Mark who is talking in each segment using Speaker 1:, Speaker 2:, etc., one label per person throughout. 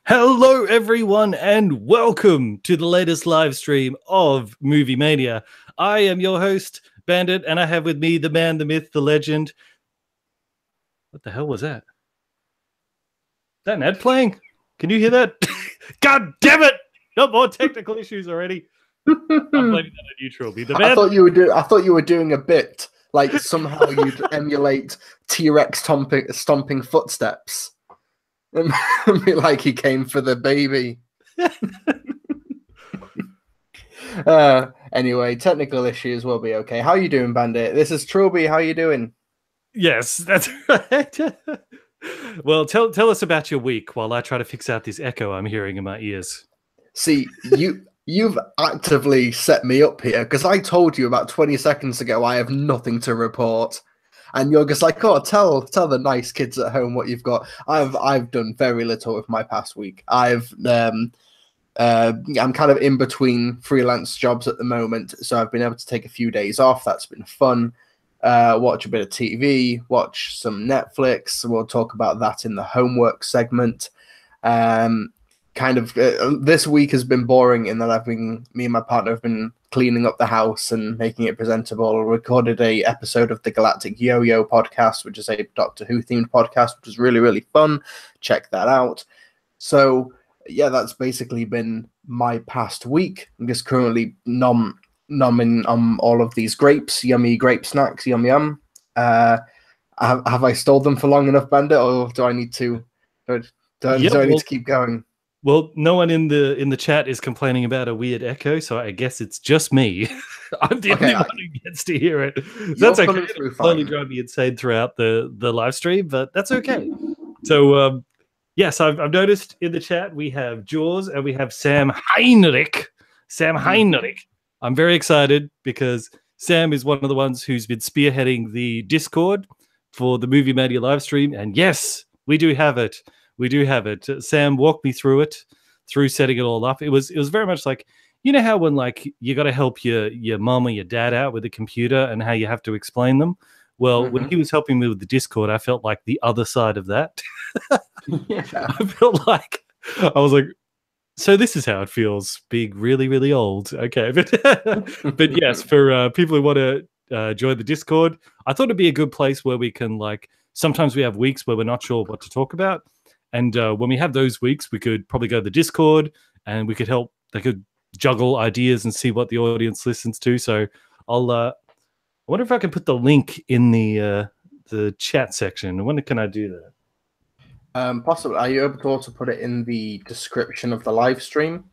Speaker 1: Hello, everyone, and welcome to the latest live stream of Movie Mania. I am your host, Bandit, and I have with me the man, the myth, the legend. What the hell was that? Is that an ad playing? Can you hear that? God damn it! No more technical issues already. I'm blaming that on you, Trilbee.
Speaker 2: I thought you were doing a bit like somehow you'd emulate T-Rex stomping footsteps. And be like he came for the baby. Anyway, technical issues will be okay. How you doing, Bandit? This is Trilbee. How you doing?
Speaker 1: Yes, that's right. Well, tell us about your week while I try to fix out this echo I'm hearing in my ears.
Speaker 2: See, you've actively set me up here because I told you about 20 seconds ago I have nothing to report. And you're just like, oh, tell the nice kids at home what you've got. I've done very little with my past week. I'm kind of in between freelance jobs at the moment, so I've been able to take a few days off. That's been fun. Watch a bit of TV, watch some Netflix. We'll talk about that in the homework segment. This week has been boring in that me and my partner have been cleaning up the house and making it presentable. I recorded a episode of the Galactic Yo-Yo podcast, which is a Doctor Who themed podcast, which was really, really fun. Check that out. So yeah, that's basically been my past week. I'm just currently nomming on all of these grapes, yummy grape snacks, yum yum. Have I stalled them for long enough, Bandit, or do I need to? Do I need to keep going?
Speaker 1: Well, no one in the chat is complaining about a weird echo, so I guess it's just me. I'm the only one who gets to hear it. That's okay. It'll slowly drive me insane throughout the live stream, but that's okay. So, yes, I've noticed in the chat we have Jaws and we have Sam Heinrich. I'm very excited because Sam is one of the ones who's been spearheading the Discord for the Movie Mania live stream, and yes, we do have it. Sam walked me through setting it all up. It was very much like, you know how when like you got to help your mom or your dad out with the computer and how you have to explain them. Well, when he was helping me with the Discord, I felt like the other side of that. Yeah. I felt like I was like, so this is how it feels being really, really old. Okay, but yes, for people who want to join the Discord, I thought it'd be a good place where we can like. Sometimes we have weeks where we're not sure what to talk about. And when we have those weeks, we could probably go to the Discord and we could help. They could juggle ideas and see what the audience listens to. So I wonder if I can put the link in the chat section. When can I do
Speaker 2: that? Possibly. Are you able to also put it in the description of the live stream?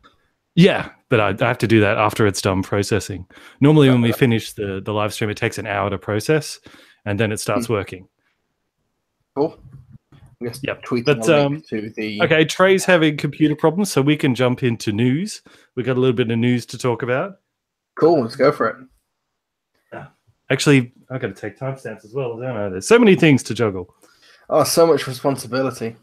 Speaker 1: Yeah, but I have to do that after it's done processing. Normally, when we finish the live stream, it takes an hour to process, and then it starts working.
Speaker 2: Cool.
Speaker 1: Yep. Okay, Trey's having computer problems, so we can jump into news. We got a little bit of news to talk about.
Speaker 2: Cool, let's go for it.
Speaker 1: Actually, I've got to take timestamps as well, don't I? There's so many things to juggle.
Speaker 2: Oh, so much responsibility.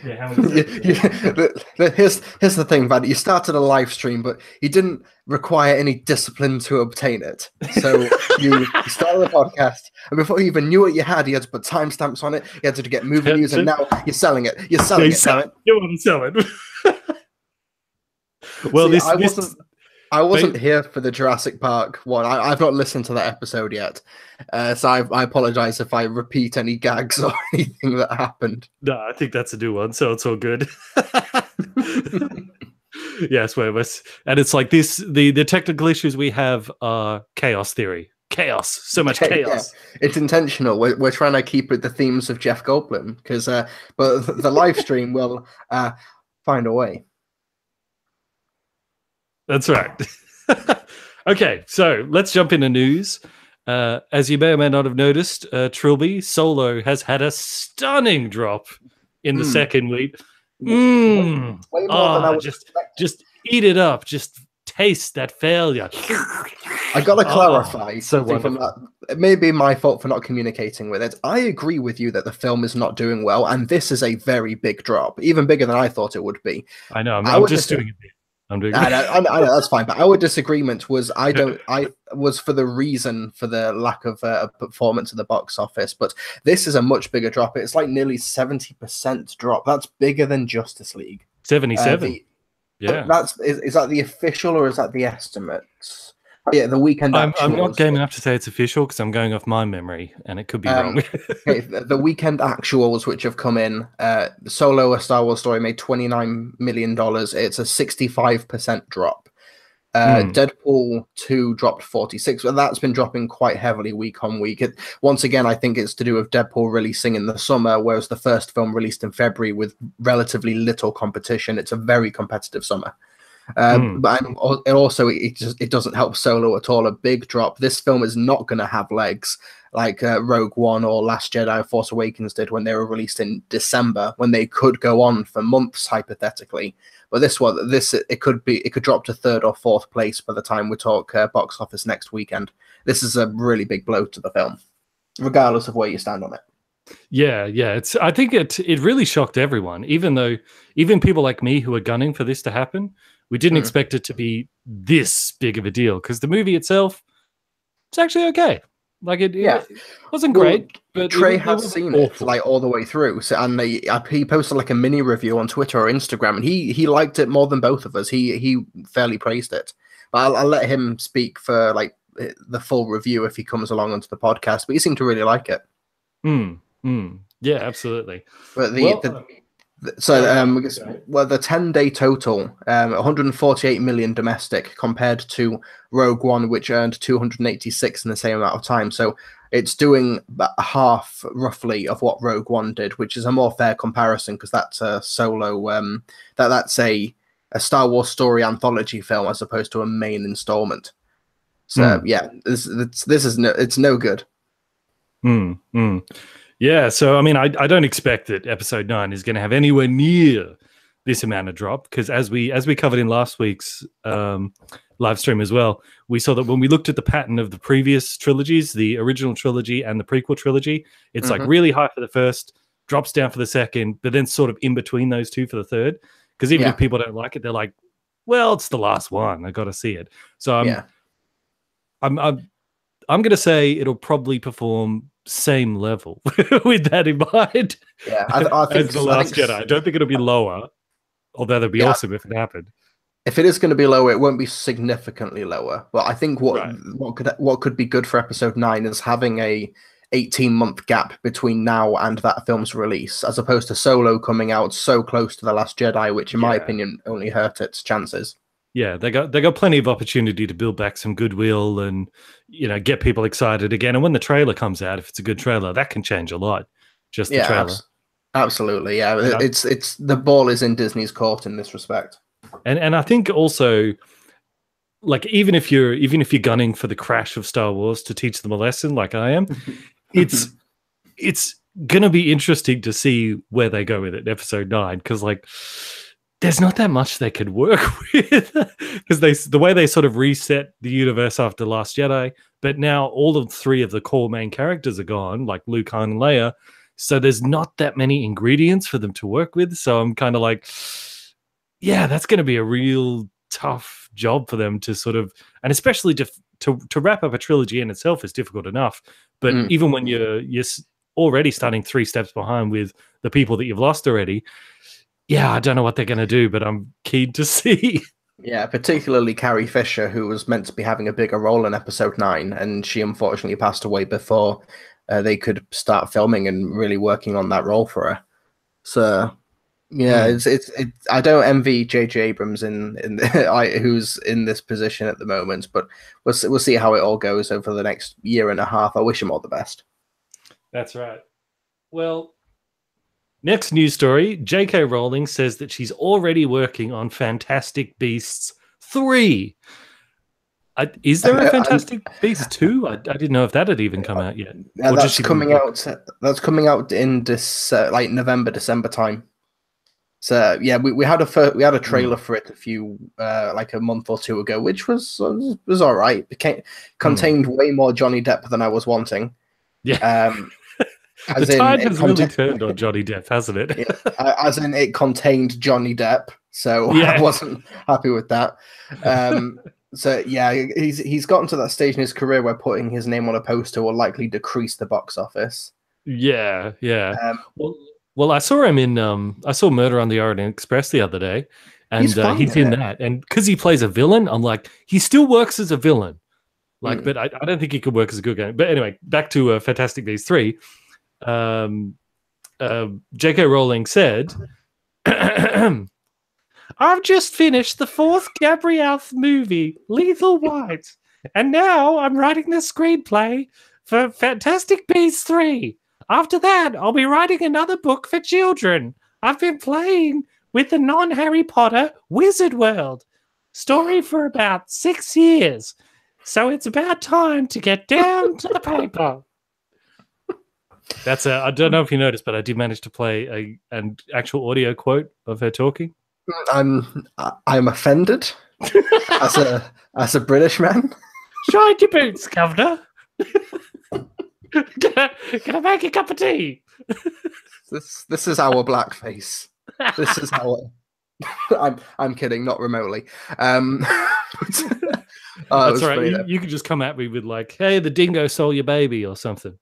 Speaker 1: Yeah,
Speaker 2: here's the thing, Vad. You started a live stream, but you didn't require any discipline to obtain it. So you started a podcast, and before you even knew what you had to put timestamps on it. You had to get movie news, and now you're selling it. You're selling it.
Speaker 1: You want to sell it? Well,
Speaker 2: see, I wasn't here for the Jurassic Park one. I've not listened to that episode yet. So I apologize if I repeat any gags or anything that happened.
Speaker 1: No, I think that's a new one, so it's all good. Yes, and it's like this, the technical issues we have are chaos theory. Chaos. So much chaos.
Speaker 2: Yeah, it's intentional. We're trying to keep it the themes of Jeff Goldblum, because but the live stream will find a way.
Speaker 1: That's right. Okay, so let's jump into news. As you may or may not have noticed, Trilbee Solo has had a stunning drop in the second week.
Speaker 2: Way more than I would
Speaker 1: just eat it up. Just taste that failure.
Speaker 2: I got to clarify something from that. It may be my fault for not communicating with it. I agree with you that the film is not doing well, and this is a very big drop, even bigger than I thought it would be.
Speaker 1: I know. I'm just doing a bit. I'm doing.
Speaker 2: I know that's fine, but our disagreement was I was for the reason for the lack of performance at the box office, but this is a much bigger drop. It's like nearly 70% drop. That's bigger than Justice League.
Speaker 1: 77. Yeah,
Speaker 2: is that the official or is that the estimate? Yeah, the weekend.
Speaker 1: I'm not game enough to say it's official because I'm going off my memory and it could be wrong.
Speaker 2: Okay, the weekend actuals which have come in, Solo: A Star Wars Story made $29 million. It's a 65% drop. Deadpool 2 dropped 46, but that's been dropping quite heavily week on week. Once again, I think it's to do with Deadpool releasing in the summer, whereas the first film released in February with relatively little competition. It's a very competitive summer. But it doesn't help Solo at all. A big drop. This film is not going to have legs like Rogue One or Last Jedi: Force Awakens did when they were released in December, when they could go on for months hypothetically. But it could drop to third or fourth place by the time we talk box office next weekend. This is a really big blow to the film, regardless of where you stand on it.
Speaker 1: Yeah. I think it really shocked everyone, even people like me who are gunning for this to happen. We didn't expect it to be this big of a deal because the movie itself, it's actually okay. Like it wasn't great, but
Speaker 2: Trey has seen it like all the way through. So, and he posted like a mini review on Twitter or Instagram, and he liked it more than both of us. He fairly praised it. But I'll let him speak for like the full review if he comes along onto the podcast. But he seemed to really like it.
Speaker 1: Yeah, absolutely.
Speaker 2: But the 10-day total, 148 million domestic compared to Rogue One, which earned 286 in the same amount of time. So it's doing about half, roughly, of what Rogue One did, which is a more fair comparison because that's a solo. That's a Star Wars story anthology film as opposed to a main installment. So this is no good.
Speaker 1: Yeah, so I mean, I don't expect that Episode 9 is going to have anywhere near this amount of drop because as we covered in last week's live stream as well, we saw that when we looked at the pattern of the previous trilogies, the original trilogy and the prequel trilogy, it's like really high for the first, drops down for the second, but then sort of in between those two for the third. Because even if people don't like it, they're like, well, it's the last one. I got to see it. So I'm going to say it'll probably perform same level with that in mind.
Speaker 2: Yeah, I think
Speaker 1: as The Last Jedi. I don't think it'll be lower, although that'd be awesome if it happened.
Speaker 2: If it is going to be lower, it won't be significantly lower. But I think what could be good for Episode 9 is having a 18-month gap between now and that film's release, as opposed to Solo coming out so close to The Last Jedi, which in my opinion only hurt its chances.
Speaker 1: Yeah, they got plenty of opportunity to build back some goodwill and get people excited again. And when the trailer comes out, if it's a good trailer, that can change a lot. Just the trailer.
Speaker 2: Absolutely, yeah. It's the ball is in Disney's court in this respect.
Speaker 1: And I think also, like even if you're gunning for the crash of Star Wars to teach them a lesson, like I am, it's gonna be interesting to see where they go with it in Episode 9 because like. There's not that much they could work with because the way they sort of reset the universe after Last Jedi, but now all of three of the core main characters are gone, like Luke, Han, and Leia. So there's not that many ingredients for them to work with. So I'm kind of like, yeah, that's going to be a real tough job for them to sort of, and especially to wrap up a trilogy in itself is difficult enough. But even when you're already starting 3 steps behind with the people that you've lost already. Yeah, I don't know what they're going to do, but I'm keen to see.
Speaker 2: Yeah, particularly Carrie Fisher, who was meant to be having a bigger role in Episode 9, and she unfortunately passed away before they could start filming and really working on that role for her. So, yeah, it's I don't envy J.J. Abrams who's in this position at the moment, but we'll see how it all goes over the next year and a half. I wish him all the best.
Speaker 1: That's right. Well. Next news story, J.K. Rowling says that she's already working on Fantastic Beasts 3. Is there a Fantastic Beasts 2? I didn't know if that had even come out yet.
Speaker 2: Yeah, that's coming out. That's coming out in this like November, December time. So yeah, we had a trailer for it a few like a month or two ago, which was all right. It contained way more Johnny Depp than I was wanting.
Speaker 1: Yeah. The tide has really turned on Johnny Depp, hasn't it?
Speaker 2: Yeah, as in it contained Johnny Depp, so I wasn't happy with that. So yeah, he's gotten to that stage in his career where putting his name on a poster will likely decrease the box office.
Speaker 1: Yeah. Well, I saw him in I saw Murder on the Orient Express the other day, and he's in that, and because he plays a villain, I'm like, he still works as a villain. Like, but I don't think he could work as a good guy. But anyway, back to Fantastic Beasts 3. J.K. Rowling said, I've just finished the 4th Gabrielle movie, Lethal White, and now I'm writing the screenplay for Fantastic Beasts 3. After that, I'll be writing another book for children. I've been playing with the non-Harry Potter Wizard World story for about 6 years. So it's about time to get down to the paper. That's I don't know if you noticed, but I did manage to play an actual audio quote of her talking.
Speaker 2: I'm offended as a British man.
Speaker 1: Shine your boots, Governor. Can I make a cup of tea?
Speaker 2: This is our blackface. This is our. I'm kidding, not remotely.
Speaker 1: That's right. You could just come at me with like, "Hey, the dingo stole your baby" or something.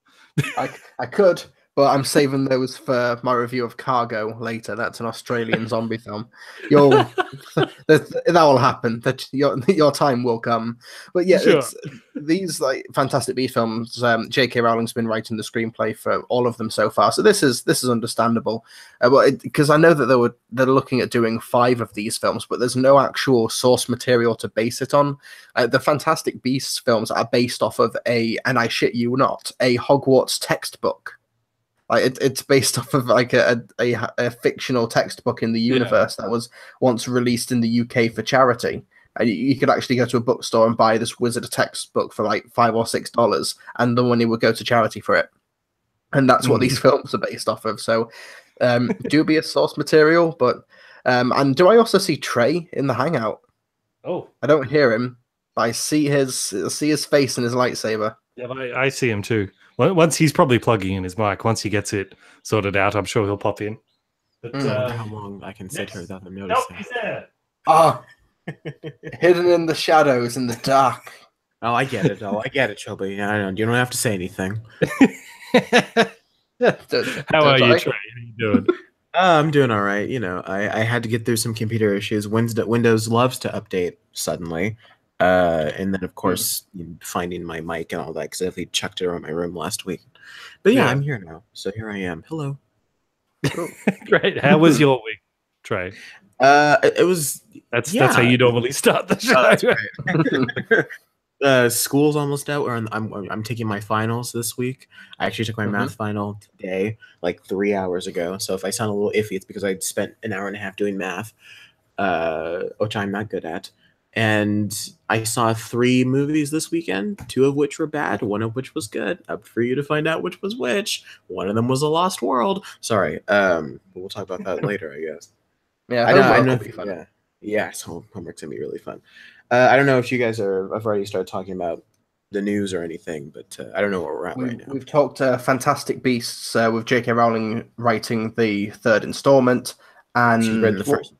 Speaker 2: I could, but I'm saving those for my review of Cargo later. That's an Australian zombie film. That will happen. That your time will come. But yeah,
Speaker 1: sure.
Speaker 2: These like Fantastic Beasts films. J.K. Rowling's been writing the screenplay for all of them so far, so this is understandable. Because I know that they're looking at doing 5 of these films, but there's no actual source material to base it on. The Fantastic Beasts films are based off of and I shit you not, a Hogwarts textbook. Like it's based off of like a fictional textbook in the universe that was once released in the UK for charity. And you could actually go to a bookstore and buy this wizard textbook for like $5 or $6, and the money would go to charity for it. And that's what these films are based off of. So dubious source material, but and do I also see Trey in the hangout?
Speaker 1: Oh,
Speaker 2: I don't hear him, but I see his face and his lightsaber.
Speaker 1: Yeah, I see him too. Once he's probably plugging in his mic. Once he gets it sorted out, I'm sure he'll pop in.
Speaker 3: But, I wonder how long I can sit here without them noticing.
Speaker 1: Nope, he's there.
Speaker 2: Oh, hidden in the shadows, in the dark.
Speaker 3: Oh, I get it. Trilbee. I don't. You don't have to say anything.
Speaker 1: How are you, Trey? How you doing?
Speaker 3: I'm doing all right. I had to get through some computer issues. Windows loves to update suddenly. And then, of course, finding my mic and all that, because I chucked it around my room last week. But yeah, I'm here now. So here I am. Hello.
Speaker 1: Great. How was your week, Trey?
Speaker 3: It was...
Speaker 1: That's how you normally start the show.
Speaker 3: That's school's almost out. I'm taking my finals this week. I actually took my math final today, like 3 hours ago. So if I sound a little iffy, it's because I spent an hour and a half doing math, which I'm not good at. And I saw 3 movies this weekend, 2 of which were bad, 1 of which was good. Up for you to find out which was which. One of them was A Lost World. Sorry. We'll talk about that later, I guess.
Speaker 2: Yeah, I know. Be fun.
Speaker 3: Yeah, so homework's gonna be really fun. I don't know if you guys have already started talking about the news or anything, but I don't know where we're at right now.
Speaker 2: We've talked Fantastic Beasts with J.K. Rowling writing the 3rd installment, and
Speaker 3: she's read the first.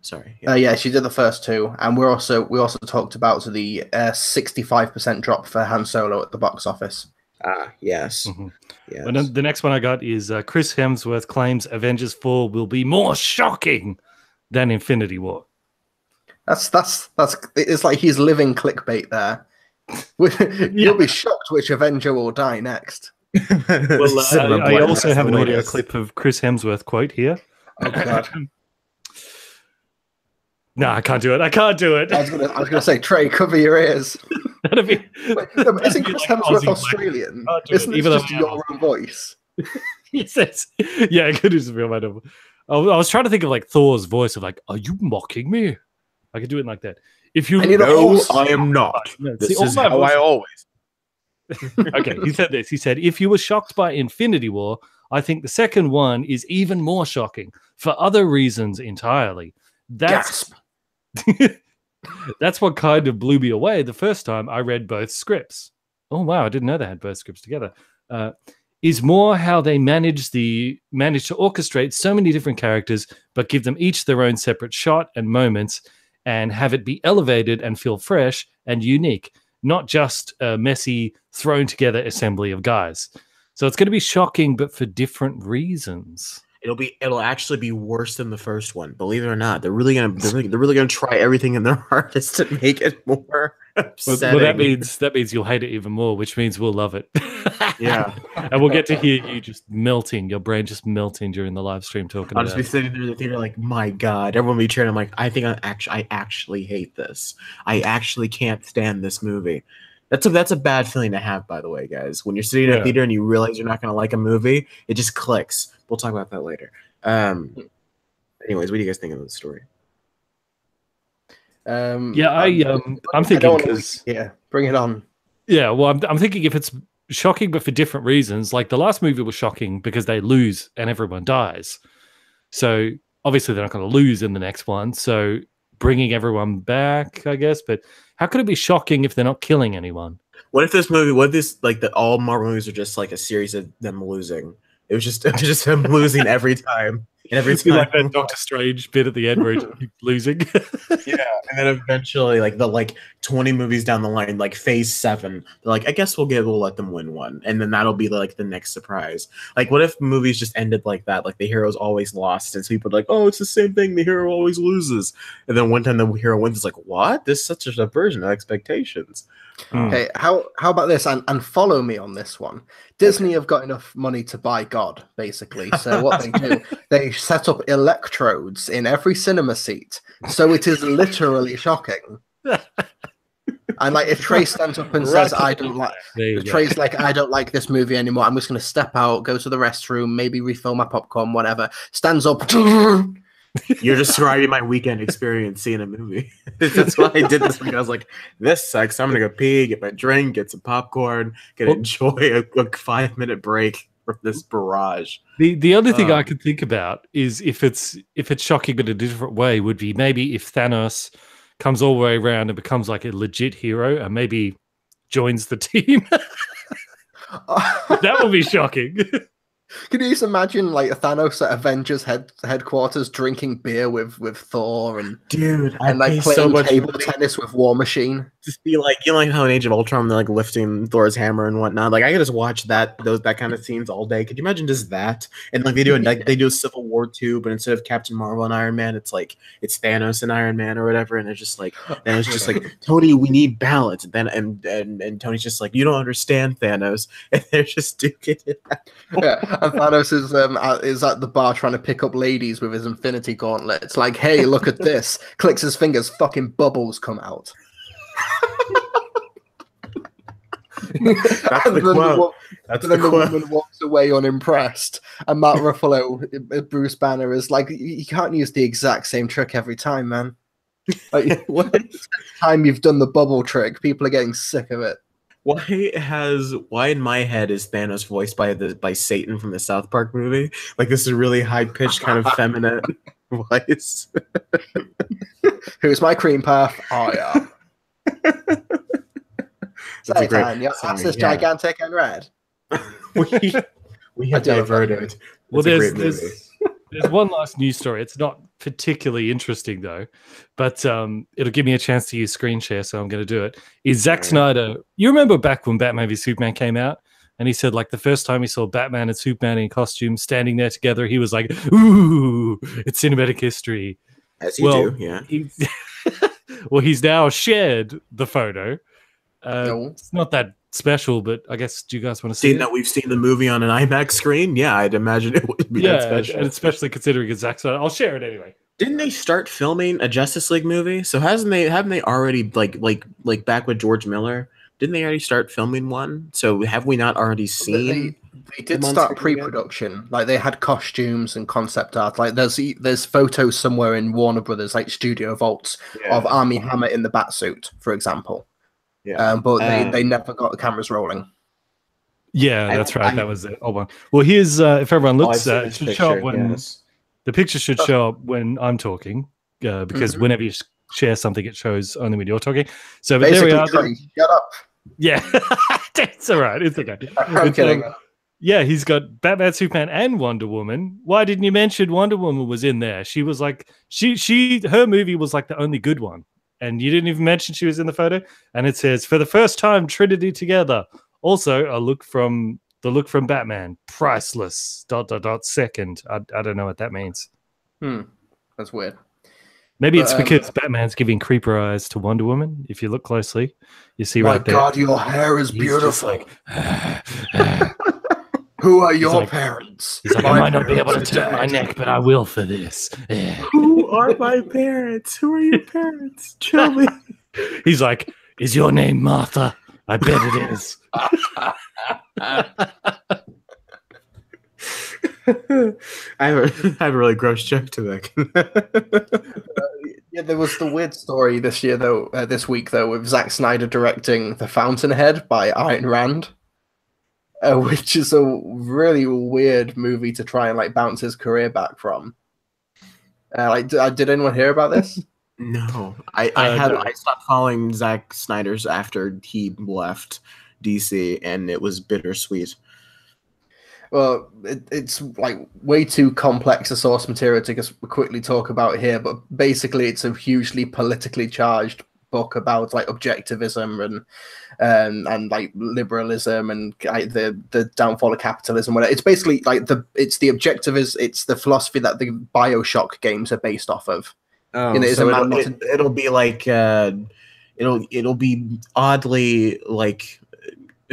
Speaker 3: Sorry.
Speaker 2: Yeah, she did the first 2, and we also talked about the 65% drop for Han Solo at the box office.
Speaker 3: Yes.
Speaker 1: Yes. And then the next one I got is Chris Hemsworth claims Avengers 4 will be more shocking than Infinity War.
Speaker 2: That's it's like he's living clickbait there. You'll be shocked which Avenger will die next.
Speaker 1: Well, I also have an audio clip of Chris Hemsworth quote here.
Speaker 2: Oh God.
Speaker 1: No, I can't do it.
Speaker 2: I was gonna say, Trey, cover your ears.
Speaker 1: That'd be.
Speaker 2: Isn't Chris Hemsworth Australian? Isn't it just your own voice?
Speaker 1: He says, "Yeah, it could just be my number." I was trying to think of like Thor's voice of like, "Are you mocking me?" I could do it like that. If you
Speaker 3: I am not. This is how I always.
Speaker 1: Okay, he said this. He said, "If you were shocked by Infinity War, I think the second one is even more shocking for other reasons entirely." Gasp. That's what kind of blew me away the first time I read both scripts. Oh wow, I didn't know they had both scripts together. is more how they manage to orchestrate so many different characters, but give them each their own separate shot and moments, and have it be elevated and feel fresh and unique, not just a messy, thrown together assembly of guys. So it's going to be shocking, but for different reasons.
Speaker 3: It'll actually be worse than the first one. Believe it or not, they're really gonna try everything in their hardest to make it more upsetting.
Speaker 1: Well, that means you'll hate it even more, which means we'll love it.
Speaker 3: Yeah,
Speaker 1: and we'll get to hear you just melting, your brain just melting during the live stream talking.
Speaker 3: I'll just be sitting there in the theater like, my God, everyone will be cheering. I'm like, I think I actually hate this. I actually can't stand this movie. That's a bad feeling to have, by the way, guys. When you're sitting in a theater and you realize you're not going to like a movie, it just clicks. We'll talk about that later. Anyways, what do you guys think of the story?
Speaker 1: I'm thinking because
Speaker 2: bring it on.
Speaker 1: Yeah, well, I'm thinking if it's shocking, but for different reasons. Like the last movie was shocking because they lose and everyone dies. So obviously they're not going to lose in the next one. So bringing everyone back, I guess. But how could it be shocking if they're not killing anyone?
Speaker 3: What if all Marvel movies are just like a series of them losing? It was just them losing every time. And every time,
Speaker 1: like that Doctor Strange bit at the end where he keeps losing.
Speaker 3: Yeah, and then eventually, like 20 movies down the line, like Phase 7, they're like, I guess we'll let them win one, and then that'll be like the next surprise. Like, what if movies just ended like that? Like the hero's always lost, and so people are like, oh, it's the same thing. The hero always loses, and then one time the hero wins. It's like, what? This is such a subversion of expectations.
Speaker 2: Okay, how about this? And follow me on this one. Disney have got enough money to buy God, basically. So what they do, they set up electrodes in every cinema seat, so it is literally shocking. And like, if Trey stands up and says, "I don't like," Trey's like, "I don't like this movie anymore. I'm just going to step out, go to the restroom, maybe refill my popcorn, whatever." Stands up.
Speaker 3: You're describing my weekend experience seeing a movie. That's why I did this weekend. I was like, this sucks. I'm going to go pee, get my drink, get some popcorn, enjoy a 5-minute break from this barrage.
Speaker 1: The other thing I could think about is if it's shocking but a different way would be maybe if Thanos comes all the way around and becomes like a legit hero and maybe joins the team. That would be shocking.
Speaker 2: Can you just imagine like Thanos at Avengers headquarters drinking beer with Thor and like playing table tennis with War Machine?
Speaker 3: Just be like, you know, like how in Age of Ultron they're like lifting Thor's hammer and whatnot. Like I could just watch that kind of scenes all day. Could you imagine just that? And like they do a Civil War 2, but instead of Captain Marvel and Iron Man, it's Thanos and Iron Man or whatever. And it's just like Tony, we need balance. And then and Tony's just like, you don't understand, Thanos. And they're just duking it out.
Speaker 2: Yeah, and Thanos is at the bar trying to pick up ladies with his Infinity Gauntlet. It's like, hey, look at this. Clicks his fingers, fucking bubbles come out.
Speaker 3: That's the quote.
Speaker 2: The woman walks away unimpressed, and Mark Ruffalo, Bruce Banner, is like, you can't use the exact same trick every time, man. Like, what time you've done the bubble trick, people are getting sick of it.
Speaker 3: Why in my head is Thanos voiced by Satan from the South Park movie? Like this is a really high pitched kind of feminine voice.
Speaker 2: Who's my cream puff? I am. Satan, your ass is gigantic and red.
Speaker 3: we have diverted.
Speaker 1: Well, there's one last news story. It's not particularly interesting though, but it'll give me a chance to use screen share, so I'm going to do it. Is Zack Snyder? You remember back when Batman v Superman came out, and he said like the first time he saw Batman and Superman in costume standing there together, he was like, "Ooh, it's cinematic history."
Speaker 3: As you do, yeah.
Speaker 1: He's now shared the photo. It's not that special, but I guess, do you guys want to see it?
Speaker 3: That we've seen the movie on an IMAX screen? Yeah, I'd imagine it would be that special.
Speaker 1: And especially considering it's Zack Snyder. I'll share it anyway.
Speaker 3: Didn't they start filming a Justice League movie? So haven't they already like back with George Miller? Didn't they already start filming one? So have we not already seen?
Speaker 2: They did start pre-production. Like they had costumes and concept art. Like there's photos somewhere in Warner Brothers like studio vaults of Armie Hammer in the Batsuit, for example. Yeah, but they never got the cameras rolling.
Speaker 1: Yeah, that's right. That was it. Oh, well, here's if everyone looks, it should show up when the picture should show up when I'm talking, because whenever you share something, it shows only when you're talking. So, but
Speaker 2: basically,
Speaker 1: there we are.
Speaker 2: Shut up.
Speaker 1: Yeah, it's all right. It's okay.
Speaker 2: I'm kidding.
Speaker 1: Yeah, he's got Batman, Superman, and Wonder Woman. Why didn't you mention Wonder Woman was in there? She was like, her movie was like the only good one, and you didn't even mention she was in the photo. And it says, for the first time, Trinity together. Also, the look from Batman, priceless. ... Second. I don't know what that means.
Speaker 2: That's weird.
Speaker 1: Maybe it's because Batman's giving creeper eyes to Wonder Woman. If you look closely, you see right there.
Speaker 2: My God, your hair is beautiful.
Speaker 1: Like,
Speaker 2: who are your parents?
Speaker 1: He's like, I might not be able to turn my neck, but I will for this.
Speaker 3: Who are my parents? Who are your parents? Trilbee.
Speaker 1: He's like, is your name Martha? I bet it is.
Speaker 3: I have a really gross joke to make.
Speaker 2: Yeah, there was the weird story this week though, with Zack Snyder directing The Fountainhead by Ayn Rand, which is a really weird movie to try and like bounce his career back from. Did anyone hear about this?
Speaker 3: No, I stopped following Zack Snyder's after he left DC, and it was bittersweet.
Speaker 2: Well, it's like way too complex a source material to just quickly talk about here, but basically it's a hugely politically charged book about like objectivism and like liberalism and like, the downfall of capitalism. It's basically like it's the philosophy that the BioShock games are based off of.
Speaker 3: Oh, so it'll be like it'll be oddly like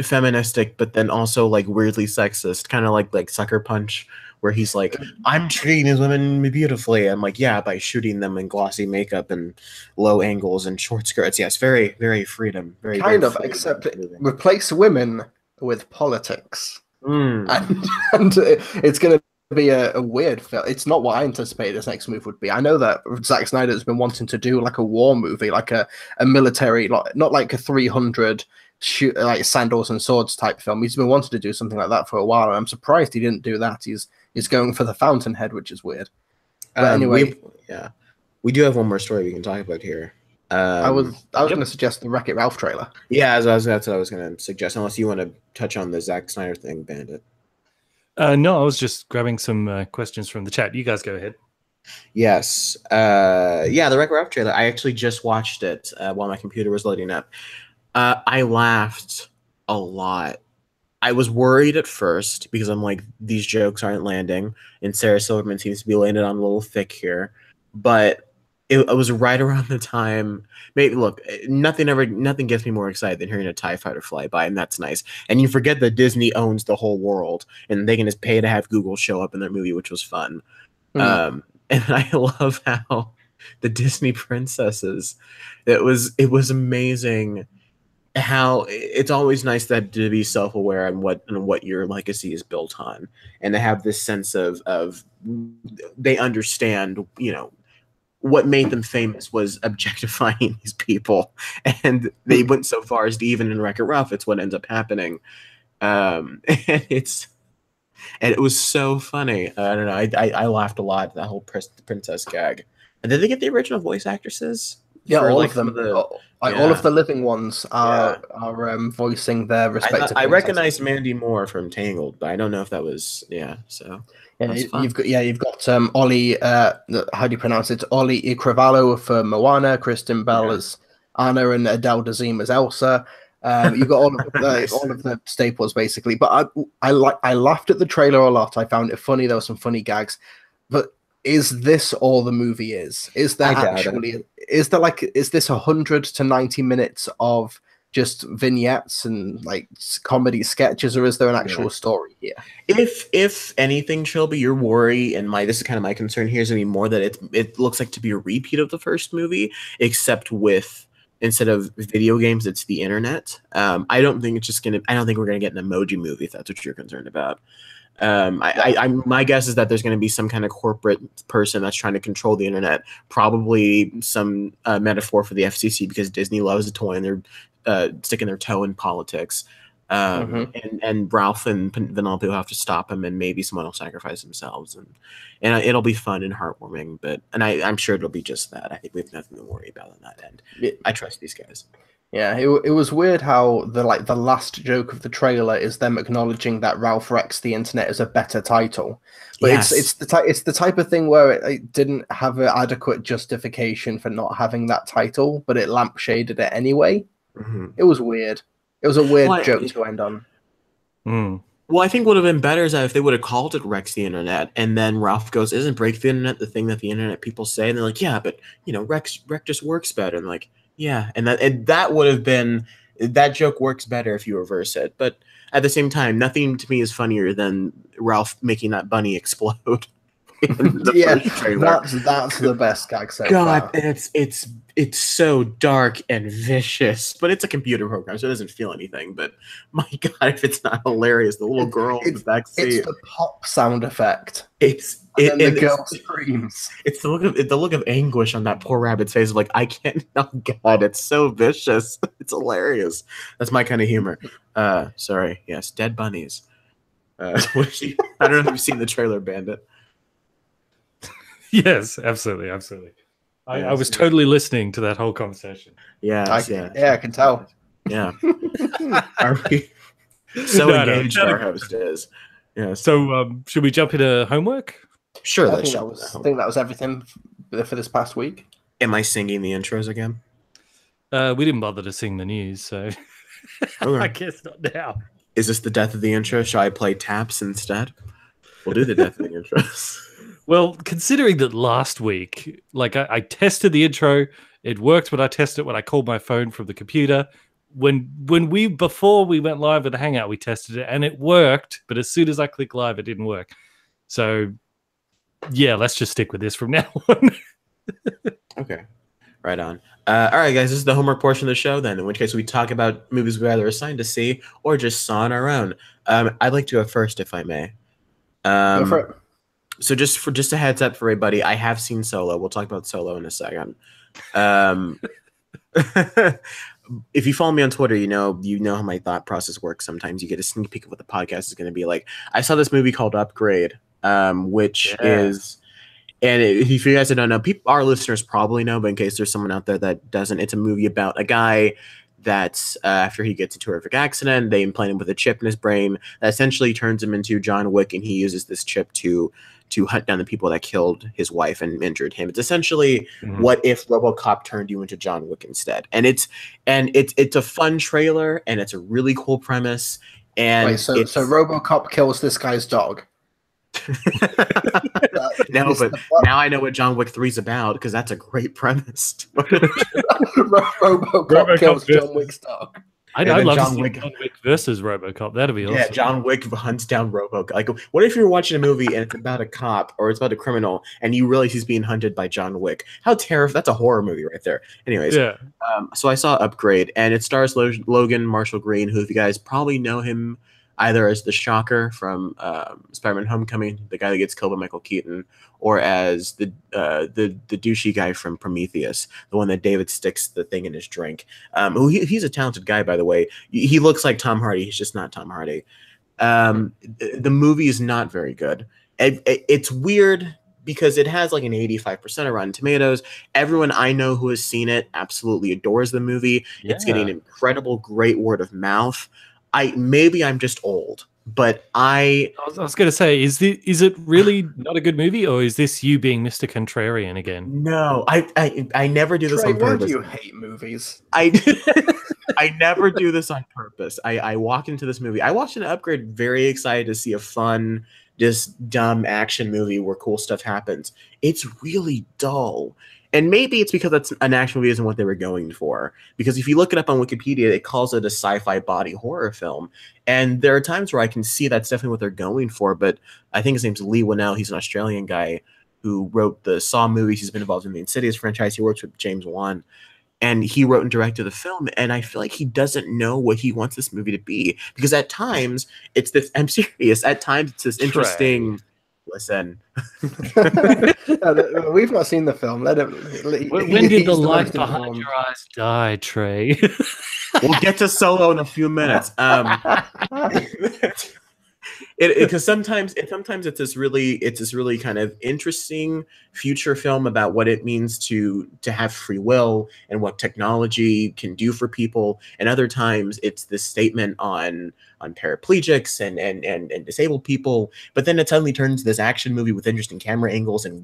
Speaker 3: feministic, but then also like weirdly sexist, kind of like Sucker Punch, where he's like, I'm treating these women beautifully. I'm like, yeah, by shooting them in glossy makeup and low angles and short skirts. Yes, very, very freedom. Very
Speaker 2: kind of, except replace women with politics, and it's going to be a weird film. It's not what I anticipated his next move would be. I know that Zack Snyder has been wanting to do like a war movie, like a military, not like a 300 shoot like sandals and swords type film. He's been wanting to do something like that for a while, and I'm surprised he didn't do that. He's going for the Fountainhead, which is weird. But anyway,
Speaker 3: we do have one more story we can talk about here.
Speaker 2: I was going to suggest the Wreck-It Ralph trailer.
Speaker 3: Yeah, that's what I was going to suggest. Unless you want to touch on the Zack Snyder thing, Bandit.
Speaker 1: No, I was just grabbing some questions from the chat. You guys go ahead.
Speaker 3: Yes. The Wreck-It Ralph trailer. I actually just watched it while my computer was loading up. I laughed a lot. I was worried at first because I'm like, these jokes aren't landing, and Sarah Silverman seems to be landed on a little thick here. But it was right around the time. Maybe look, nothing gets me more excited than hearing a TIE fighter fly by, and that's nice. And you forget that Disney owns the whole world, and they can just pay to have Google show up in their movie, which was fun. And I love how the Disney princesses. It was amazing. How it's always nice to be self-aware and what your legacy is built on, and to have this sense of they understand, what made them famous was objectifying these people, and they went so far as to even in Wreck-It Ralph, it's what ends up happening, and it was so funny. I don't know. I laughed a lot at that whole princess gag. And did they get the original voice actresses?
Speaker 2: Yeah, all of them. All of the living ones are voicing their respective.
Speaker 3: I recognized Mandy Moore from Tangled, but I don't know if that was So
Speaker 2: you've got Ollie. How do you pronounce it? Ollie Icravalo for Moana, Kristen Bell as Anna, and Adele Dazeem as Elsa. You've got all of the staples basically. But I laughed at the trailer a lot. I found it funny. There were some funny gags, but. Is this all the movie is? Is there actually? Is this 100 to 90 minutes of just vignettes and like comedy sketches, or is there an actual story here?
Speaker 3: If anything, Trilbee, your worry and this is kind of my concern here is gonna be more that it looks like to be a repeat of the first movie, except with instead of video games, it's the internet. I don't think we're gonna get an emoji movie if that's what you're concerned about. My guess is that there's going to be some kind of corporate person that's trying to control the internet, probably some metaphor for the FCC, because Disney loves a toy and they're sticking their toe in politics. And Ralph and Vanellope will have to stop him, and maybe someone will sacrifice themselves, and it'll be fun and heartwarming. I'm sure it'll be just that. I think we have nothing to worry about on that end. I trust these guys.
Speaker 2: Yeah, it was weird how the last joke of the trailer is them acknowledging that Ralph Rex the Internet is a better title, but
Speaker 3: Yes.
Speaker 2: it's the type of thing where it didn't have an adequate justification for not having that title, but it lampshaded it anyway. It was weird. It was a weird joke to end on.
Speaker 3: Well, I think what would have been better is that if they would have called it Rex the Internet, and then Ralph goes, "Isn't break the internet the thing that the internet people say?" And they're like, "Yeah, but Rex just works better." And like, yeah, and that would have been, that joke works better if you reverse it. But at the same time, nothing to me is funnier than Ralph making that bunny explode.
Speaker 2: Yeah, that's the best gag so far.
Speaker 3: And it's so dark and vicious, but it's a computer program, so it doesn't feel anything. But my God, if it's not hilarious, the little girl in the back seat.
Speaker 2: It's the pop sound effect.
Speaker 3: The
Speaker 2: girl screams.
Speaker 3: It's the look of anguish on that poor rabbit's face of like, I can't. Oh God, it's so vicious. It's hilarious. That's my kind of humor. Sorry. Yes, dead bunnies. I don't know if you've seen the trailer, Bandit.
Speaker 1: Yes, absolutely. I was totally listening to that whole conversation.
Speaker 2: Yeah, I can tell.
Speaker 3: Yeah. Are we so engaged? Our host is. Yeah.
Speaker 1: So, should we jump into homework?
Speaker 3: Sure.
Speaker 2: I think that was everything for this past week.
Speaker 3: Am I singing the intros again?
Speaker 1: We didn't bother to sing the news, so I guess not now.
Speaker 3: Is this the death of the intro? Shall I play taps instead? We'll do the death of the intros.
Speaker 1: Well, considering that last week, I tested the intro, it worked when I tested it when I called my phone from the computer. Before we went live with the Hangout, we tested it and it worked, but as soon as I click live, it didn't work. So, yeah, let's just stick with this from now on.
Speaker 3: Okay, right on. All right, guys, this is the homework portion of the show. Then, in which case we talk about movies we either assigned to see or just saw on our own. I'd like to go first, if I may.
Speaker 2: Go for it.
Speaker 3: So just a heads up for everybody, I have seen Solo. We'll talk about Solo in a second. If you follow me on Twitter, you know how my thought process works. Sometimes you get a sneak peek of what the podcast is going to be like. I saw this movie called Upgrade, which is, and if you guys don't know, our listeners probably know, but in case there's someone out there that doesn't, it's a movie about a guy that's after he gets into a horrific accident, they implant him with a chip in his brain that essentially turns him into John Wick, and he uses this chip to hunt down the people that killed his wife and injured him. It's essentially what if RoboCop turned you into John Wick instead. And it's a fun trailer, and it's a really cool premise. And
Speaker 2: so RoboCop kills this guy's dog.
Speaker 3: No, but now I know what John Wick 3 is about, because that's a great premise.
Speaker 2: RoboCop kills John Wick's dog.
Speaker 1: I'd love to see John Wick versus RoboCop. That'd be awesome.
Speaker 3: Yeah, John Wick hunts down RoboCop. Like, what if you're watching a movie and it's about a cop or it's about a criminal and you realize he's being hunted by John Wick? How terrifying! That's a horror movie right there. Anyways,
Speaker 1: yeah.
Speaker 3: So I saw Upgrade, and it stars Logan Marshall Green, who, if you guys probably know him either as the Shocker from Spider-Man: Homecoming, the guy that gets killed by Michael Keaton, or as the douchey guy from Prometheus, the one that David sticks the thing in his drink. He's a talented guy, by the way. He looks like Tom Hardy. He's just not Tom Hardy. The movie is not very good. It's weird because it has like an 85% of Rotten Tomatoes. Everyone I know who has seen it absolutely adores the movie. Yeah. It's getting incredible, great word of mouth. Maybe I'm just old, but I
Speaker 1: was going to say, is it really not a good movie, or is this you being Mr. Contrarian again?
Speaker 3: No, I never do this on purpose.
Speaker 2: Why do you hate movies?
Speaker 3: I never do this on purpose. I walk into this movie. I watched an Upgrade very excited to see a fun, just dumb action movie where cool stuff happens. It's really dull. And maybe it's because that's an action movie isn't what they were going for. Because if you look it up on Wikipedia, it calls it a sci-fi body horror film. And there are times where I can see that's definitely what they're going for. But I think his name's Lee Winnell. He's an Australian guy who wrote the Saw movies. He's been involved in the Insidious franchise. He works with James Wan. And he wrote and directed the film. And I feel like he doesn't know what he wants this movie to be. Because at times, it's this... I'm serious. At times, it's this interesting... Listen.
Speaker 2: We've not seen the film. When
Speaker 1: did the light behind your eyes die, Trey?
Speaker 3: We'll get to Solo in a few minutes. Because sometimes it's this really kind of interesting future film about what it means to have free will and what technology can do for people, and other times it's this statement on paraplegics and disabled people. But then it suddenly turns this action movie with interesting camera angles and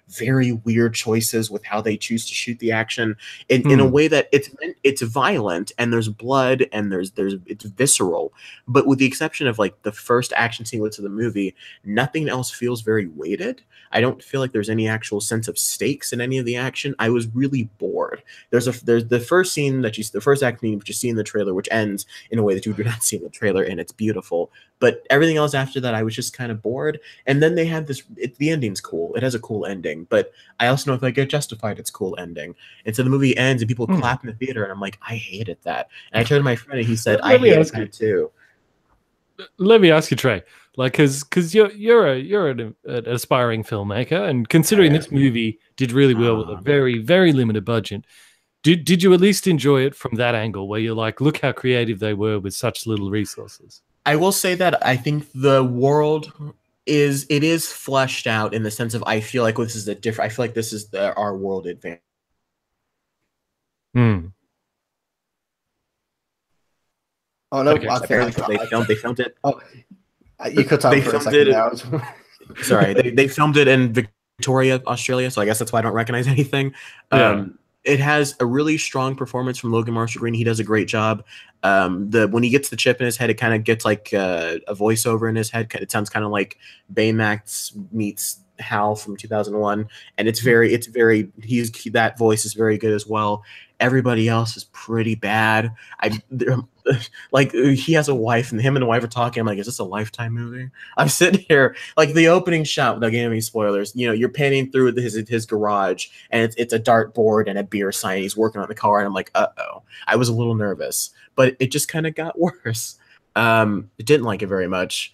Speaker 3: very weird choices with how they choose to shoot the action in a way that it's violent and there's blood and it's visceral, but with the exception of like the first action sequence of the movie, nothing else feels very weighted. I don't feel like there's any actual sense of stakes in any of the action. I was really bored. There's the first scene the first action scene which you see in the trailer, which ends in a way that you do not see in the trailer, and it's beautiful. But everything else after that, I was just kind of bored. And then they had the ending's cool. It has a cool ending, but I also know if I get justified, it's cool ending. And so the movie ends and people clap in the theater, and I'm like, I hated that. And I turned to my friend and he said, I hated that too.
Speaker 1: Let me ask you, Trey, like, because you're an aspiring filmmaker, and considering this movie did really well with a very, very limited budget, did you at least enjoy it from that angle, where you're like, look how creative they were with such little resources?
Speaker 3: I will say that I think the world is fleshed out in the sense of I feel like this is our world advantage.
Speaker 2: Oh no!
Speaker 3: Okay. They filmed it.
Speaker 2: Oh, you cut out for a second now.
Speaker 3: Sorry, they filmed it in Victoria, Australia. So I guess that's why I don't recognize anything.
Speaker 1: Yeah.
Speaker 3: It has a really strong performance from Logan Marshall Green. He does a great job. When he gets the chip in his head, it kind of gets like a voiceover in his head. It sounds kind of like Baymax meets Hal from 2001, and that voice is very good as well. Everybody else is pretty bad. Like, he has a wife, and him and the wife are talking. I'm like, is this a Lifetime movie? I'm sitting here, like, the opening shot, without giving any spoilers, you're panning through his garage, and it's a dartboard and a beer sign. He's working on the car, and I'm like, uh-oh. I was a little nervous, but it just kind of got worse. Didn't like it very much.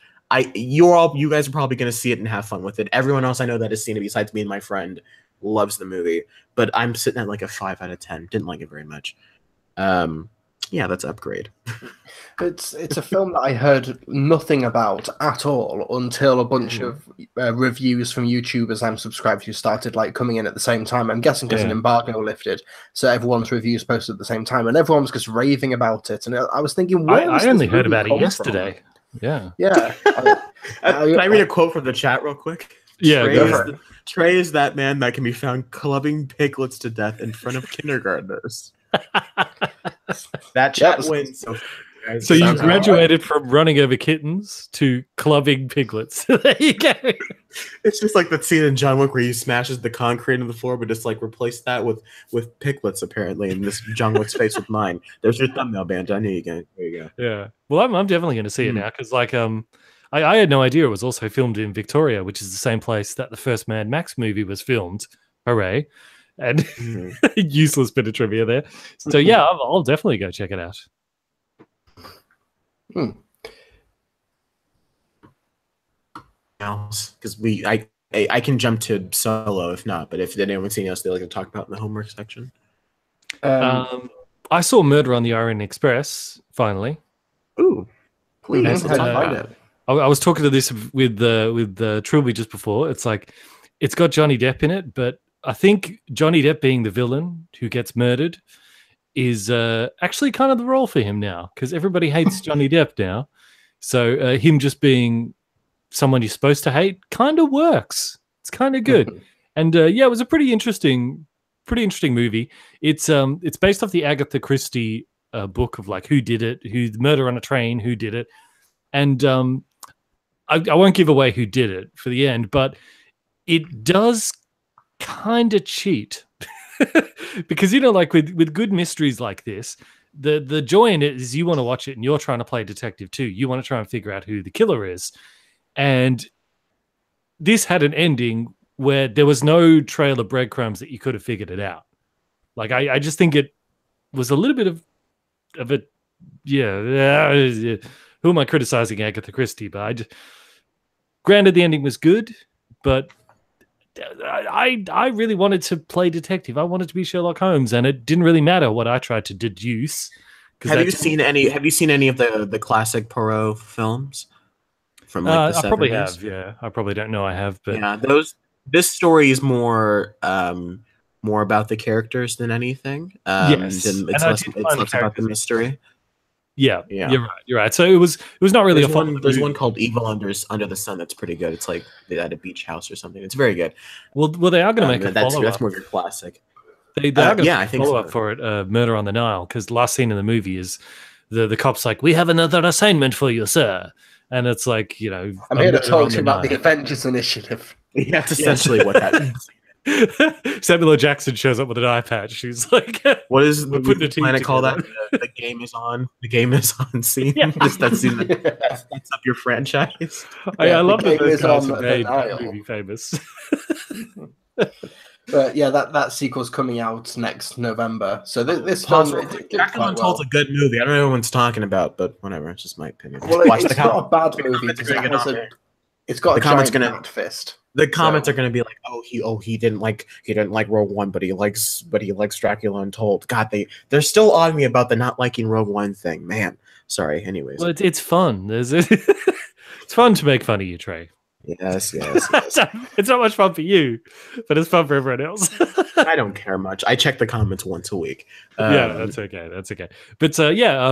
Speaker 3: You guys are probably going to see it and have fun with it. Everyone else I know that has seen it, besides me and my friend, loves the movie, but I'm sitting at like a 5 out of 10. Didn't like it very much. Yeah, that's Upgrade.
Speaker 2: It's a film that I heard nothing about at all until a bunch of reviews from YouTubers I'm subscribed to started like coming in at the same time. I'm guessing because an embargo lifted, so everyone's reviews posted at the same time, and everyone was just raving about it. And I was thinking,
Speaker 1: I only heard about it yesterday. From? Yeah.
Speaker 2: Can
Speaker 3: I read a quote from the chat real quick?
Speaker 1: Yeah,
Speaker 3: Trey is that man that can be found clubbing piglets to death in front of kindergartners. That chat wins.
Speaker 1: So you graduated from running over kittens to clubbing piglets. There you go.
Speaker 3: It's just like that scene in John Wick where he smashes the concrete into the floor, but just like replace that with piglets apparently, and this John Wick's face with mine. There's your thumbnail, band. I knew you go. There you go.
Speaker 1: Yeah. Well, I'm definitely going to see it now, because like I had no idea it was also filmed in Victoria, which is the same place that the first Mad Max movie was filmed. Hooray. And useless bit of trivia there. So yeah, I'll definitely go check it out.
Speaker 3: Because I can jump to Solo if not, but if anyone's seen else they like to talk about in the homework section.
Speaker 1: I saw Murder on the Orient Express finally.
Speaker 3: Ooh, please.
Speaker 1: I was talking to this with Trilbee just before. It's like it's got Johnny Depp in it, but I think Johnny Depp being the villain who gets murdered is actually kind of the role for him now, because everybody hates Johnny Depp now. So him just being someone you're supposed to hate kind of works. It's kind of good. And yeah, it was a pretty interesting movie. It's based off the Agatha Christie book of like who did it, Murder on a Train, who did it. And I won't give away who did it for the end, but it does kind of cheat. Because like with good mysteries like this, the joy in it is you want to watch it and you're trying to play detective too. You want to try and figure out who the killer is. And this had an ending where there was no trail of breadcrumbs that you could have figured it out. Like I just think it was a little bit of a who am I criticizing Agatha Christie? But granted the ending was good, but I really wanted to play detective. I wanted to be Sherlock Holmes, and it didn't really matter what I tried to deduce.
Speaker 3: Have you seen any of the classic Poirot films? from like the 70s.
Speaker 1: I probably have. Yeah, I probably don't know. I have, but
Speaker 3: yeah, this story is more about the characters than anything.
Speaker 1: Yes,
Speaker 3: It's less about the mystery.
Speaker 1: Yeah, you're right. So it was not really
Speaker 3: there's one called Evil Under the Sun that's pretty good. It's like they had a beach house or something. It's very good.
Speaker 1: Well, they are going to make a follow-up.
Speaker 3: That's more your classic.
Speaker 1: They are going to make a follow-up for it, Murder on the Nile, because the last scene in the movie is the cop's like, "We have another assignment for you, sir," and it's like,
Speaker 2: I'm here to talk to you about the Avengers Initiative.
Speaker 3: Yeah, that's essentially what that is.
Speaker 1: Samuel L. Jackson shows up with an eye patch. She's like,
Speaker 3: "What is the planet called that? The game is on. The game is on scene. Yeah. That scene that's up your franchise."
Speaker 1: I love that those guys have made the movie famous.
Speaker 2: But yeah, that sequel's coming out next November. So this
Speaker 3: Jack Untold's a good movie. I don't know what everyone's talking about, but whatever. It's just my opinion.
Speaker 2: Well, it's not a bad movie. It's got a giant fist.
Speaker 3: The comments are going to be like, he didn't like Rogue One, but he likes Dracula Untold. God, they're still on me about the not liking Rogue One thing, man. Sorry. Anyways,
Speaker 1: well, it's fun. It's fun to make fun of you, Trey.
Speaker 3: Yes.
Speaker 1: It's not much fun for you, but it's fun for everyone else.
Speaker 3: I don't care much. I check the comments once a week.
Speaker 1: Yeah, that's okay. But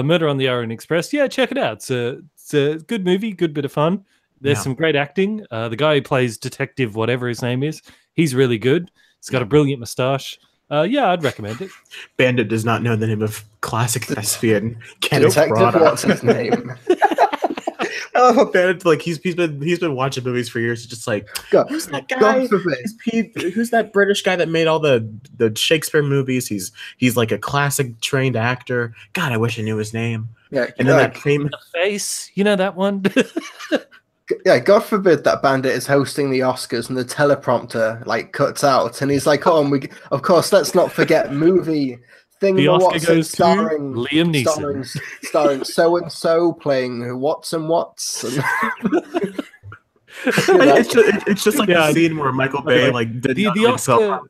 Speaker 1: Murder on the Orient Express. Yeah, check it out. It's a good movie, good bit of fun. There's some great acting. The guy who plays Detective, whatever his name is, he's really good. He's got a brilliant mustache. I'd recommend it.
Speaker 3: Bandit does not know the name of classic thespian
Speaker 2: Detective. What's his name?
Speaker 3: I love how Bandit, like he's been watching movies for years. He's just like, who's that guy? Who's that British guy that made all the Shakespeare movies? He's like a classic trained actor. God, I wish I knew his name.
Speaker 2: Yeah,
Speaker 3: and then that famous
Speaker 1: face, that one.
Speaker 2: Yeah, God forbid that Bandit is hosting the Oscars and the teleprompter cuts out, and he's like, "Oh, and of course, let's not forget movie thing."
Speaker 1: The Oscar goes to Liam Neeson,
Speaker 2: starring so and so playing Watson Watts.
Speaker 3: It's just like a scene where Michael Bay did the Oscar,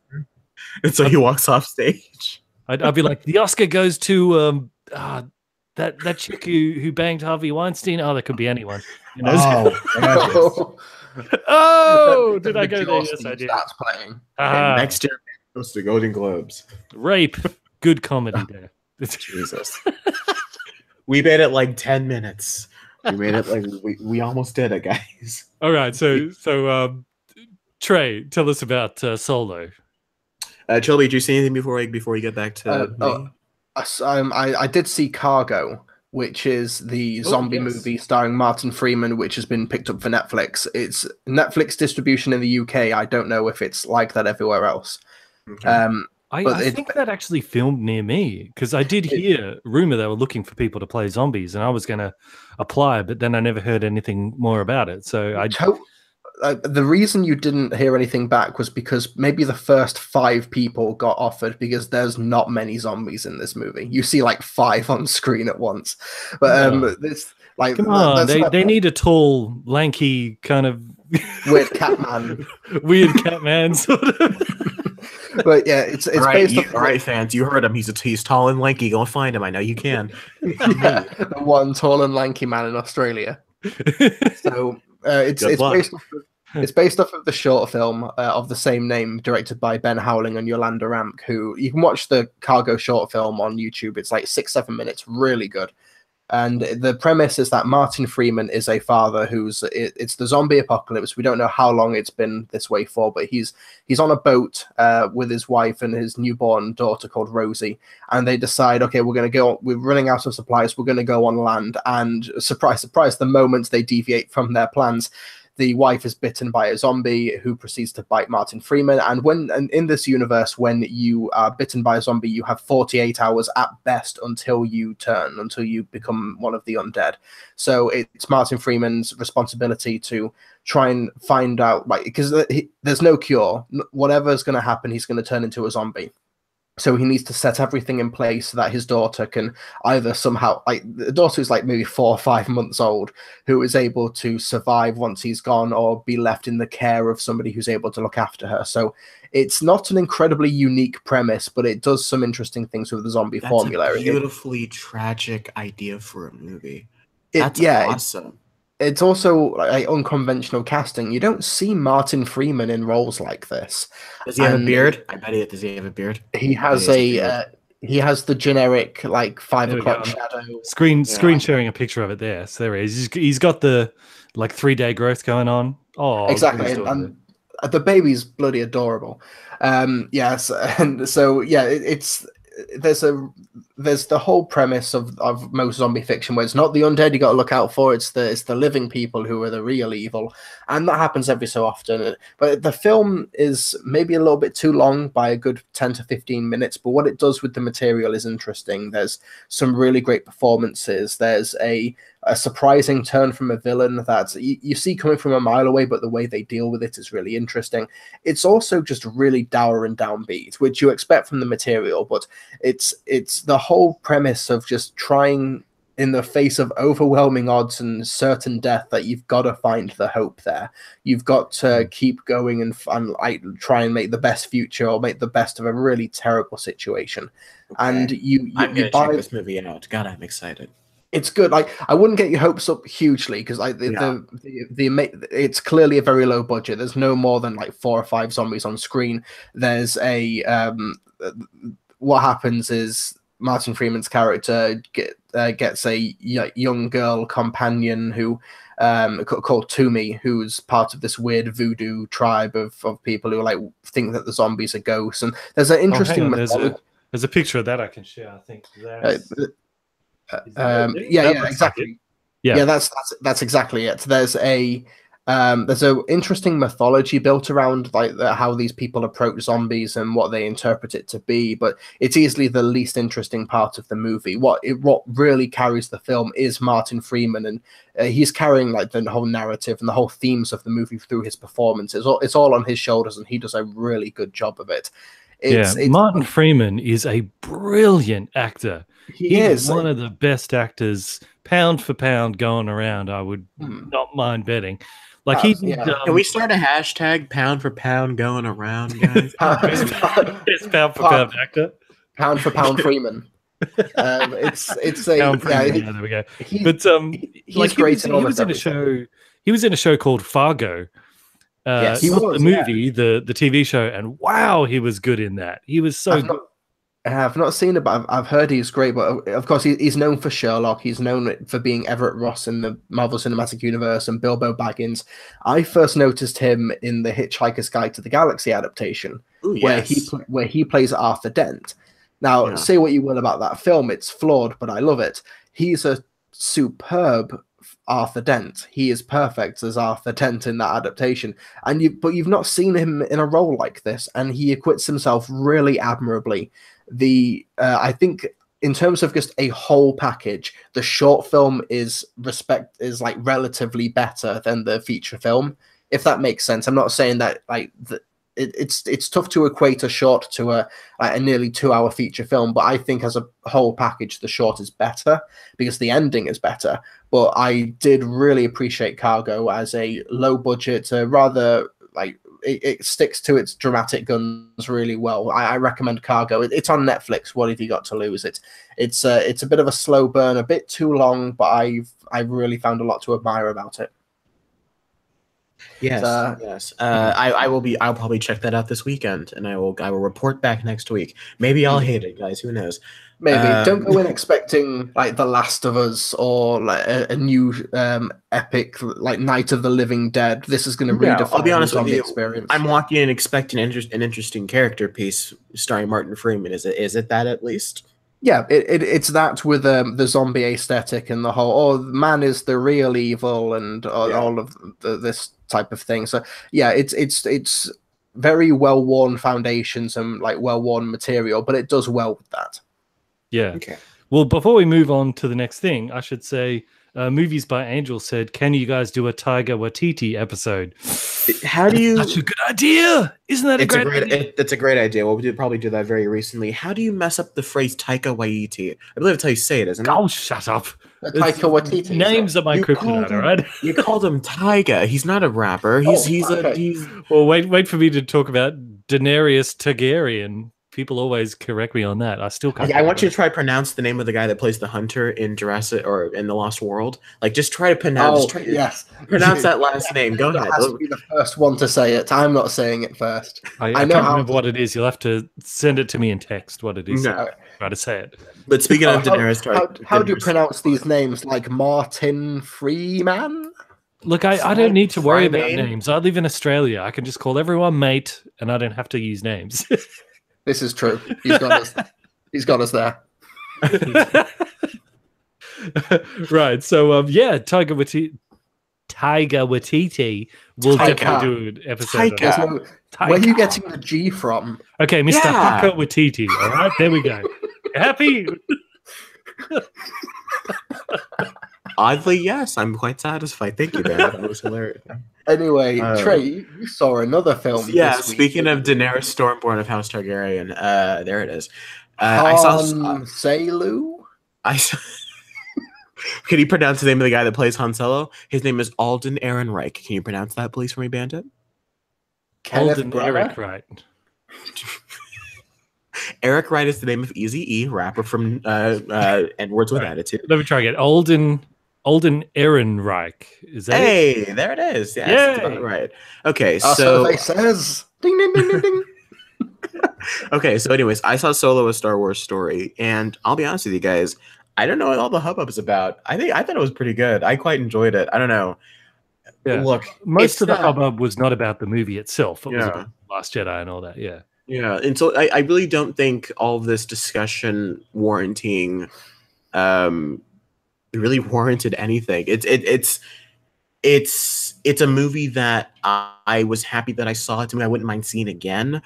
Speaker 3: and so he walks off stage.
Speaker 1: I'd be like, the Oscar goes to that chick who banged Harvey Weinstein. Oh, that could be anyone. Oh, did I go there? Yes, I did.
Speaker 2: That's playing.
Speaker 3: Next year goes to Golden Globes.
Speaker 1: Rape. Good comedy there.
Speaker 3: Jesus. We made it 10 minutes. We made it we almost did it, guys.
Speaker 1: All right. So Trey, tell us about Solo.
Speaker 3: Trilbee, did you see anything before you get back to me?
Speaker 2: I did see Cargo, which is the zombie movie starring Martin Freeman, which has been picked up for Netflix. It's Netflix distribution in the UK. I don't know if it's like that everywhere else.
Speaker 1: Okay. I think that actually filmed near me, because I did hear rumor they were looking for people to play zombies, and I was going to apply, but then I never heard anything more about it. So
Speaker 2: the reason you didn't hear anything back was because maybe the first 5 people got offered, because there's not many zombies in this movie. You see 5 on screen at once, but this
Speaker 1: come on, they need a tall, lanky kind of
Speaker 2: weird cat man,
Speaker 1: sort of.
Speaker 2: But yeah, it's based off.
Speaker 3: All right, fans, you heard him. He's tall and lanky. Go and find him. I know you can.
Speaker 2: The one tall and lanky man in Australia. So it's based off of the short film of the same name, directed by Ben Howling and Yolanda Ramk, who you can watch the Cargo short film on YouTube. It's 6-7 minutes, really good. And the premise is that Martin Freeman is a father it's the zombie apocalypse. We don't know how long it's been this way for, but he's on a boat with his wife and his newborn daughter called Rosie. And they decide, okay, we're running out of supplies. We're going to go on land. And surprise, surprise, the moment they deviate from their plans, the wife is bitten by a zombie who proceeds to bite Martin Freeman. And in this universe, when you are bitten by a zombie, you have 48 hours at best until you become one of the undead. So it's Martin Freeman's responsibility to try and find out, because there's no cure. Whatever's going to happen, he's going to turn into a zombie. So he needs to set everything in place so that his daughter can either somehow, the daughter is maybe 4 or 5 months old, who is able to survive once he's gone, or be left in the care of somebody who's able to look after her. So it's not an incredibly unique premise, but it does some interesting things with the zombie formula.
Speaker 3: That's a beautifully tragic idea for a movie. That's awesome.
Speaker 2: it's also like unconventional casting. You don't see Martin Freeman in roles like this.
Speaker 3: Does he have a beard? I bet does he have a beard?
Speaker 2: He has he has the generic like 5 o'clock shadow.
Speaker 1: Screen sharing a picture of it there. So there he is. He's got the like 3-day growth going on. Oh,
Speaker 2: exactly. And the baby's bloody adorable. Yes, and so yeah, there's the whole premise of most zombie fiction where it's not the undead you got to look out for, it's the living people who are the real evil, and that happens every so often. But the film is maybe a little bit too long by a good 10 to 15 minutes, but what it does with the material is interesting. There's some really great performances. There's a surprising turn from a villain that you see coming from a mile away, but the way they deal with it is really interesting. It's also just really dour and downbeat, which you expect from the material, but it's the whole premise of just trying, in the face of overwhelming odds and certain death, that you've got to find the hope there. You've got to keep going and try and make the best future, or make the best of a really terrible situation. Okay. And
Speaker 3: I'm going to check this movie out. God, I'm excited.
Speaker 2: It's good. Like, I wouldn't get your hopes up hugely, because it's clearly a very low budget. There's no more than like 4 or 5 zombies on screen. There's what happens is Martin Freeman's character gets a young girl companion who called Toomey, who's part of this weird voodoo tribe of people who like think that the zombies are ghosts. And there's an interesting
Speaker 1: there's a picture of that I can share. I think
Speaker 2: exactly. Yeah, that's exactly it. There's an interesting mythology built around like how these people approach zombies and what they interpret it to be, but it's easily the least interesting part of the movie. What really carries the film is Martin Freeman, and he's carrying like the whole narrative and the whole themes of the movie through his performance. It's all on his shoulders, and he does a really good job of it.
Speaker 1: Martin Freeman is a brilliant actor.
Speaker 2: He is
Speaker 1: one of the best actors, pound for pound, going around. I would not mind betting. Like
Speaker 3: Can we start a hashtag pound for pound going around, guys?
Speaker 1: Best pound for pound actor.
Speaker 2: Pound for pound Freeman. It's a
Speaker 1: there we go. But
Speaker 2: he's great.
Speaker 1: He was in a show called Fargo. He was the movie, the TV show, and wow, he was good in that. He was so good.
Speaker 2: I've not seen it, but I've heard he's great. But of course, he's known for Sherlock. He's known for being Everett Ross in the Marvel Cinematic Universe and Bilbo Baggins. I first noticed him in the Hitchhiker's Guide to the Galaxy adaptation, where he plays Arthur Dent. Now, say what you will about that film, it's flawed, but I love it. He's a superb Arthur Dent. He is perfect as Arthur Dent in that adaptation. But you've not seen him in a role like this, and he acquits himself really admirably. I think in terms of just a whole package, the short film is like relatively better than the feature film, if that makes sense. I'm not saying that like it's tough to equate a short to a nearly 2-hour feature film, but I think as a whole package, the short is better because the ending is better. But I did really appreciate Cargo as a low budget, rather like it sticks to its dramatic guns really well. I recommend Cargo. It's on Netflix. What have you got to lose? It's a bit of a slow burn, a bit too long, but I've really found a lot to admire about it.
Speaker 3: Yes, yes. I'll probably check that out this weekend, and I will report back next week. Maybe I'll hate it, guys. Who knows?
Speaker 2: Maybe don't go in expecting like The Last of Us or like a new epic like Night of the Living Dead. This is going to redefine.
Speaker 3: I'll be honest with you.
Speaker 2: Experience.
Speaker 3: I'm walking in expecting an interesting character piece starring Martin Freeman. Is it that at least?
Speaker 2: Yeah, it's that with the zombie aesthetic and the whole man is the real evil and all of this type of thing. So yeah, it's very well worn foundations and like well worn material, but it does well with that.
Speaker 1: Yeah. Okay. Well, before we move on to the next thing, I should say, Movies by Angel said, "Can you guys do a Taika Waititi episode?"
Speaker 3: How do you?
Speaker 1: That's a good idea. Isn't that a great idea?
Speaker 3: It's a great idea. We'll probably do that very recently. How do you mess up the phrase Taika Waititi? I believe that's how you say it, isn't it?
Speaker 1: Oh, shut up.
Speaker 2: Taika Waititi.
Speaker 1: Names are my kryptonite, all right?
Speaker 3: You called him Tyga. He's not a rapper. He's
Speaker 1: Well, wait for me to talk about Daenerys Targaryen. people always correct me on that. I still can't.
Speaker 3: I want you to try to pronounce the name of the guy that plays the hunter in Jurassic or in the Lost World. Like, just try to pronounce. Pronounce that last name. Go ahead.
Speaker 2: Has to be the first one to say it. I'm not saying it first.
Speaker 1: I can't remember what it is. You'll have to send it to me in text. What it is?
Speaker 3: No.
Speaker 1: Try to say it.
Speaker 3: But speaking of Daenerys,
Speaker 2: how do you pronounce these names? Like Martin Freeman?
Speaker 1: Look, I don't need to worry about names. I live in Australia. I can just call everyone mate, and I don't have to use names.
Speaker 2: This is true. He's got us. He's got us there.
Speaker 1: Right. So, Taika Waititi will definitely do an episode.
Speaker 2: Where are you getting the G from?
Speaker 1: Okay, Mr. Taika Waititi. All right, there we go. Happy?
Speaker 3: Oddly, yes. I'm quite satisfied. Thank you, man. That was hilarious.
Speaker 2: Anyway, Trey, you saw another film.
Speaker 3: Yeah, speaking of Daenerys Stormborn of House Targaryen, there it is.
Speaker 2: I saw Selu.
Speaker 3: Can you pronounce the name of the guy that plays Han Solo? His name is Alden Ehrenreich. Can you pronounce that, please, for me, Bandit?
Speaker 1: Alden Eric Wright.
Speaker 3: Eric Wright is the name of Eazy-E, rapper from Edwards with Attitude.
Speaker 1: Let me try again. Alden Ehrenreich. Is that
Speaker 3: it? There it is. Yes, that's about right. Okay, so
Speaker 2: it says ding ding ding ding ding.
Speaker 3: Okay, so anyways, I saw Solo: A Star Wars Story, and I'll be honest with you guys, I don't know what all the hubbub is about. I thought it was pretty good. I quite enjoyed it. I don't know.
Speaker 1: Yeah. Look, most of the hubbub was not about the movie itself. It was about Last Jedi and all that. Yeah.
Speaker 3: Yeah, and so I really don't think all of this discussion warranting really warranted anything. It's a movie that I was happy that I saw. It's a movie I wouldn't mind seeing again.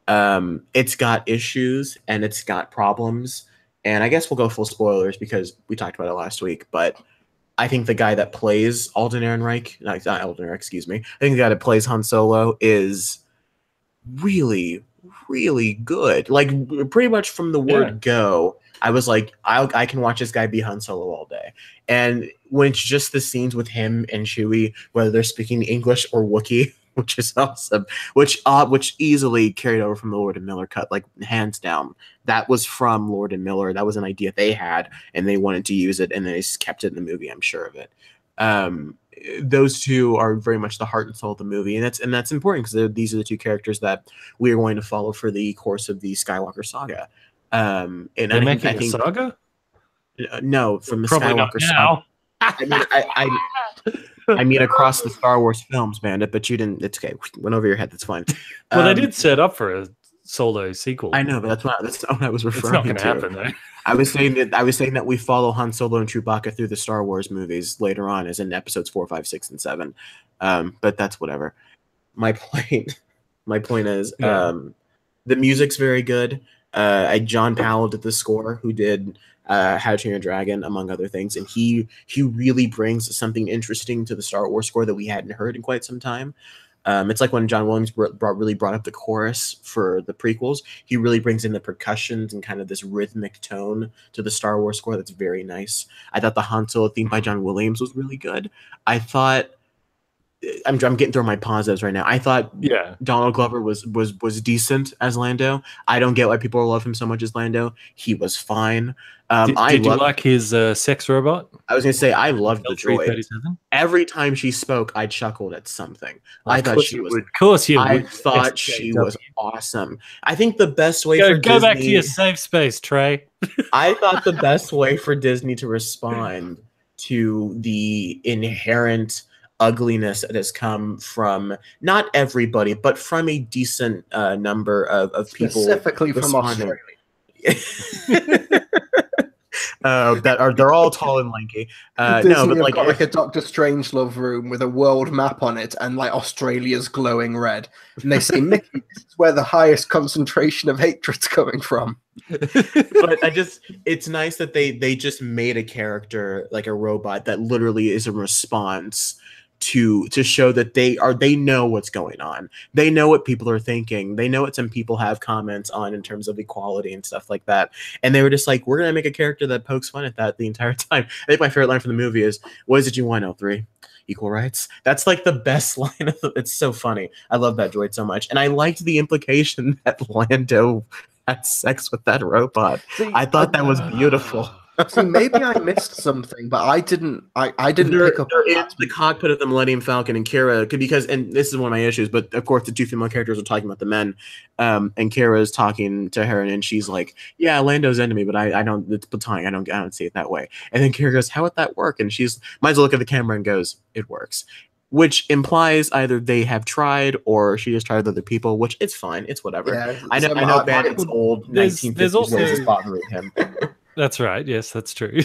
Speaker 3: It's got issues and it's got problems, and I guess we'll go full spoilers because we talked about it last week. But I think the guy that plays Alden Ehrenreich, not Alden Ehrenreich, excuse me. I think the guy that plays Han Solo is really, really good. Like, pretty much from the word go, I was like, I can watch this guy be Han Solo all day. And when it's just the scenes with him and Chewie, whether they're speaking English or Wookiee, which is awesome, which easily carried over from the Lord and Miller cut, like hands down. That was from Lord and Miller. That was an idea they had, and they wanted to use it, and they just kept it in the movie. I'm sure of it. Those two are very much the heart and soul of the movie, and that's important because these are the two characters that we are going to follow for the course of the Skywalker saga. And
Speaker 1: they're making a saga?
Speaker 3: No, from the
Speaker 1: Probably
Speaker 3: Skywalker saga. I mean, across the Star Wars films, Bandit, but you didn't. It's okay. Went over your head. That's fine.
Speaker 1: Well, they did set up for a Solo sequel.
Speaker 3: I know, but that's not what I was referring to.
Speaker 1: It's not going to happen, though.
Speaker 3: I was saying that we follow Han Solo and Chewbacca through the Star Wars movies later on, as in episodes 4, 5, 6, and 7. But that's whatever. My point is, the music's very good. John Powell did the score, who did How to Train Your Dragon, among other things, and he really brings something interesting to the Star Wars score that we hadn't heard in quite some time. It's like when John Williams really brought up the chorus for the prequels. He really brings in the percussions and kind of this rhythmic tone to the Star Wars score that's very nice. I thought the Han Solo theme by John Williams was really good. I thought I'm getting through my positives right now. I thought Donald Glover was decent as Lando. I don't get why people love him so much as Lando. He was fine.
Speaker 1: Did you like his sex robot?
Speaker 3: I was going to say, I loved the droid. Every time she spoke, I chuckled at something. I thought she was.
Speaker 1: Of course you would.
Speaker 3: I thought she was awesome. I think the best way for Disney...
Speaker 1: Go back to your safe space, Trey.
Speaker 3: I thought the best way for Disney to respond to the inherent ugliness that has come from not everybody, but from a decent number of people,
Speaker 2: specifically from Australia.
Speaker 3: They're all tall and lanky. No, but like,
Speaker 2: got like a Doctor Strangelove room with a world map on it and like Australia's glowing red, and they say, Mickey, this is where the highest concentration of hatred's coming from.
Speaker 3: But it's nice that they just made a character like a robot that literally is a response to show that they know what's going on. They know what people are thinking. They know what some people have comments on in terms of equality and stuff like that. And they were just like, we're going to make a character that pokes fun at that the entire time. I think my favorite line from the movie is, what is it you want, L3? Equal rights? That's like the best line of it. It's so funny. I love that droid so much. And I liked the implication that Lando had sex with that robot. See, I thought that was beautiful.
Speaker 2: See, maybe I missed something, but I didn't pick up on that.
Speaker 3: The cockpit of the Millennium Falcon and Kira, because, and this is one of my issues, but of course the two female characters are talking about the men, and Kira is talking to her, and she's like, "Yeah, Lando's into me, but I don't. It's platonic. I don't see it that way." And then Kira goes, "How would that work?" And she's might as well look at the camera and goes, "It works." Which implies either they have tried or she just tried with other people, which it's fine. It's whatever. Yeah, I know Bandits old 1950s ways is bothering him.
Speaker 1: That's right. Yes, that's true.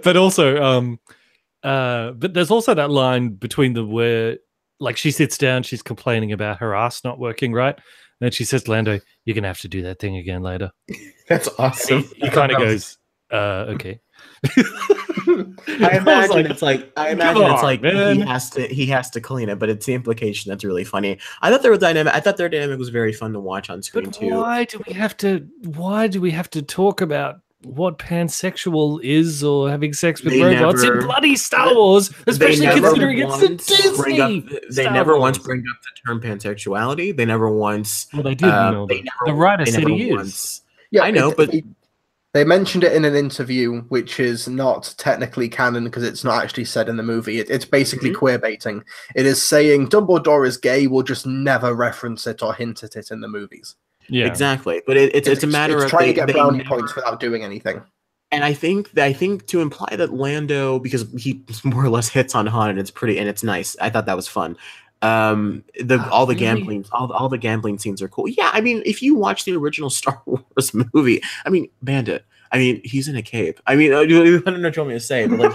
Speaker 1: But also, but there's also that line between the where, like, she sits down, she's complaining about her ass not working right, and then she says, "Lando, you're gonna have to do that thing again later."
Speaker 3: That's awesome.
Speaker 1: He kind of goes, "Okay."
Speaker 3: I imagine it's like he has to clean it, but it's the implication that's really funny. I thought their dynamic was very fun to watch on screen too.
Speaker 1: Why do we have to talk about what pansexual is or having sex with robots in bloody Star Wars, especially considering it's a Disney?
Speaker 3: They never once bring up the term pansexuality. They never once.
Speaker 1: Well, they did. The writer said he is.
Speaker 3: Yeah, I know, but.
Speaker 2: They mentioned it in an interview, which is not technically canon because it's not actually said in the movie. It's basically queer baiting. It is saying Dumbledore is gay. We'll just never reference it or hint at it in the movies.
Speaker 3: Yeah, exactly. But it's a matter of
Speaker 2: trying to get brownie points without doing anything.
Speaker 3: And I think to imply that Lando, because he more or less hits on Han, and it's nice. I thought that was fun. All the gambling scenes are cool. Yeah, I mean, if you watch the original Star Wars movie, I mean, Bandit, I mean, he's in a cape. I mean, I don't know what you want me to say, but like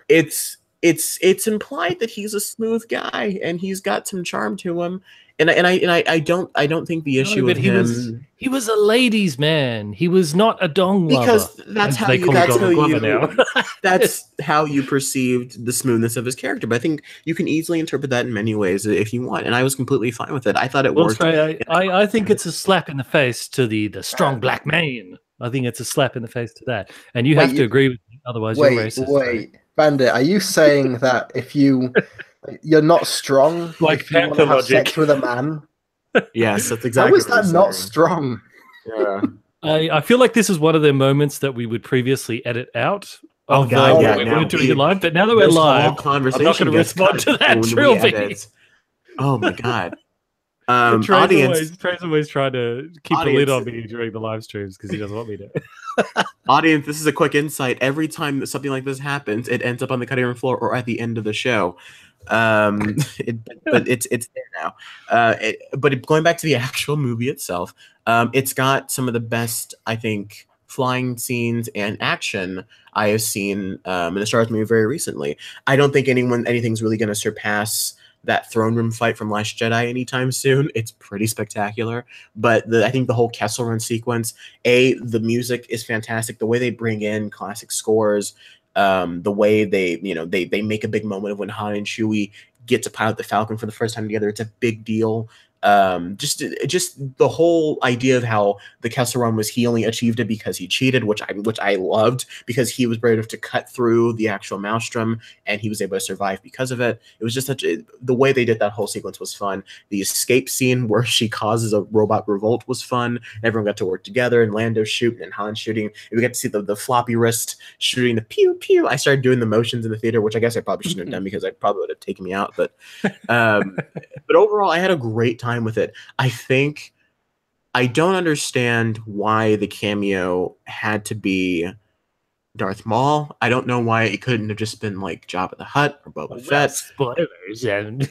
Speaker 3: it's implied that he's a smooth guy and he's got some charm to him. And I don't think the issue with him.
Speaker 1: He was a ladies' man. He was not a dong lover.
Speaker 3: Because that's how you perceived the smoothness of his character. But I think you can easily interpret that in many ways if you want. And I was completely fine with it. I thought it worked.
Speaker 1: I think it's a slap in the face to the strong black man. I think it's a slap in the face to that. And you have to agree with me, otherwise you're racist.
Speaker 2: Wait, Bandit, are you saying that if you're not strong,
Speaker 1: like
Speaker 2: you want to have sex with a man?
Speaker 3: Yes, that's exactly.
Speaker 2: How is that not strong?
Speaker 3: Yeah,
Speaker 1: I feel like this is one of the moments that we would previously edit out. We weren't doing it live, but now that we're live, I'm not going to respond to that Trilbee.
Speaker 3: Oh my god!
Speaker 1: Trey's always trying to keep a lid on me during the live streams because he doesn't want me to.
Speaker 3: Audience, this is a quick insight. Every time that something like this happens, it ends up on the cutting room floor or at the end of the show. But it's there now. But going back to the actual movie itself, it's got some of the best, I think, flying scenes and action I have seen in a Star Wars movie very recently. I don't think anything's really going to surpass that throne room fight from Last Jedi anytime soon. It's pretty spectacular. But I think the whole Kessel Run sequence, the music is fantastic. The way they bring in classic scores, the way they make a big moment of when Han and Chewie get to pilot the Falcon for the first time together. It's a big deal. Just the whole idea of how the Kessel Run was, he only achieved it because he cheated, which I loved, because he was brave enough to cut through the actual maelstrom and he was able to survive because of it. It was just the way they did that whole sequence was fun. The escape scene where she causes a robot revolt was fun. Everyone got to work together, and Lando shooting and Han shooting, and we got to see the floppy wrist shooting the pew pew. I started doing the motions in the theater, which I guess I probably shouldn't have done because I probably would have taken me out. But overall, I had a great time with it. I think I don't understand why the cameo had to be Darth Maul. I don't know why it couldn't have just been like Jabba the Hutt or Boba Fett.
Speaker 1: Spoilers, and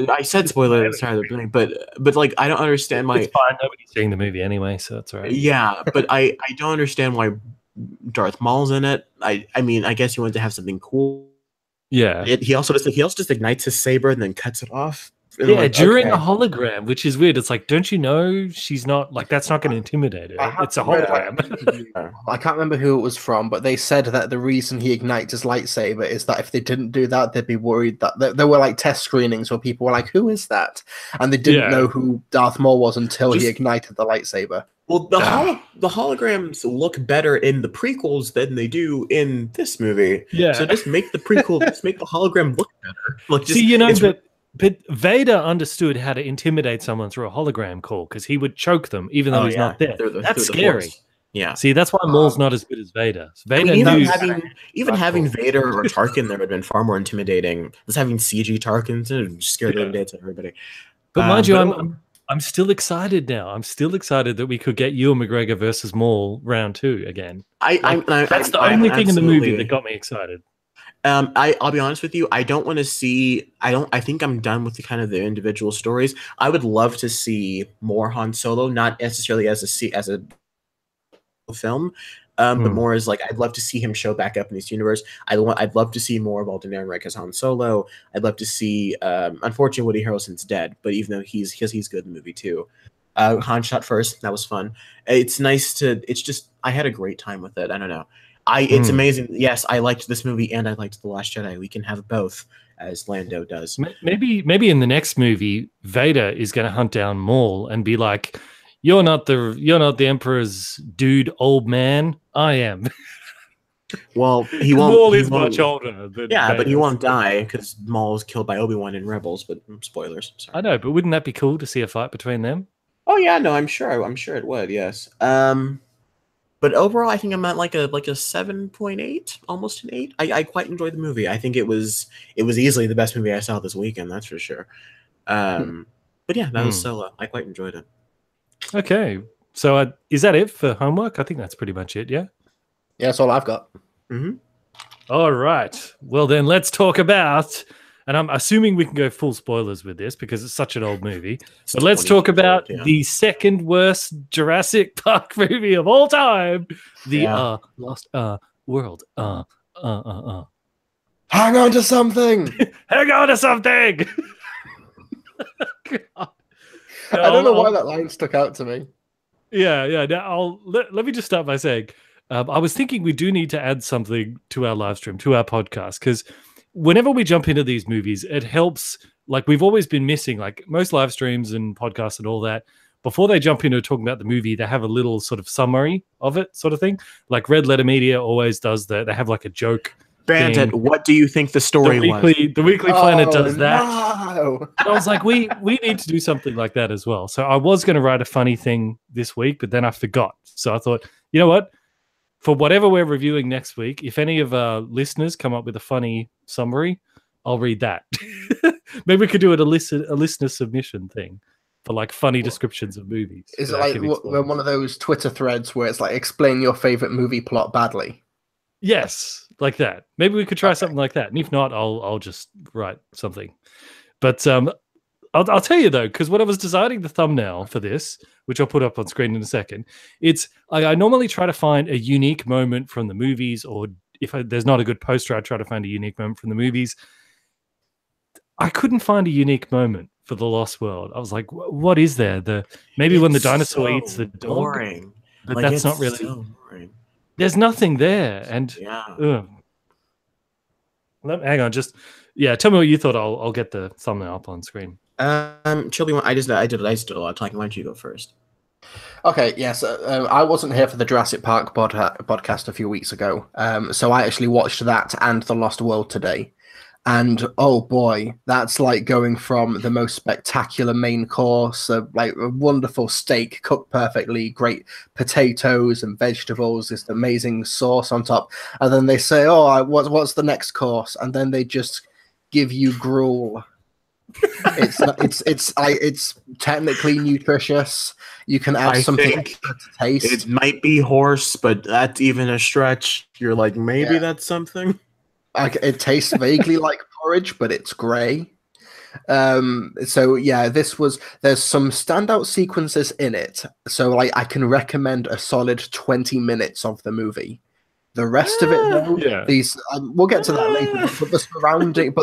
Speaker 3: I said spoilers at the beginning, but like I don't understand why.
Speaker 1: It's fine. Nobody's seeing the movie anyway, so that's all right.
Speaker 3: Yeah, but I don't understand why Darth Maul's in it. I mean, I guess he wanted to have something cool.
Speaker 1: Yeah.
Speaker 3: He also just ignites his saber and then cuts it off.
Speaker 1: Yeah, during a hologram, which is weird. It's like, don't you know she's not like that's not going to intimidate her? It's a hologram.
Speaker 2: I can't remember who it was from, but they said that the reason he ignites his lightsaber is that if they didn't do that, they'd be worried that there were like test screenings where people were like, "Who is that?" And they didn't know who Darth Maul was until he ignited the lightsaber.
Speaker 3: Well, the holograms look better in the prequels than they do in this movie.
Speaker 1: Yeah.
Speaker 3: So just make the hologram look better. Like,
Speaker 1: see, you know, But Vader understood how to intimidate someone through a hologram call because he would choke them even though he's not there. That's scary.
Speaker 3: Yeah.
Speaker 1: See, that's why Maul's not as good as Vader. Vader
Speaker 3: even having Vader or Tarkin there would have been far more intimidating. Just having CG Tarkin would scare the day to everybody.
Speaker 1: But mind you, I'm still excited now. I'm still excited that we could get Ewan McGregor versus Maul round 2 again. That's the only thing in the movie that got me excited.
Speaker 3: I'll be honest with you. I don't want to see. I think I'm done with the kind of the individual stories. I would love to see more Han Solo, not necessarily as a film, but more as like I'd love to see him show back up in this universe. I'd love to see more of Alden Ehrenreich as Han Solo. I'd love to see. Unfortunately, Woody Harrelson's dead, but even though he's good in the movie too. Han shot first. That was fun. It's nice to. It's just I had a great time with it. I don't know. It's amazing. Yes, I liked this movie and I liked The Last Jedi. We can have both, as Lando does.
Speaker 1: Maybe in the next movie, Vader is going to hunt down Maul and be like, "You're not the Emperor's dude, old man. I am."
Speaker 3: Well, he won't.
Speaker 1: Maul is much older. Than
Speaker 3: yeah,
Speaker 1: Vader.
Speaker 3: But he won't die because Maul is killed by Obi-Wan in Rebels. But spoilers. Sorry.
Speaker 1: I know, but wouldn't that be cool to see a fight between them?
Speaker 3: Oh yeah, no, I'm sure it would. Yes. But overall, I think I'm at like a 7.8, almost an 8. I quite enjoyed the movie. I think it was easily the best movie I saw this weekend. That's for sure. But yeah, that was Solo. I quite enjoyed it.
Speaker 1: Okay, so is that it for homework? I think that's pretty much it. Yeah.
Speaker 2: Yeah, that's all I've got.
Speaker 1: All right. Well, then let's talk about. And I'm assuming we can go full spoilers with this because it's such an old movie. But let's talk about the second worst Jurassic Park movie of all time, the Lost World. Hang
Speaker 2: on to something.
Speaker 1: Hang on to something.
Speaker 2: I don't know why that line stuck out to me.
Speaker 1: Yeah. Now let me just start by saying, I was thinking we do need to add something to our live stream, to our podcast, because whenever we jump into these movies, it helps. Like we've always been missing, like most live streams and podcasts and all that, before they jump into talking about the movie, they have a little sort of summary of it, sort of thing. Like Red Letter Media always does that. They have like a joke.
Speaker 3: Bandit, what do you think the story was?
Speaker 1: The Weekly Planet does that.
Speaker 2: No.
Speaker 1: And I was like, we need to do something like that as well. So I was going to write a funny thing this week, but then I forgot. So I thought, you know what? For whatever we're reviewing next week, if any of our listeners come up with a funny summary, I'll read that. Maybe we could do it a listener submission thing for like funny descriptions of movies.
Speaker 2: Is it like one of those Twitter threads where it's like explain your favorite movie plot badly?
Speaker 1: Yes, like that. Maybe we could try something like that. And if not, I'll just write something. But I'll tell you though, because when I was designing the thumbnail for this, which I'll put up on screen in a second, I normally try to find a unique moment from the movies, or if there's not a good poster, I try to find a unique moment from the movies. I couldn't find a unique moment for The Lost World. I was like, what is there? Maybe when the dinosaur eats the dog.
Speaker 3: Boring.
Speaker 1: But like, that's not really. So boring. There's nothing there, and hang on, tell me what you thought. I'll get the thumbnail up on screen.
Speaker 3: Trilbee, I did a lot of talking. Why don't you go first?
Speaker 2: Okay, yes. I wasn't here for the Jurassic Park podcast a few weeks ago, so I actually watched that and The Lost World today. And oh boy, that's like going from the most spectacular main course, like a wonderful steak cooked perfectly, great potatoes and vegetables, this amazing sauce on top, and then they say, "Oh, what's the next course?" And then they just give you gruel. It's technically nutritious. You can add something to taste.
Speaker 3: It might be horse, but that's even a stretch. You're like, maybe that's something.
Speaker 2: It tastes vaguely like porridge, but it's grey. So yeah, there's some standout sequences in it. So like I can recommend a solid 20 minutes of the movie. The rest of it, though, we'll get to that later. But the surrounding,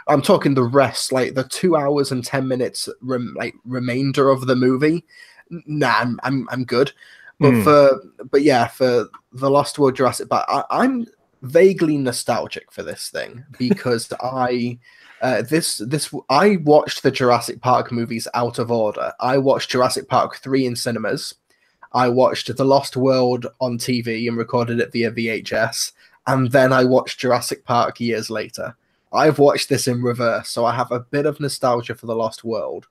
Speaker 2: I'm talking the rest, like the 2 hours and 10 minutes, remainder of the movie. Nah, I'm good. But for The Lost World Jurassic Park, I'm vaguely nostalgic for this thing because I watched the Jurassic Park movies out of order. I watched Jurassic Park 3 in cinemas. I watched The Lost World on TV and recorded it via VHS, and then I watched Jurassic Park years later. I've watched this in reverse, so I have a bit of nostalgia for The Lost World.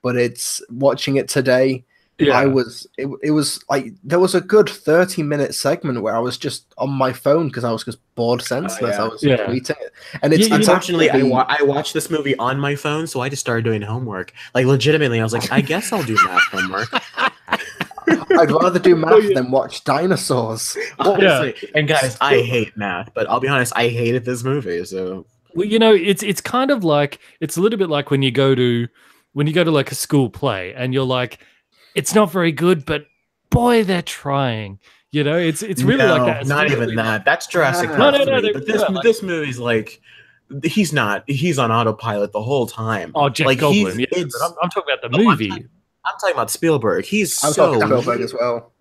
Speaker 2: But it's watching it today.
Speaker 1: Yeah.
Speaker 2: It was like there was a good 30-minute segment where I was just on my phone because I was just bored senseless. I was tweeting it, and it's
Speaker 3: unfortunately I watched this movie on my phone, so I just started doing homework. Like legitimately, I was like, I guess I'll do math homework.
Speaker 2: I'd rather do math than watch dinosaurs.
Speaker 3: Honestly. And guys, I hate math, but I'll be honest, I hated this movie. So
Speaker 1: well, you know, it's kind of like it's a little bit like when you go to like a school play and you're like, it's not very good, but boy, they're trying. You know, it's really like that. It's
Speaker 3: not
Speaker 1: really
Speaker 3: even that. That's Jurassic
Speaker 1: World.
Speaker 3: No. But this movie's like, he's on autopilot the whole time.
Speaker 1: Oh, Jeff Goldblum. Yeah, I'm talking about the movie.
Speaker 3: I'm talking about Spielberg.
Speaker 2: I'm talking about Spielberg as well.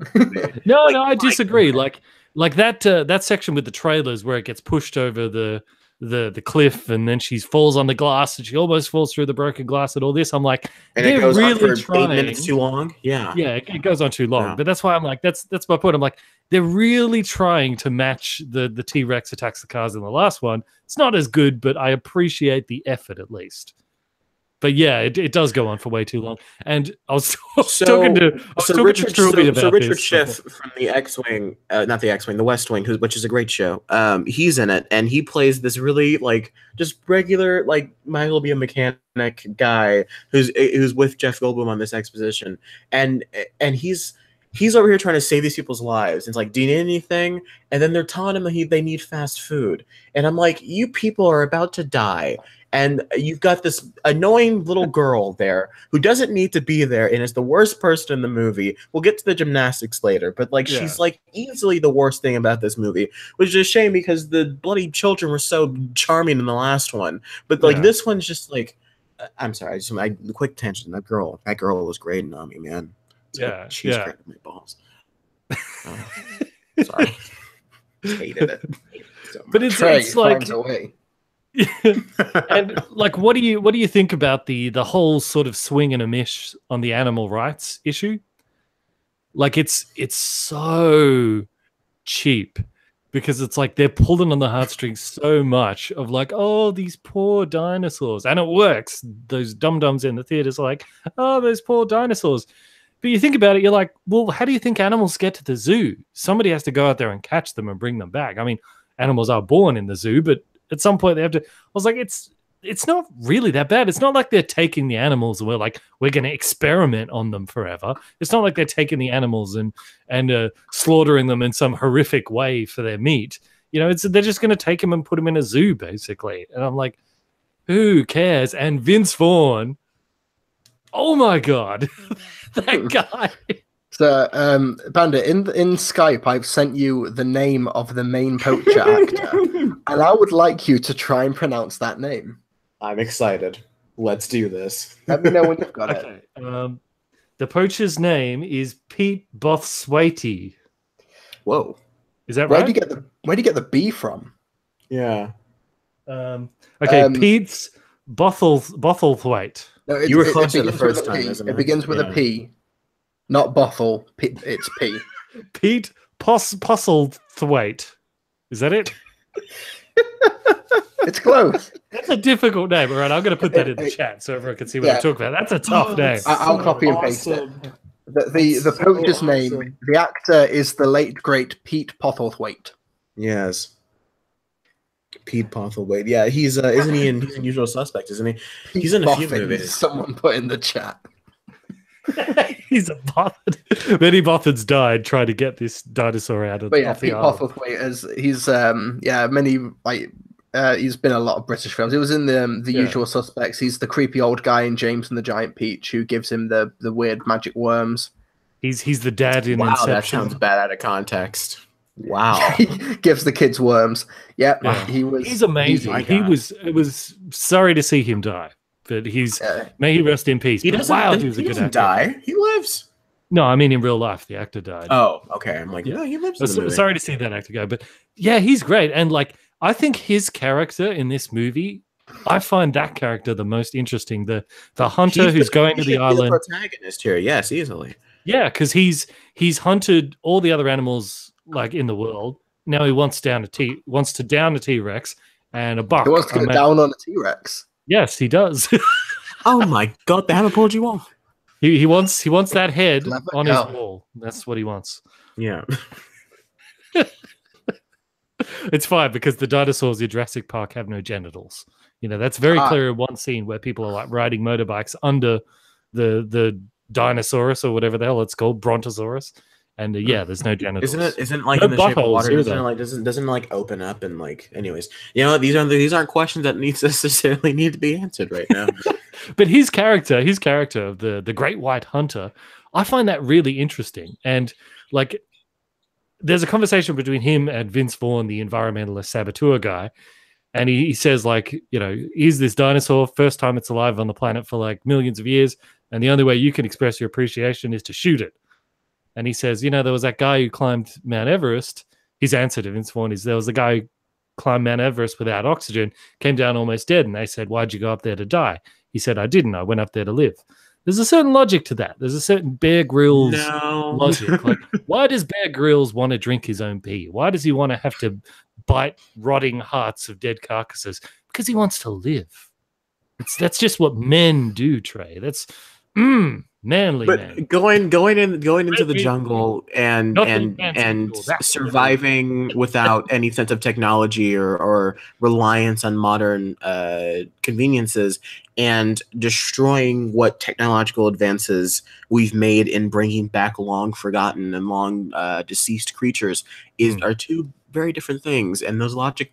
Speaker 1: No, I disagree. Like that section with the trailers where it gets pushed over the cliff and then she falls on the glass and she almost falls through the broken glass and all this. I'm like,
Speaker 3: and it goes really on for 8 minutes too long. Yeah,
Speaker 1: it goes on too long. Yeah. But that's why I'm like, that's my point. I'm like, they're really trying to match the T-Rex attacks the cars in the last one. It's not as good, but I appreciate the effort at least. But yeah, it does go on for way too long. And I was talking to
Speaker 3: Richard
Speaker 1: Trilbee about
Speaker 3: Richard Schiff from the X-Wing, not the X-Wing, the West Wing, which is a great show. He's in it, and he plays this really like just regular like might as well be a mechanic guy who's with Jeff Goldblum on this exposition, and he's over here trying to save these people's lives. It's like, do you need anything? And then they're telling him that they need fast food, and I'm like, you people are about to die. And you've got this annoying little girl there who doesn't need to be there and is the worst person in the movie. We'll get to the gymnastics later, but like she's like easily the worst thing about this movie, which is a shame because the bloody children were so charming in the last one. But like this one's just like, I'm sorry, quick tangent. That girl was great in Nami, man. So she's cracking my balls. Sorry, hated it. So
Speaker 1: but it's like. And like, what do you think about the whole sort of swing and a miss on the animal rights issue? Like, it's so cheap because it's like they're pulling on the heartstrings so much of like, oh, these poor dinosaurs, and it works. Those dum-dums in the theaters are like, oh, those poor dinosaurs. But you think about it, you're like, well, how do you think animals get to the zoo? Somebody has to go out there and catch them and bring them back. I mean, animals are born in the zoo, but at some point they have to. I was like, it's not really that bad. It's not like they're taking the animals and we're going to experiment on them forever. It's not like they're taking the animals and slaughtering them in some horrific way for their meat. You know, they're just going to take them and put them in a zoo basically. And I'm like, who cares? And Vince Vaughn, oh my god, that guy.
Speaker 2: So, Bandit, in Skype, I've sent you the name of the main poacher actor, and I would like you to try and pronounce that name.
Speaker 3: I'm excited. Let's do this.
Speaker 2: Let me know when you've got it.
Speaker 1: The poacher's name is Pete Bothswaite.
Speaker 3: Whoa,
Speaker 1: is that right?
Speaker 2: Where do you get the B from?
Speaker 3: Yeah.
Speaker 1: Pete's Bothwaite.
Speaker 2: No,
Speaker 3: you were closer the first time.
Speaker 2: It begins with a P. Not Bothell, it's P.
Speaker 1: Pete Postlethwaite. Is that it?
Speaker 2: It's close.
Speaker 1: That's a difficult name. All right, I'm going to put that in the chat so everyone can see what I'm talking about. That's a tough name.
Speaker 2: I'll copy and paste it. The poacher's name, the actor is the late, great Pete Postlethwaite.
Speaker 3: Yes. Pete Postlethwaite. Yeah, he's isn't he in Usual Suspect, isn't he? He's in a few movies.
Speaker 2: Someone put in the chat.
Speaker 1: He's a Boffin. Many Boffins died trying to get this dinosaur out of.
Speaker 2: But yeah, Pete Postlethwaite he's been in a lot of British films. He was in the Usual Suspects. He's the creepy old guy in James and the Giant Peach who gives him the weird magic worms.
Speaker 1: He's the dad in Inception.
Speaker 3: That sounds bad out of context. Wow.
Speaker 2: He gives the kids worms. Yeah.
Speaker 1: He's amazing. It was sorry to see him die. But may he rest in peace.
Speaker 3: He doesn't die. He lives.
Speaker 1: No, I mean in real life, the actor died.
Speaker 3: Oh, okay. I'm like, no, he lives.
Speaker 1: Sorry to see that actor go, but yeah, he's great. And like, I think his character in this movie, I find that character the most interesting. The hunter who's going to the island.
Speaker 3: The protagonist here, yes, easily.
Speaker 1: Yeah, because he's hunted all the other animals like in the world. Now he wants to down a T-Rex. and a buck.
Speaker 2: He wants to get down on a T-Rex.
Speaker 1: Yes, he does.
Speaker 3: Oh my god, they haven't pulled you off.
Speaker 1: He wants that head on his wall. That's what he wants.
Speaker 3: Yeah.
Speaker 1: It's fine because the dinosaurs in Jurassic Park have no genitals. You know, that's very clear in one scene where people are like riding motorbikes under the Dinosaurus or whatever the hell it's called, Brontosaurus. And yeah, there's no genitals.
Speaker 3: Isn't like no in the shape of water? Doesn't like open up and like. Anyways, you know, these aren't questions that necessarily need to be answered right now.
Speaker 1: But his character of the Great White Hunter, I find that really interesting. And like, there's a conversation between him and Vince Vaughn, the environmentalist saboteur guy, and he says like, you know, here's this dinosaur, first time it's alive on the planet for like millions of years, and the only way you can express your appreciation is to shoot it. And he says, you know, there was that guy who climbed Mount Everest. His answer to Vince Vaughn is, there was a guy who climbed Mount Everest without oxygen, came down almost dead, and they said, why'd you go up there to die? He said, I didn't. I went up there to live. There's a certain logic to that. There's a certain Bear Grylls logic. Like, why does Bear Grylls want to drink his own pee? Why does he want to have to bite rotting hearts of dead carcasses? Because he wants to live. That's just what men do, Trey. That's manly.
Speaker 3: But
Speaker 1: man.
Speaker 3: going into the jungle and surviving without any sense of technology or reliance on modern conveniences, and destroying what technological advances we've made in bringing back long forgotten and long deceased creatures are two very different things, and the logic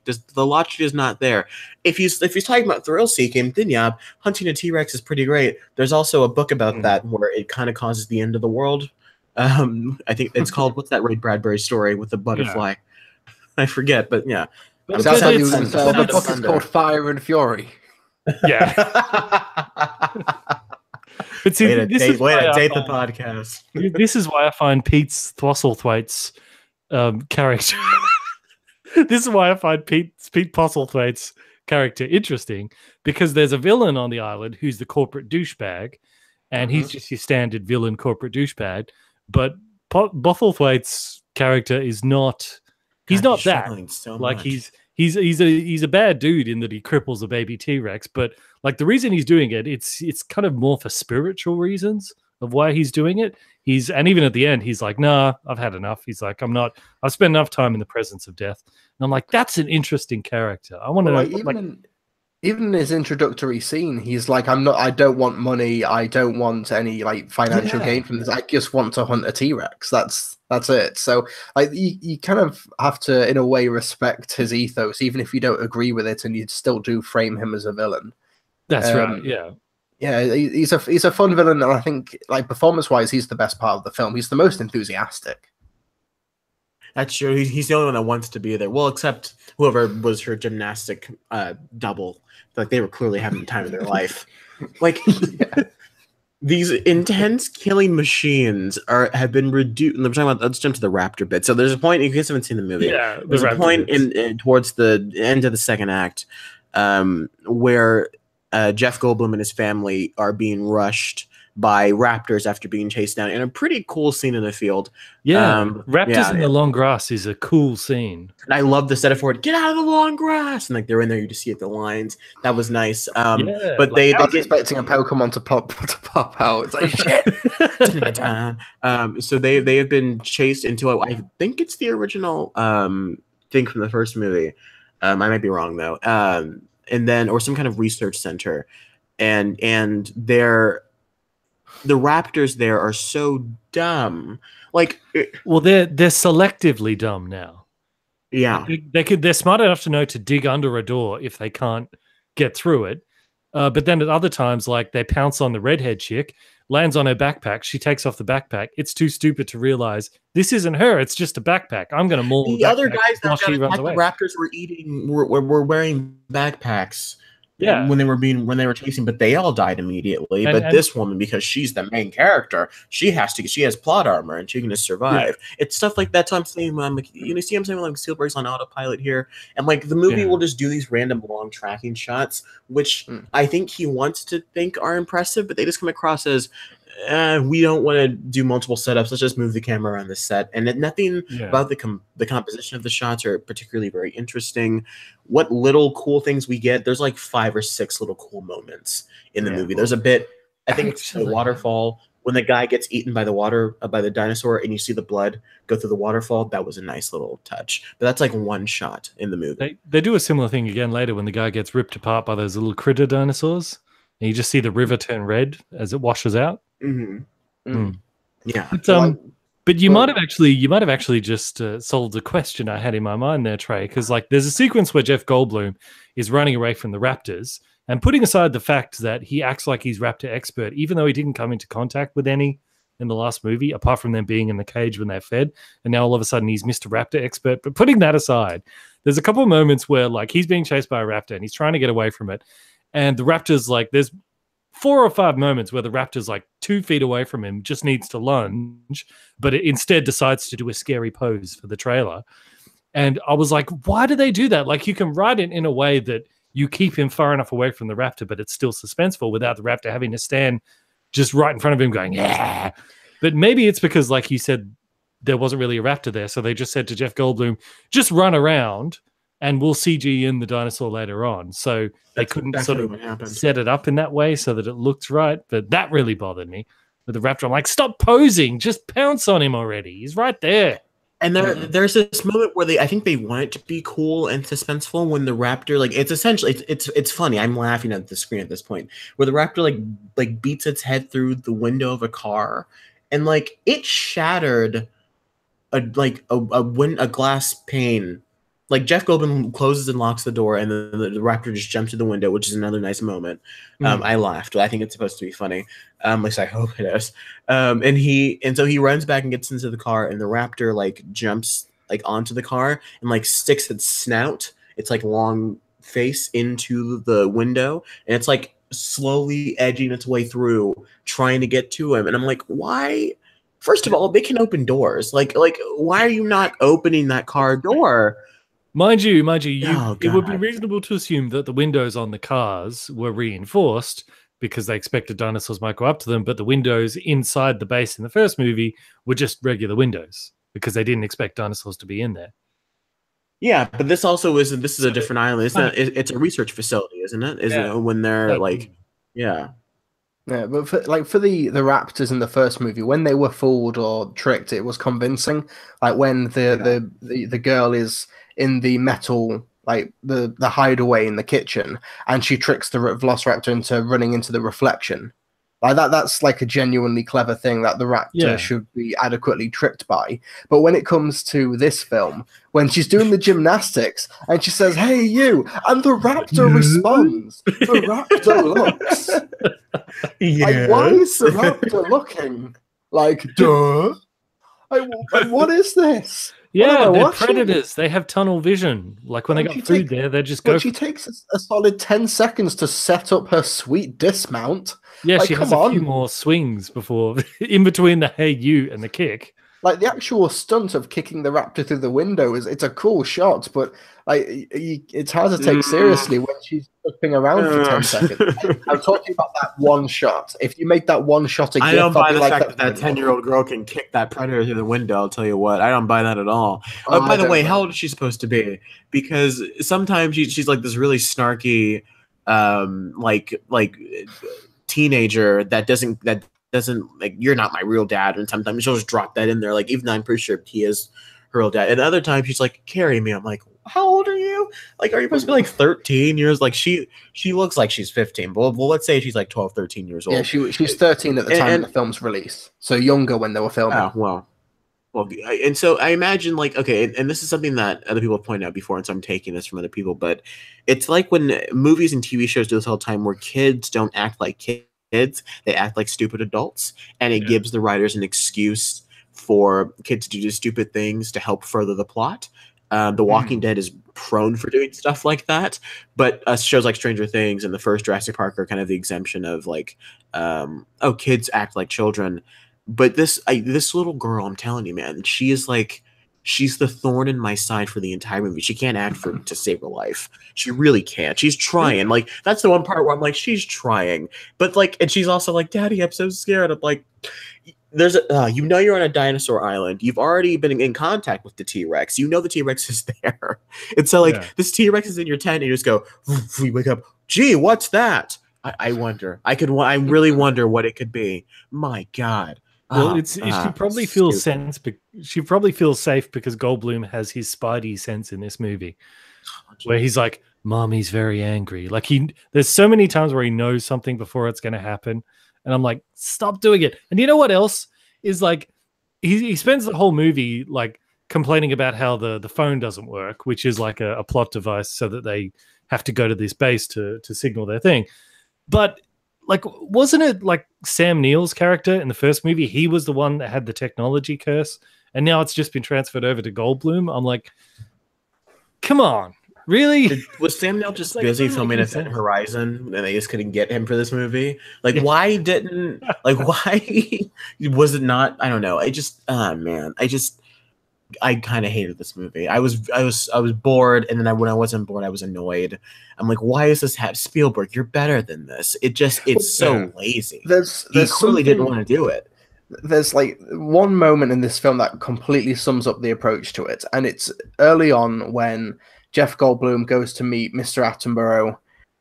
Speaker 3: is not there. If he's talking about thrill seeking, then yeah, hunting a T-Rex is pretty great. There's also a book about that where it kind of causes the end of the world. I think it's called, what's that Ray Bradbury story with the butterfly? Yeah. I forget, but yeah.
Speaker 2: But the book is called Fire and Fury.
Speaker 1: Yeah. But see,
Speaker 3: way to date the podcast.
Speaker 1: This is why I find Pete Postlethwaite's character. This is why I find Pete Postlethwaite's character interesting, because there's a villain on the island who's the corporate douchebag, and he's just your standard villain corporate douchebag. But Postlethwaite's character is not. He's not that.
Speaker 3: So
Speaker 1: like
Speaker 3: much.
Speaker 1: he's a bad dude in that he cripples a baby T-Rex, but like the reason he's doing it, it's kind of more for spiritual reasons of why he's doing it. And even at the end, he's like, nah, I've had enough. He's like, I've spent enough time in the presence of death. And I'm like, that's an interesting character. I want to know.
Speaker 2: Even in his introductory scene, he's like, I don't want money. I don't want any like financial gain from this. I just want to hunt a T-Rex. That's it. So like, you kind of have to, in a way, respect his ethos, even if you don't agree with it, and you still do frame him as a villain.
Speaker 1: That's right. Yeah.
Speaker 2: Yeah, he's a fun villain, and I think, like, performance-wise, he's the best part of the film. He's the most enthusiastic.
Speaker 3: That's true. He's the only one that wants to be there. Well, except whoever was her gymnastic double. Like, they were clearly having the time of their life. Like, these intense killing machines have been reduced. Let's jump to the raptor bit. So there's a point, in case you haven't seen the movie.
Speaker 1: Yeah,
Speaker 3: there's a point in towards the end of the second act where Jeff Goldblum and his family are being rushed by raptors after being chased down in a pretty cool scene in the field.
Speaker 1: Yeah, raptors in the long grass is a cool scene.
Speaker 3: And I love the setup for it. Get out of the long grass! And like they're in there, you just see it, the lines. That was nice. But
Speaker 2: like, they get expecting a Pokemon to pop out. It's like
Speaker 3: shit. So they have been chased into I think it's the original thing from the first movie. I might be wrong though. And then, or some kind of research center, and the raptors there are so dumb. Like,
Speaker 1: well, they're selectively dumb now.
Speaker 3: Yeah,
Speaker 1: they're smart enough to know to dig under a door if they can't get through it. But then at other times, like they pounce on the redhead chick, lands on her backpack. She takes off the backpack. It's too stupid to realize this isn't her. It's just a backpack. I'm going to maul
Speaker 3: the other guys
Speaker 1: that she runs away.
Speaker 3: The raptors were wearing backpacks.
Speaker 1: Yeah,
Speaker 3: when they were chasing, but they all died immediately. But this woman, because she's the main character, she has plot armor and she can just survive. Yeah. It's stuff like that. So I'm saying, like, see, I'm saying, like, Steel breaks on autopilot here, and like the movie will just do these random long tracking shots, which I think he wants to think are impressive, but they just come across as we don't want to do multiple setups. Let's just move the camera around the set. And nothing about the composition of the shots are particularly very interesting. What little cool things we get, there's like 5 or 6 little cool moments in the movie. There's a bit, I think it's the waterfall, when the guy gets eaten by the water, by the dinosaur, and you see the blood go through the waterfall. That was a nice little touch. But that's like one shot in the movie.
Speaker 1: They do a similar thing again later when the guy gets ripped apart by those little critter dinosaurs. And you just see the river turn red as it washes out.
Speaker 3: Yeah.
Speaker 1: But you might have actually just solved the question I had in my mind there, Trey, because like there's a sequence where Jeff Goldblum is running away from the raptors, and putting aside the fact that he acts like he's raptor expert, even though he didn't come into contact with any in the last movie, apart from them being in the cage when they're fed, and now all of a sudden he's Mr. Raptor expert. But putting that aside, there's a couple of moments where like he's being chased by a raptor and he's trying to get away from it. And the raptor's like, there's 4 or 5 moments where the raptor's like 2 feet away from him, just needs to lunge, but it instead decides to do a scary pose for the trailer. And I was like, why do they do that? Like, you can write it in a way that you keep him far enough away from the raptor, but it's still suspenseful without the raptor having to stand just right in front of him going, yeah. But maybe it's because, like you said, there wasn't really a raptor there. So they just said to Jeff Goldblum, just run around and we'll CG in the dinosaur later on. So they couldn't sort of set it up in that way so that it looked right. But that really bothered me with the raptor. I'm like, stop posing. Just pounce on him already. He's right there.
Speaker 3: And there's this moment where I think they want it to be cool and suspenseful when the raptor, like, it's essentially, it's funny. I'm laughing at the screen at this point where the raptor like beats its head through the window of a car, and like it shattered a glass pane. Like Jeff Goldblum closes and locks the door, and then the raptor just jumps through the window, which is another nice moment. I laughed. I think it's supposed to be funny. At least I hope it is. And so he runs back and gets into the car, and the raptor like jumps like onto the car and like sticks its snout, its like long face, into the window, and it's like slowly edging its way through, trying to get to him. And I'm like, why? First of all, they can open doors. Like why are you not opening that car door?
Speaker 1: Mind you, it would be reasonable to assume that the windows on the cars were reinforced because they expected dinosaurs might go up to them, but the windows inside the base in the first movie were just regular windows because they didn't expect dinosaurs to be in there.
Speaker 3: Yeah, but this also isn't. This is a different island. It's a research facility, isn't it? Isn't it when they're like, yeah.
Speaker 2: Yeah, but for the raptors in the first movie, when they were fooled or tricked, it was convincing. Like when the girl is in the metal, like the hideaway in the kitchen, and she tricks the velociraptor into running into the reflection. Like that's like a genuinely clever thing that the raptor should be adequately tricked by. But when it comes to this film, when she's doing the gymnastics and she says, "Hey, you," and the raptor responds, the raptor looks. Like, why is the raptor looking? Like, duh. Like, what is this?
Speaker 1: Yeah, they're predators. They have tunnel vision. Like when they got food there, they just go.
Speaker 2: But she takes a solid 10 seconds to set up her sweet dismount.
Speaker 1: Yeah, like, she has a few more swings before, in between the "hey you" and the kick.
Speaker 2: Like the actual stunt of kicking the raptor through the window it's a cool shot, but like it's hard to take seriously when she's flipping around for 10 seconds. I'm talking about that one shot. If you make that one shot again,
Speaker 3: I don't buy the fact that 10-year-old girl can kick that predator through the window. I'll tell you what, I don't buy that at all. By the way, how old is she supposed to be? Because sometimes she's like this really snarky, like teenager that doesn't like, you're not my real dad, and sometimes she'll just drop that in there, like, even though I'm pretty sure he is her real dad. And other times she's like, "Carry me." I'm like, how old are you? Like, are you supposed to be like 13 years? Like, she looks like she's 15, but well, let's say she's like 12, 13 years old.
Speaker 2: Yeah, she's 13 at the time of the film's release, so younger when they were filming.
Speaker 3: Oh, well, and so I imagine, like, okay, and this is something that other people have pointed out before, and so I'm taking this from other people, but it's like when movies and TV shows do this all the time where kids don't act like kids, they act like stupid adults, and it gives the writers an excuse for kids to do stupid things to help further the plot. The Walking Dead is prone for doing stuff like that, but shows like Stranger Things and the first Jurassic Park are kind of the exemption of like, kids act like children. But this little girl, I'm telling you, man, she is like, she's the thorn in my side for the entire movie. She can't act to save her life. She really can't. She's trying. Like, that's the one part where I'm like, she's trying. But like, and she's also like, Daddy, I'm so scared. I'm like, there's you know, you're on a dinosaur island. You've already been in contact with the T-Rex. You know the T-Rex is there. And so like this T-Rex is in your tent and you just go, we wake up, gee, what's that? I wonder. I really wonder what it could be. My God.
Speaker 1: Well, she probably feels she probably feels safe because Goldblum has his Spidey sense in this movie, where he's like, "Mommy's very angry." Like there's so many times where he knows something before it's going to happen, and I'm like, "Stop doing it!" And you know what else is like? He spends the whole movie like complaining about how the phone doesn't work, which is like a plot device so that they have to go to this base to signal their thing. But like, wasn't it like Sam Neill's character in the first movie? He was the one that had the technology curse, and now it's just been transferred over to Goldblum. I'm like, come on, really?
Speaker 3: Was Sam Neill just busy filming Event Horizon, and they just couldn't get him for this movie? Like, why was it not? I don't know. I kind of hated this movie. I was bored, and then when I wasn't bored, I was annoyed. I'm like, why is this Spielberg? You're better than this. It's so lazy. He clearly didn't want to do it.
Speaker 2: There's like one moment in this film that completely sums up the approach to it, and it's early on when Jeff Goldblum goes to meet Mr. Attenborough,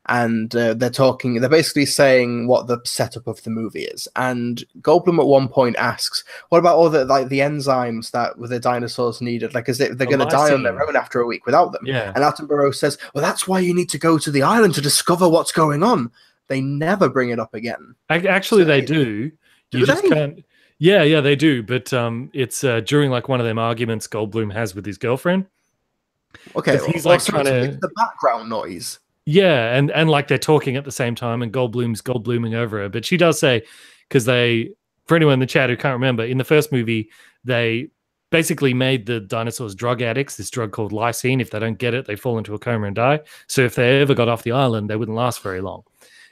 Speaker 2: and they're basically saying what the setup of the movie is. And Goldblum at one point asks, what about all the enzymes that the dinosaurs needed? Like, they're going to die on their own after a week without them?
Speaker 1: Yeah.
Speaker 2: And Attenborough says, well, that's why you need to go to the island to discover what's going on. They never bring it up again.
Speaker 1: Actually, they do. You just can't. Yeah, they do. But it's during like one of them arguments Goldblum has with his girlfriend.
Speaker 2: Okay,
Speaker 1: he's like trying to
Speaker 2: the background noise.
Speaker 1: Yeah, and like they're talking at the same time, and Goldblum's Goldbluming over her. But she does say, because for anyone in the chat who can't remember, in the first movie, they basically made the dinosaurs drug addicts, this drug called lysine. If they don't get it, they fall into a coma and die. So if they ever got off the island, they wouldn't last very long.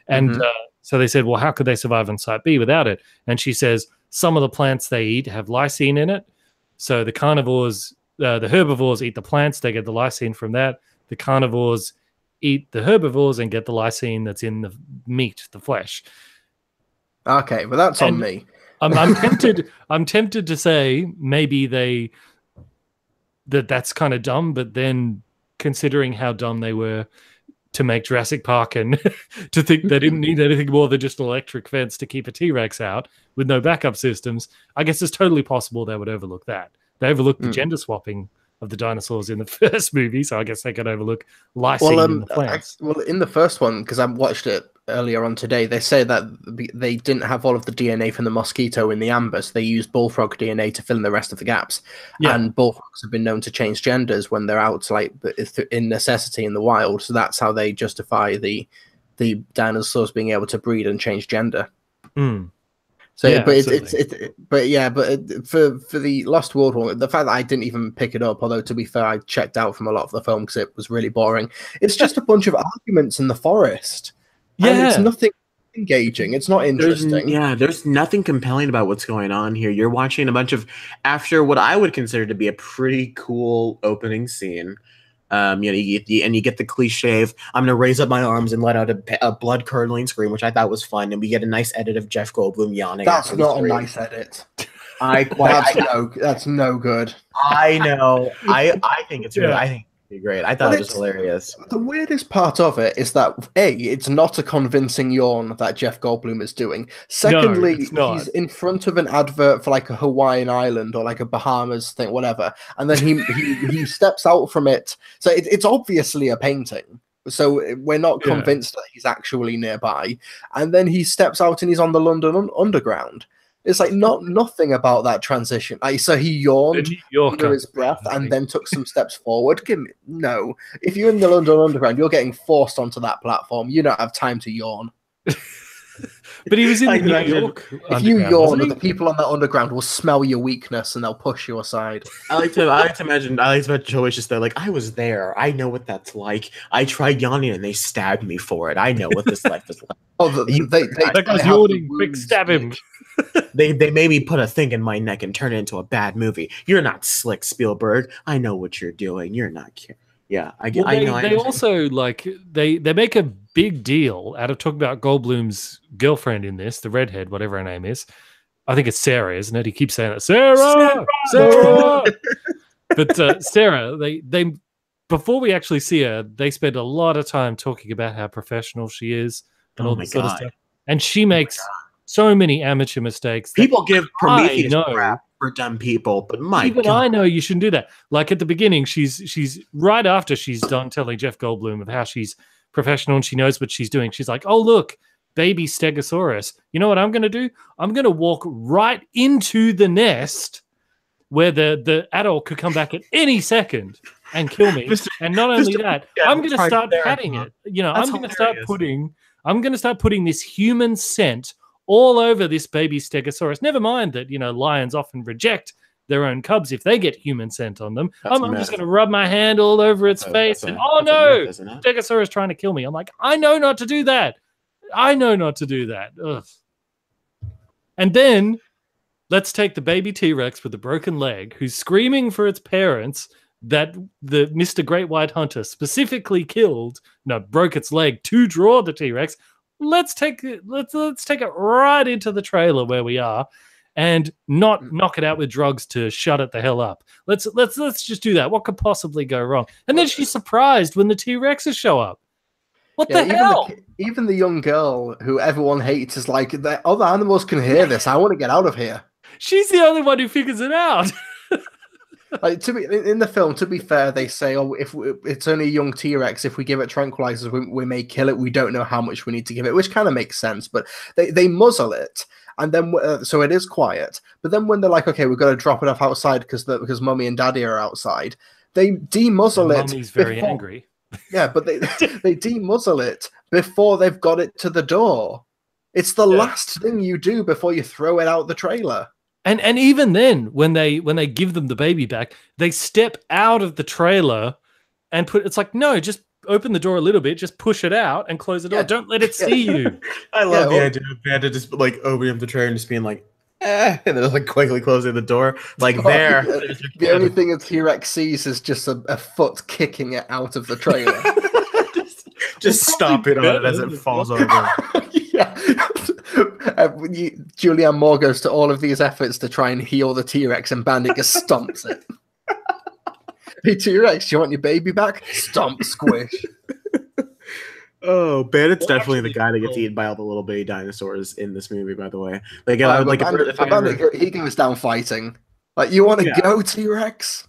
Speaker 1: And so they said, well, how could they survive on Site B without it? And she says, some of the plants they eat have lysine in it. So the carnivores, the herbivores eat the plants, they get the lysine from that. The carnivores eat the herbivores and get the lysine that's in the meat, the flesh.
Speaker 2: Okay, well that's on me.
Speaker 1: I'm tempted. I'm tempted to say maybe that's kind of dumb, but then considering how dumb they were to make Jurassic Park and to think they didn't need anything more than just an electric fence to keep a T-Rex out with no backup systems, I guess it's totally possible they would overlook that. They overlooked the gender swapping of the dinosaurs in the first movie, so I guess they could overlook lysine in the plants.
Speaker 2: In the first one, because I watched it earlier on today, they say that they didn't have all of the DNA from the mosquito in the amber, so they used bullfrog DNA to fill in the rest of the gaps. Yeah. And bullfrogs have been known to change genders when they're out, like in necessity in the wild. So that's how they justify the dinosaurs being able to breed and change gender. So, yeah, but for the Lost World one, the fact that I didn't even pick it up, although to be fair, I checked out from a lot of the film because it was really boring. It's just a bunch of arguments in the forest. Yeah, and it's nothing engaging. It's not interesting.
Speaker 3: There's nothing compelling about what's going on here. You're watching a bunch of, after what I would consider to be a pretty cool opening scene. You get the cliche of, I'm going to raise up my arms and let out a blood curdling scream, which I thought was fun, and we get a nice edit of Jeff Goldblum yawning.
Speaker 2: That's not a nice edit. That's no good.
Speaker 3: I know. I think it's really. I think it'd be great. I thought it was hilarious.
Speaker 2: The weirdest part of it is that it's not a convincing yawn that Jeff Goldblum is doing. Secondly, he's in front of an advert for like a Hawaiian island or like a Bahamas thing, whatever, and then he steps out from it. So it's obviously a painting. So we're not convinced that he's actually nearby. And then he steps out and he's on the London Underground. It's like nothing about that transition. So he yawned under his breath and then took some steps forward. No. If you're in the London Underground, you're getting forced onto that platform. You don't have time to yawn.
Speaker 1: But he was in New York.
Speaker 2: If you yawn, the people on that underground will smell your weakness and they'll push you aside.
Speaker 3: I like to imagine Joey's just there, like, I was there. I know what that's like. I tried yawning and they stabbed me for it. I know what this life is like.
Speaker 1: That guy's yawning. Quick, stab him.
Speaker 3: They maybe put a thing in my neck and turn it into a bad movie. You're not slick, Spielberg. I know what you're doing. You're not. Yeah, I know.
Speaker 1: They also like they make a big deal out of talking about Goldblum's girlfriend in this, the redhead, whatever her name is. I think it's Sarah, isn't it? He keeps saying it, Sarah. But Sarah, they before we actually see her, they spend a lot of time talking about how professional she is and all this sort of stuff. And she makes so many amateur mistakes.
Speaker 3: People give Prometheus crap for dumb people, but
Speaker 1: I know you shouldn't do that. Like at the beginning, she's right after she's done telling Jeff Goldblum of how she's professional and she knows what she's doing. She's like, "Oh look, baby Stegosaurus. You know what I'm going to do? I'm going to walk right into the nest where the adult could come back at any second and kill me. And not only that, I'm going to start patting it. You know, I'm going to start putting this human scent all over this baby Stegosaurus. Never mind that, you know, lions often reject their own cubs if they get human scent on them. I'm just going to rub my hand all over its face. And Stegosaurus trying to kill me. I'm like, I know not to do that. Ugh. And then let's take the baby T-Rex with the broken leg who's screaming for its parents that the Mr. Great White Hunter specifically broke its leg to draw the T-Rex. Let's take it right into the trailer where we are and not knock it out with drugs to shut it the hell up. Let's just do that. What could possibly go wrong? And then she's surprised when the T-Rexes show up. What the hell?
Speaker 2: Even the young girl who everyone hates is like, the other animals can hear this. I want to get out of here.
Speaker 1: She's the only one who figures it out.
Speaker 2: Like in the film, to be fair, they say, "Oh, if it's only a young T-Rex, if we give it tranquilizers, we may kill it. We don't know how much we need to give it," which kind of makes sense. But they muzzle it, and then so it is quiet. But then when they're like, "Okay, we've got to drop it off outside because Mummy and Daddy are outside," they demuzzle it.
Speaker 1: Mummy's very angry.
Speaker 2: Yeah, but they demuzzle it before they've got it to the door. It's the last thing you do before you throw it out the trailer.
Speaker 1: And even then, when they give them the baby back, they step out of the trailer and it's like, no, just open the door a little bit, just push it out and close the door. Don't let it see you.
Speaker 3: I love the idea of Bandit just like opening up the trailer and just being like, and then like quickly closing the door. Like there.
Speaker 2: The only thing a T-Rex sees is just a foot kicking it out of the trailer.
Speaker 3: just stop it on it as it falls over.
Speaker 2: Julianne Moore goes to all of these efforts to try and heal the T-Rex, and Bandit just stomps it. Hey T-Rex, do you want your baby back? Stomp, squish.
Speaker 3: Oh, Bandit's definitely the guy that gets eaten by all the little baby dinosaurs in this movie. By the way, like,
Speaker 2: Bandit, he goes down fighting. Like, you want to go, T-Rex?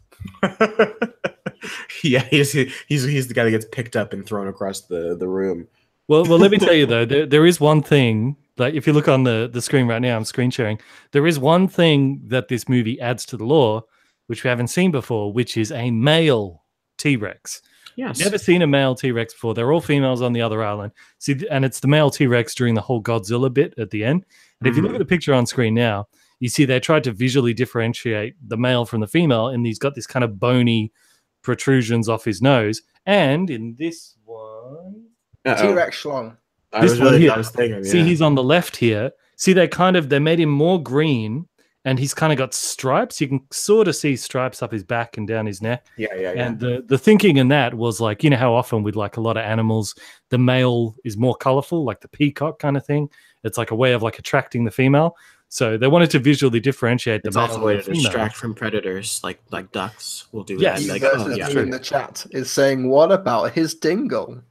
Speaker 3: Yeah, he's the guy that gets picked up and thrown across the room.
Speaker 1: Well, let me tell you though, there is one thing. Like, if you look on the screen right now, I'm screen sharing. There is one thing that this movie adds to the lore, which we haven't seen before, which is a male T-Rex.
Speaker 3: Yes.
Speaker 1: Never seen a male T-Rex before. They're all females on the other island. See, and it's the male T-Rex during the whole Godzilla bit at the end. And if you look at the picture on screen now, you see they tried to visually differentiate the male from the female, and he's got this kind of bony protrusions off his nose. And in this one,
Speaker 2: T-Rex schlong.
Speaker 3: I was thinking,
Speaker 1: see, he's on the left here. See, they made him more green, and he's kind of got stripes. You can sort of see stripes up his back and down his neck.
Speaker 3: Yeah.
Speaker 1: And the thinking in that was like, you know how often with like a lot of animals, the male is more colorful, like the peacock kind of thing. It's like a way of like attracting the female. So they wanted to visually differentiate the male.
Speaker 3: It's also a way to distract from predators, like ducks will do.
Speaker 2: Yes,
Speaker 3: that.
Speaker 2: Like, in the chat is saying, what about his dingle?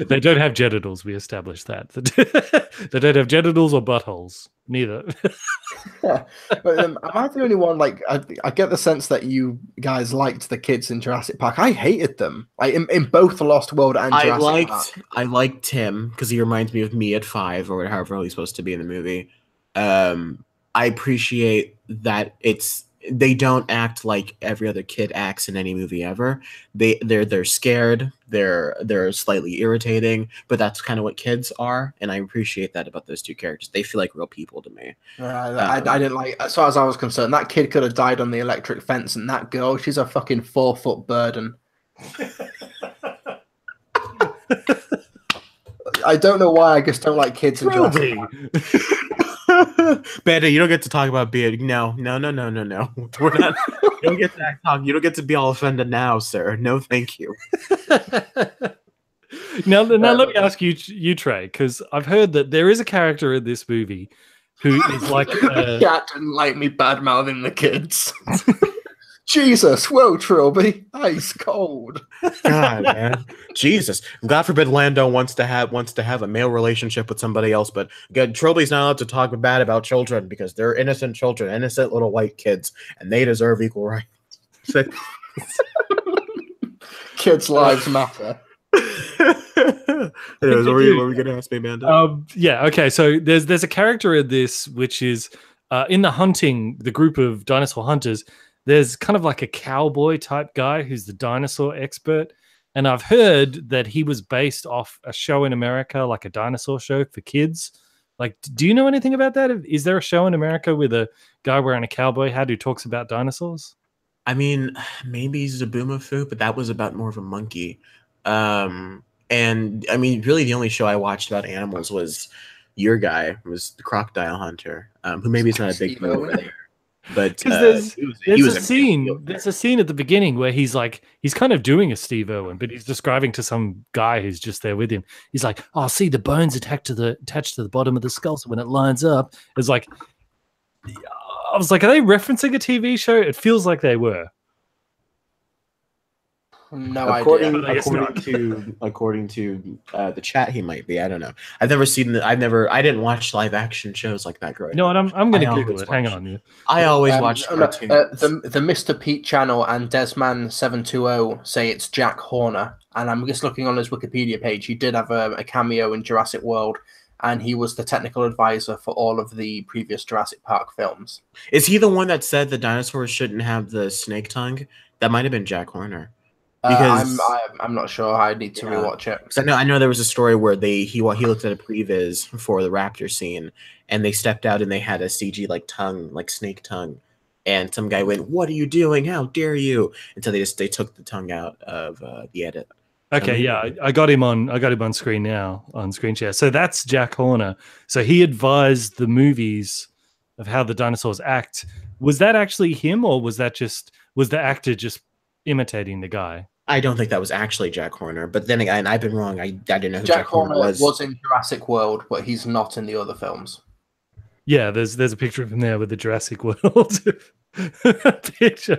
Speaker 1: They don't have genitals. We established that. They don't have genitals or buttholes. Neither.
Speaker 2: Yeah. But am I the only one? Like, I get the sense that you guys liked the kids in Jurassic Park. I hated them. Like in both The Lost World and Jurassic Park.
Speaker 3: I liked him because he reminds me of me at 5 or however he's supposed to be in the movie. I appreciate that they don't act like every other kid acts in any movie ever. They're scared. They're slightly irritating, but that's kind of what kids are, and I appreciate that about those two characters. They feel like real people to me.
Speaker 2: I didn't like, as far as I was concerned, that kid could have died on the electric fence, and that girl, she's a fucking 4-foot burden. I don't know why. I just don't like kids in Jurassic Park.
Speaker 3: Bandit, you don't get to talk about being no. We're not. You don't get to talk. You don't get to be all offended now, sir. No, thank you.
Speaker 1: Now let me ask you, Trey, because I've heard that there is a character in this movie who is like
Speaker 2: Cat didn't like me bad mouthing the kids. Jesus, whoa, Trilbee, ice cold.
Speaker 3: God, man, Jesus. God forbid Lando wants to have a male relationship with somebody else, but Trilbee's not allowed to talk bad about children because they're innocent children, innocent little white kids, and they deserve equal rights.
Speaker 2: Kids' lives matter.
Speaker 3: Anyways, what were we gonna ask me, Amanda?
Speaker 1: Yeah, okay. So there's a character in this which is in the group of dinosaur hunters. There's kind of like a cowboy type guy who's the dinosaur expert. And I've heard that he was based off a show in America, like a dinosaur show for kids. Like, do you know anything about that? Is there a show in America with a guy wearing a cowboy hat who talks about dinosaurs?
Speaker 3: I mean, maybe he's a Boomafoo, but that was about more of a monkey. And I mean, really the only show I watched about animals was your guy, was the Crocodile Hunter, who maybe is not a big movie over there. But
Speaker 1: there's a scene at the beginning where he's kind of doing a Steve Irwin, but he's describing to some guy who's just there with him. He's like, "Oh, see the bones attached to the bottom of the skull, so when it lines up, it's like." I was like, "Are they referencing a TV show?" It feels like they were.
Speaker 2: No
Speaker 3: according
Speaker 2: idea.
Speaker 3: According to the chat, he might be. I don't know. I've never seen I didn't watch live action shows like that growing up.
Speaker 1: No, I'm going to Google it. Hang on.
Speaker 3: I always watch cartoons.
Speaker 2: The Mr. Pete channel and Desman720 say it's Jack Horner, and I'm just looking on his Wikipedia page. He did have a cameo in Jurassic World, and he was the technical advisor for all of the previous Jurassic Park films.
Speaker 3: Is he the one that said the dinosaurs shouldn't have the snake tongue? That might have been Jack Horner. Because
Speaker 2: I'm not sure. I need to rewatch it.
Speaker 3: Because I know there was a story where he looked at a previs for the raptor scene, and they stepped out and they had a CG like snake tongue, and some guy went, "What are you doing? How dare you?" And so they took the tongue out of the edit.
Speaker 1: Okay, yeah, I got him on screen now on screen share. So that's Jack Horner. So he advised the movies of how the dinosaurs act. Was that actually him, or was the actor just imitating the guy?
Speaker 3: I don't think that was actually Jack Horner, but then again, I've been wrong. I didn't know who
Speaker 2: Jack Horner was in Jurassic World, but he's not in the other films.
Speaker 1: Yeah, there's a picture of him there with the Jurassic World picture.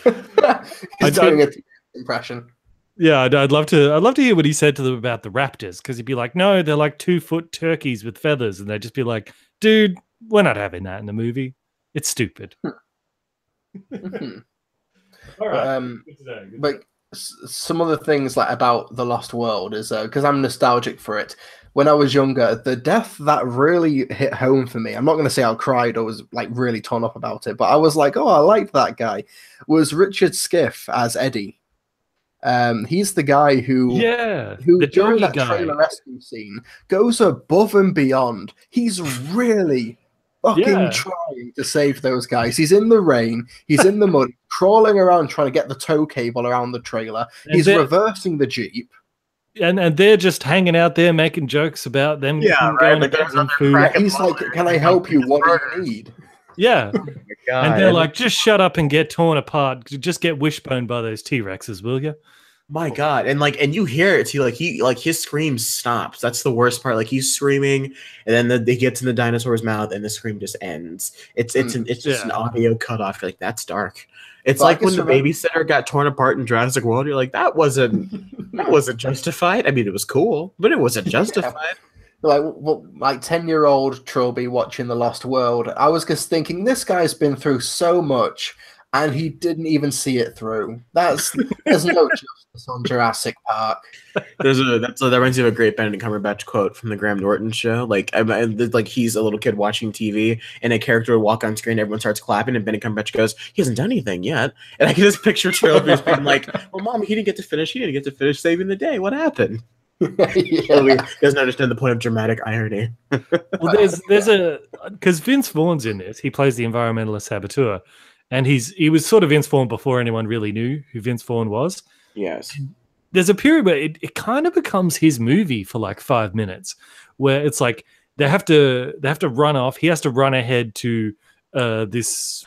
Speaker 2: He's doing an impression.
Speaker 1: Yeah, I'd love to hear what he said to them about the raptors, because he'd be like, "No, they're like 2-foot turkeys with feathers," and they'd just be like, "Dude, we're not having that in the movie. It's stupid." All right.
Speaker 2: But some other things like about The Lost World is because I'm nostalgic for it. When I was younger, the death that really hit home for me, I'm not going to say I cried or was like really torn up about it, but I was like, "Oh, I liked that guy," was Richard Skiff as Eddie. He's the guy who during that trailer rescue scene goes above and beyond. He's really fucking trying to save those guys. He's in the rain, he's in the mud, crawling around trying to get the tow cable around the trailer. He's reversing the Jeep. And
Speaker 1: they're just hanging out there making jokes about them.
Speaker 2: Going to get some food. He's like, "Can I help you? What do you need?"
Speaker 1: Yeah. And they're like, "Just shut up and get torn apart. Just get wishboned by those T-Rexes, will you?"
Speaker 3: My God. And you hear it too, his scream stops. That's the worst part. Like, he's screaming, and then he gets in the dinosaur's mouth, and the scream just ends. It's just an audio cut off. You're like, that's dark. It's like when the babysitter got torn apart in Jurassic World. You're like, that wasn't justified. I mean, it was cool, but it wasn't justified.
Speaker 2: Like 10-year-old Trilbee watching The Lost World, I was just thinking, this guy's been through so much, and he didn't even see it through. There's no justice on Jurassic Park.
Speaker 3: That reminds me of a great Benedict Cumberbatch quote from the Graham Norton show. Like he's a little kid watching TV, and a character would walk on screen, everyone starts clapping, and Benedict Cumberbatch goes, "He hasn't done anything yet." And I can just picture Trilbee being like, "Well, Mom, he didn't get to finish saving the day. What happened?" He doesn't understand the point of dramatic irony.
Speaker 1: Well, there's because Vince Vaughn's in this. He plays the environmentalist saboteur. And he was sort of Vince Vaughn before anyone really knew who Vince Vaughn was.
Speaker 3: Yes.
Speaker 1: there's a period where it kind of becomes his movie for like 5 minutes, where it's like they have to run off. He has to run ahead to this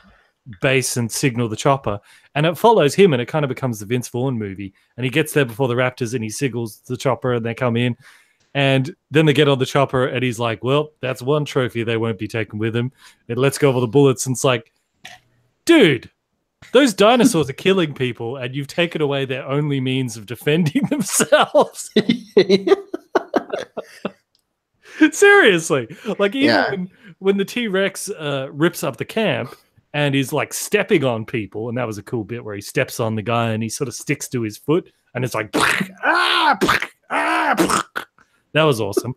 Speaker 1: base and signal the chopper, and it follows him, and it kind of becomes the Vince Vaughn movie. And he gets there before the Raptors, and he signals the chopper, and they come in, and then they get on the chopper, and he's like, "Well, that's one trophy they won't be taking with him. And let's go over the bullets." And it's like, dude, those dinosaurs are killing people, and you've taken away their only means of defending themselves. Seriously, like even when the T-Rex rips up the camp and is like stepping on people, and that was a cool bit where he steps on the guy and he sort of sticks to his foot, and it's like, that was awesome.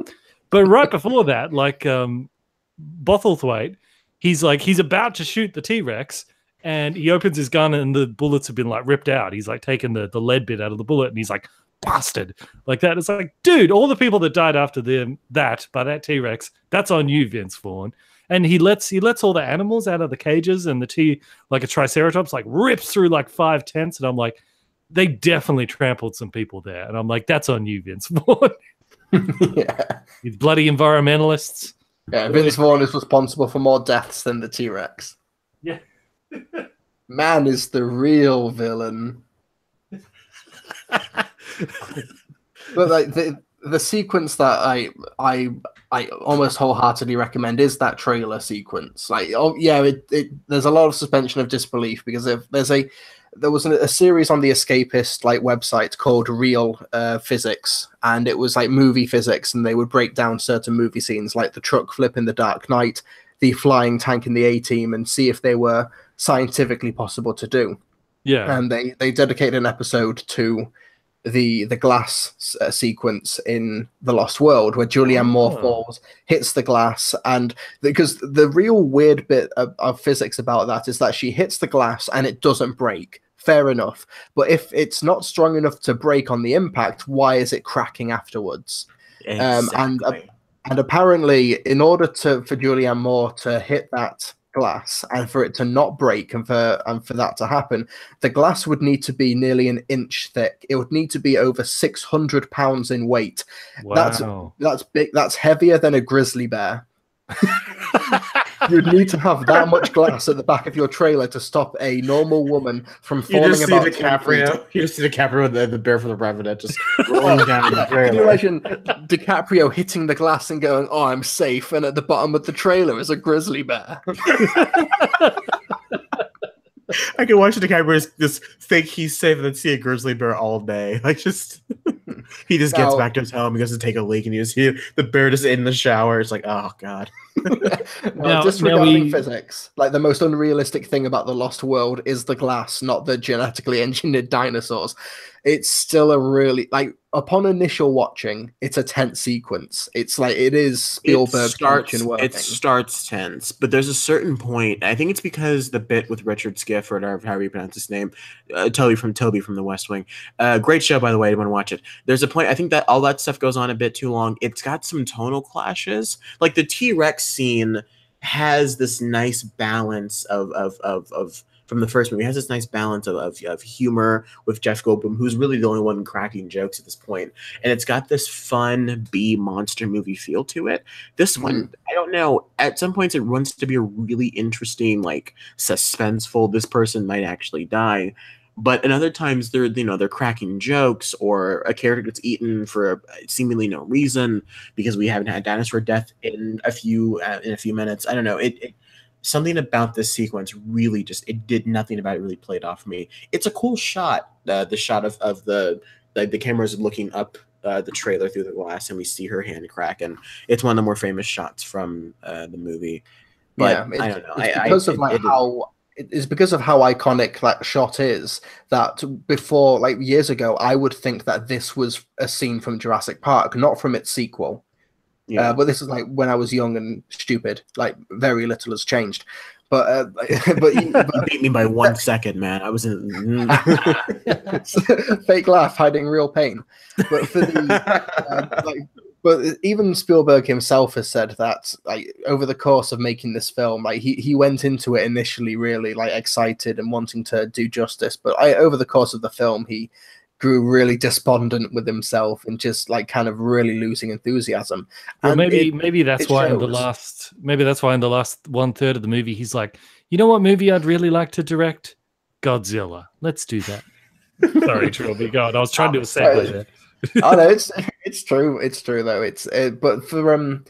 Speaker 1: But right before that, like Bothlewaite, he's about to shoot the T-Rex, and he opens his gun and the bullets have been like ripped out. He's like taking the lead bit out of the bullet, and he's like, bastard, like that. It's like, dude, all the people that died after that T-Rex, that's on you, Vince Vaughn. And he lets all the animals out of the cages, and like a Triceratops like rips through like 5 tents, and I'm like, they definitely trampled some people there. And I'm like, that's on you, Vince Vaughn.
Speaker 2: Yeah.
Speaker 1: These bloody environmentalists.
Speaker 2: Yeah, Vince Vaughn is responsible for more deaths than the T-Rex.
Speaker 1: Yeah.
Speaker 2: Man is the real villain. But like the sequence that I almost wholeheartedly recommend is that trailer sequence. Like, oh yeah, there's a lot of suspension of disbelief, because there was a series on the Escapist like website called Real Physics, and it was like movie physics, and they would break down certain movie scenes like the truck flip in The Dark Knight, the flying tank in the A-Team, and see if they were scientifically possible to do.
Speaker 1: Yeah.
Speaker 2: And they dedicated an episode to the glass sequence in The Lost World, where Julianne Moore falls, hits the glass, and because the real weird bit of physics about that is that she hits the glass and it doesn't break. Fair enough, but if it's not strong enough to break on the impact, why is it cracking afterwards?
Speaker 3: Exactly.
Speaker 2: And apparently, in order for Julianne Moore to hit that glass and for it to not break and for that to happen, the glass would need to be nearly an inch thick. It would need to be over 600 pounds in weight.
Speaker 1: Wow.
Speaker 2: That's big. That's heavier than a grizzly bear. You'd need to have that much glass at the back of your trailer to stop a normal woman from falling about.
Speaker 3: You just see DiCaprio, the bear from the Revenant, just rolling down the trailer.
Speaker 2: Can you imagine DiCaprio hitting the glass and going, "Oh, I'm safe," and at the bottom of the trailer is a grizzly bear?
Speaker 3: I can watch DiCaprio just think he's safe and then see a grizzly bear all day. Like, just he just gets back to his home, he goes to take a leak, and you just see the bear just in the shower. It's like, oh god.
Speaker 2: Disregarding physics, like the most unrealistic thing about The Lost World is the glass, not the genetically engineered dinosaurs. It's still a really, like, upon initial watching, it's a tense sequence. It's like, it is Spielberg's tension working.
Speaker 3: It starts tense, but there's a certain point. I think it's because the bit with Richard Skifford, or however you pronounce his name, Toby from The West Wing. Great show, by the way. I want to watch it. There's a point, I think that all that stuff goes on a bit too long. It's got some tonal clashes. Like the T-Rex scene has this nice balance of from the first movie. It has this nice balance of humor with Jeff Goldblum, who's really the only one cracking jokes at this point. And it's got this fun B monster movie feel to it. This one, I don't know, at some points it runs to be a really interesting, like, suspenseful, this person might actually die. But in other times they're cracking jokes, or a character gets eaten for seemingly no reason because we haven't had dinosaur death in a few minutes. I don't know. Something about this sequence really just, it did nothing about it really played off me. It's a cool shot, the shot of the cameras looking up the trailer through the glass, and we see her hand crack, and it's one of the more famous shots from the movie. But yeah, I don't know.
Speaker 2: It's because of how iconic that shot is, that before, like years ago, I would think that this was a scene from Jurassic Park, not from its sequel. Yeah. But this is like when I was young and stupid, like very little has changed. But
Speaker 3: you beat me by 1 second, man. I was in
Speaker 2: fake laugh hiding real pain. But for the but even Spielberg himself has said that, like, over the course of making this film, like he went into it initially really like excited and wanting to do justice, but over the course of the film he grew really despondent with himself and just like kind of really losing enthusiasm.
Speaker 1: Well,
Speaker 2: And
Speaker 1: maybe that's why in the last 1/3 of the movie he's like, you know what movie I'd really like to direct? Godzilla. Let's do that. Sorry, Trilbee. God, I was trying to do a segue there.
Speaker 2: Oh no, it's true. It's true though. But for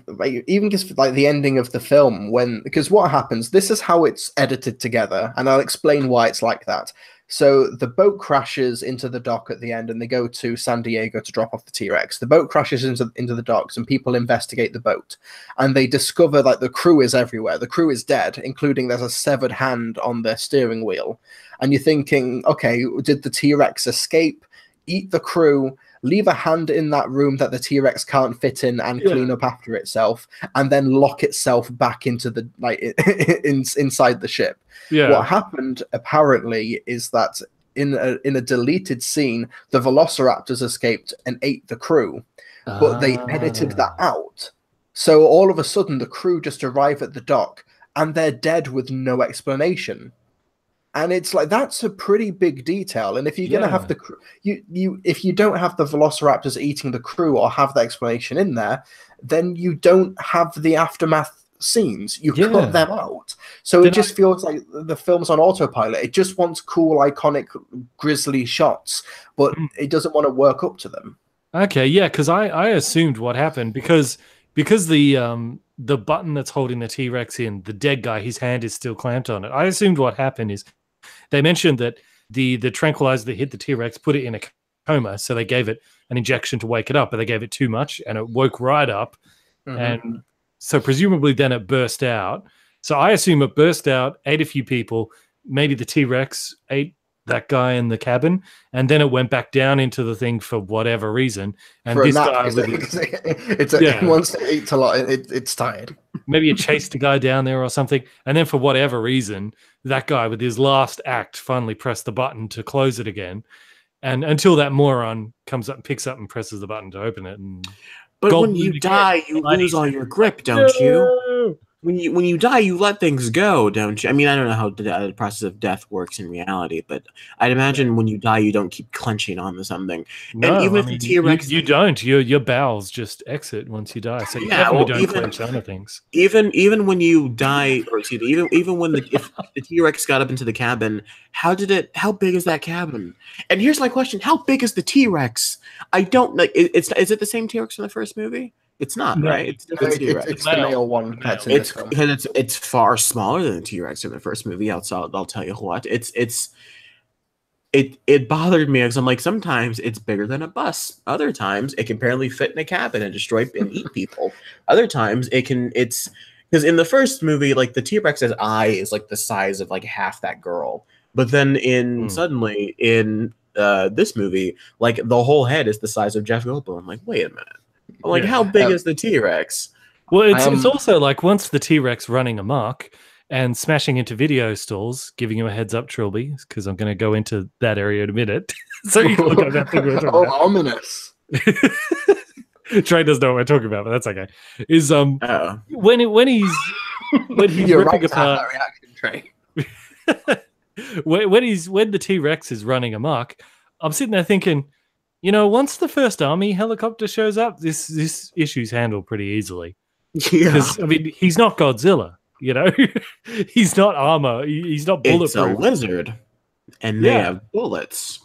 Speaker 2: like even just like the ending of the film, because what happens, this is how it's edited together, and I'll explain why it's like that. So the boat crashes into the dock at the end, and they go to San Diego to drop off the T-Rex. The boat crashes into the docks, and people investigate the boat, and they discover like the crew is everywhere. The crew is dead, including there's a severed hand on their steering wheel. And you're thinking, okay, did the T-Rex escape, eat the crew, leave a hand in that room that the T-Rex can't fit in and clean up after itself, and then lock itself back into the inside the ship? Yeah. What happened apparently is that in a deleted scene, the Velociraptors escaped and ate the crew, but they edited that out. So all of a sudden, the crew just arrive at the dock and they're dead with no explanation. And it's like, that's a pretty big detail. And if you're gonna have the crew, if you don't have the Velociraptors eating the crew or have the explanation in there, then you don't have the aftermath scenes. You cut them out. So it just feels like the film's on autopilot. It just wants cool, iconic, grisly shots, but it doesn't want to work up to them.
Speaker 1: Okay, yeah, because I assumed what happened because the button that's holding the T-Rex in, the dead guy, his hand is still clamped on it. I assumed what happened is they mentioned that the tranquilizer that hit the T-Rex put it in a coma, so they gave it an injection to wake it up, but they gave it too much and it woke right up. And so presumably then it burst out. So I assume it burst out, ate a few people, maybe the T-Rex ate that guy in the cabin, and then it went back down into the thing for whatever reason. And this guy
Speaker 2: once it eats a lot, it's tired.
Speaker 1: Maybe it chased a guy down there or something, and then for whatever reason, that guy with his last act finally pressed the button to close it again. And until that moron comes up and picks up and presses the button to open it.
Speaker 3: But when you die, you lose all your grip, don't you? When you die, you let things go, don't you? I mean, I don't know how the process of death works in reality, but I'd imagine when you die, you don't keep clenching onto something.
Speaker 1: No, and even if the T-Rex, you don't. Your bowels just exit once you die, so you definitely don't clench onto things.
Speaker 3: Even when you die, or excuse me, even when if the T-Rex got up into the cabin, how big is that cabin? And here's my question: how big is the T-Rex? I don't like. Is it the same T-Rex from the first movie? It's not, right? It's
Speaker 2: the male one.
Speaker 3: It's far smaller than the T-Rex in the first movie. I'll tell you what. It bothered me because I'm like, sometimes it's bigger than a bus. Other times it can barely fit in a cabin and destroy and eat people. Other times it's because in the first movie, like the T-Rex's eye is like the size of like half that girl. But then suddenly in this movie, like the whole head is the size of Jeff Goldblum. I'm like, wait a minute. I'm like, how big is the T-Rex?
Speaker 1: Well, it's also like once the T-Rex running amok and smashing into video stalls, giving you a heads up, Trilbee, because I'm going to go into that area in a minute. So you can look at that thing we're talking about.
Speaker 2: Ominous.
Speaker 1: Trey doesn't know what we're talking about, but that's okay. Is when he's ripping apart
Speaker 2: reaction,
Speaker 1: Trey. when the T-Rex is running amok, I'm sitting there thinking, you know, once the first army helicopter shows up, this issue's handled pretty easily.
Speaker 2: Yeah,
Speaker 1: because I mean, he's not Godzilla. You know, he's not armor. He's not bulletproof.
Speaker 3: It's a lizard, and they have bullets.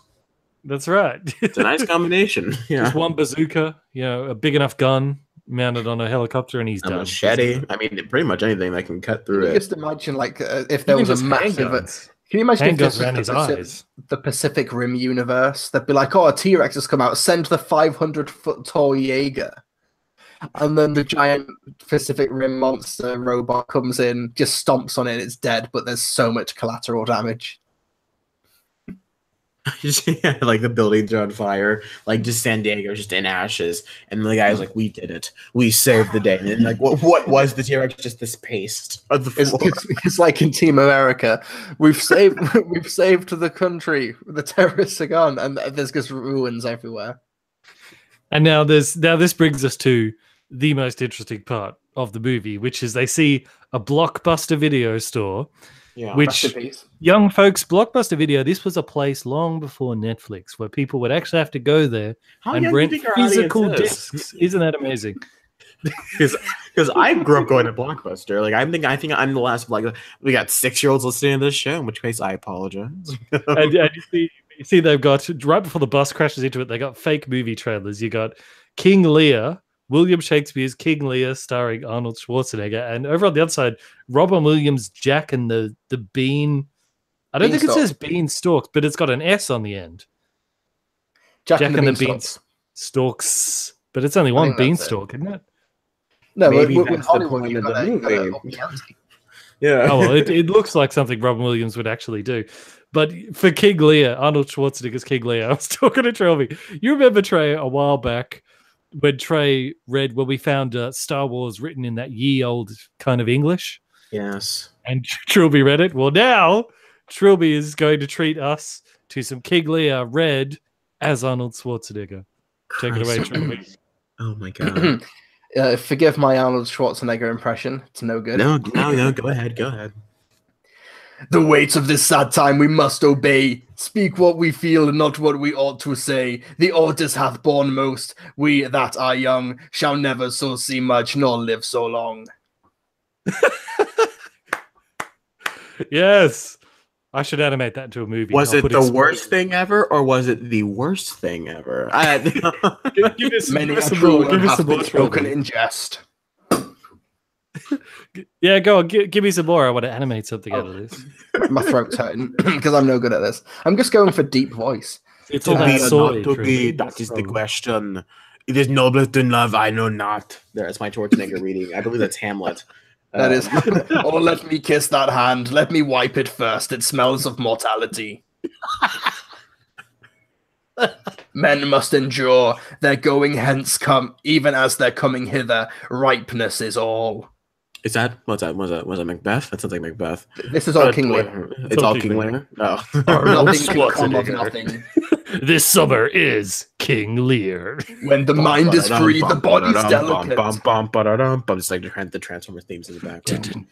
Speaker 1: That's right.
Speaker 3: It's a nice combination. Yeah,
Speaker 1: just one bazooka, you know, a big enough gun mounted on a helicopter, and he's done.
Speaker 3: Machete. I mean, pretty much anything that can cut through it.
Speaker 2: Just imagine, like, if there was a massive. Can you imagine if this was the Pacific Rim universe? They'd be like, oh, a T-Rex has come out. Send the 500-foot tall Jaeger. And then the giant Pacific Rim monster robot comes in, just stomps on it, it's dead, but there's so much collateral damage.
Speaker 3: Yeah, like the buildings are on fire, like just San Diego just in ashes, and the guy's like, "We did it, we saved the day." And then, like, what was the T-Rex? Just this paste of the floor.
Speaker 2: It's like in Team America, we've saved the country. The terrorists are gone, and there's just ruins everywhere.
Speaker 1: And now this brings us to the most interesting part of the movie, which is they see a Blockbuster video store.
Speaker 3: Yeah.
Speaker 1: Which young folks, Blockbuster Video, this was a place long before Netflix where people would actually have to go there and rent physical discs. Isn't that amazing?
Speaker 3: Because I grew up going to Blockbuster. Like I think I'm the last. Like we got 6-year-olds listening to this show, in which case I apologize.
Speaker 1: and you see, they've got right before the bus crashes into it, they got fake movie trailers. You got King Lear, William Shakespeare's King Lear, starring Arnold Schwarzenegger, and over on the other side, Robin Williams' Jack and the Bean. I don't think it says Beanstalk, but it's got an S on the end. Jack and the Beanstalks, but it's only one beanstalk, isn't it?
Speaker 2: No,
Speaker 3: maybe
Speaker 2: with Hollywood, you got a
Speaker 3: yeah.
Speaker 1: Oh well, it looks like something Robin Williams would actually do. But for King Lear, Arnold Schwarzenegger's King Lear, I was talking to Trilbee. You remember, Trey, a while back when Trey read when we found Star Wars written in that ye old kind of English?
Speaker 3: Yes.
Speaker 1: And Trilbee read it. Well, now Trilbee is going to treat us to some King Lear read as Arnold Schwarzenegger. Take it away, Trilbee.
Speaker 3: Oh my god.
Speaker 2: Forgive my Arnold Schwarzenegger impression. It's no good.
Speaker 3: No, go ahead.
Speaker 2: The weight of this sad time we must obey. Speak what we feel and not what we ought to say. The oldest hath borne most. We that are young shall never so see much nor live so long.
Speaker 1: Yes. I should animate that into a movie.
Speaker 3: Was it the worst thing ever, or was it the worst thing ever?
Speaker 2: Give us some more spoken in jest.
Speaker 1: Yeah, go on. Give me some more. I want to animate something out of this.
Speaker 2: My throat's hurting because I'm no good at this. I'm just going for deep voice.
Speaker 1: It's all that soy.
Speaker 3: That is the question. It is noble to love, I know not. There's my Schwarzenegger reading. I believe that's Hamlet.
Speaker 2: That is. Oh, let me kiss that hand. Let me wipe it first. It smells of mortality. Men must endure. Their going hence come, even as their coming hither. Ripeness is all.
Speaker 3: Is that was that Macbeth? That sounds like Macbeth.
Speaker 2: This is all King Lear.
Speaker 3: It's all King Lear. Oh,
Speaker 2: nothing can come of nothing.
Speaker 1: This summer is King Lear.
Speaker 2: When the mind is free, the body's delicate.
Speaker 3: It's like the Transformer themes in the background.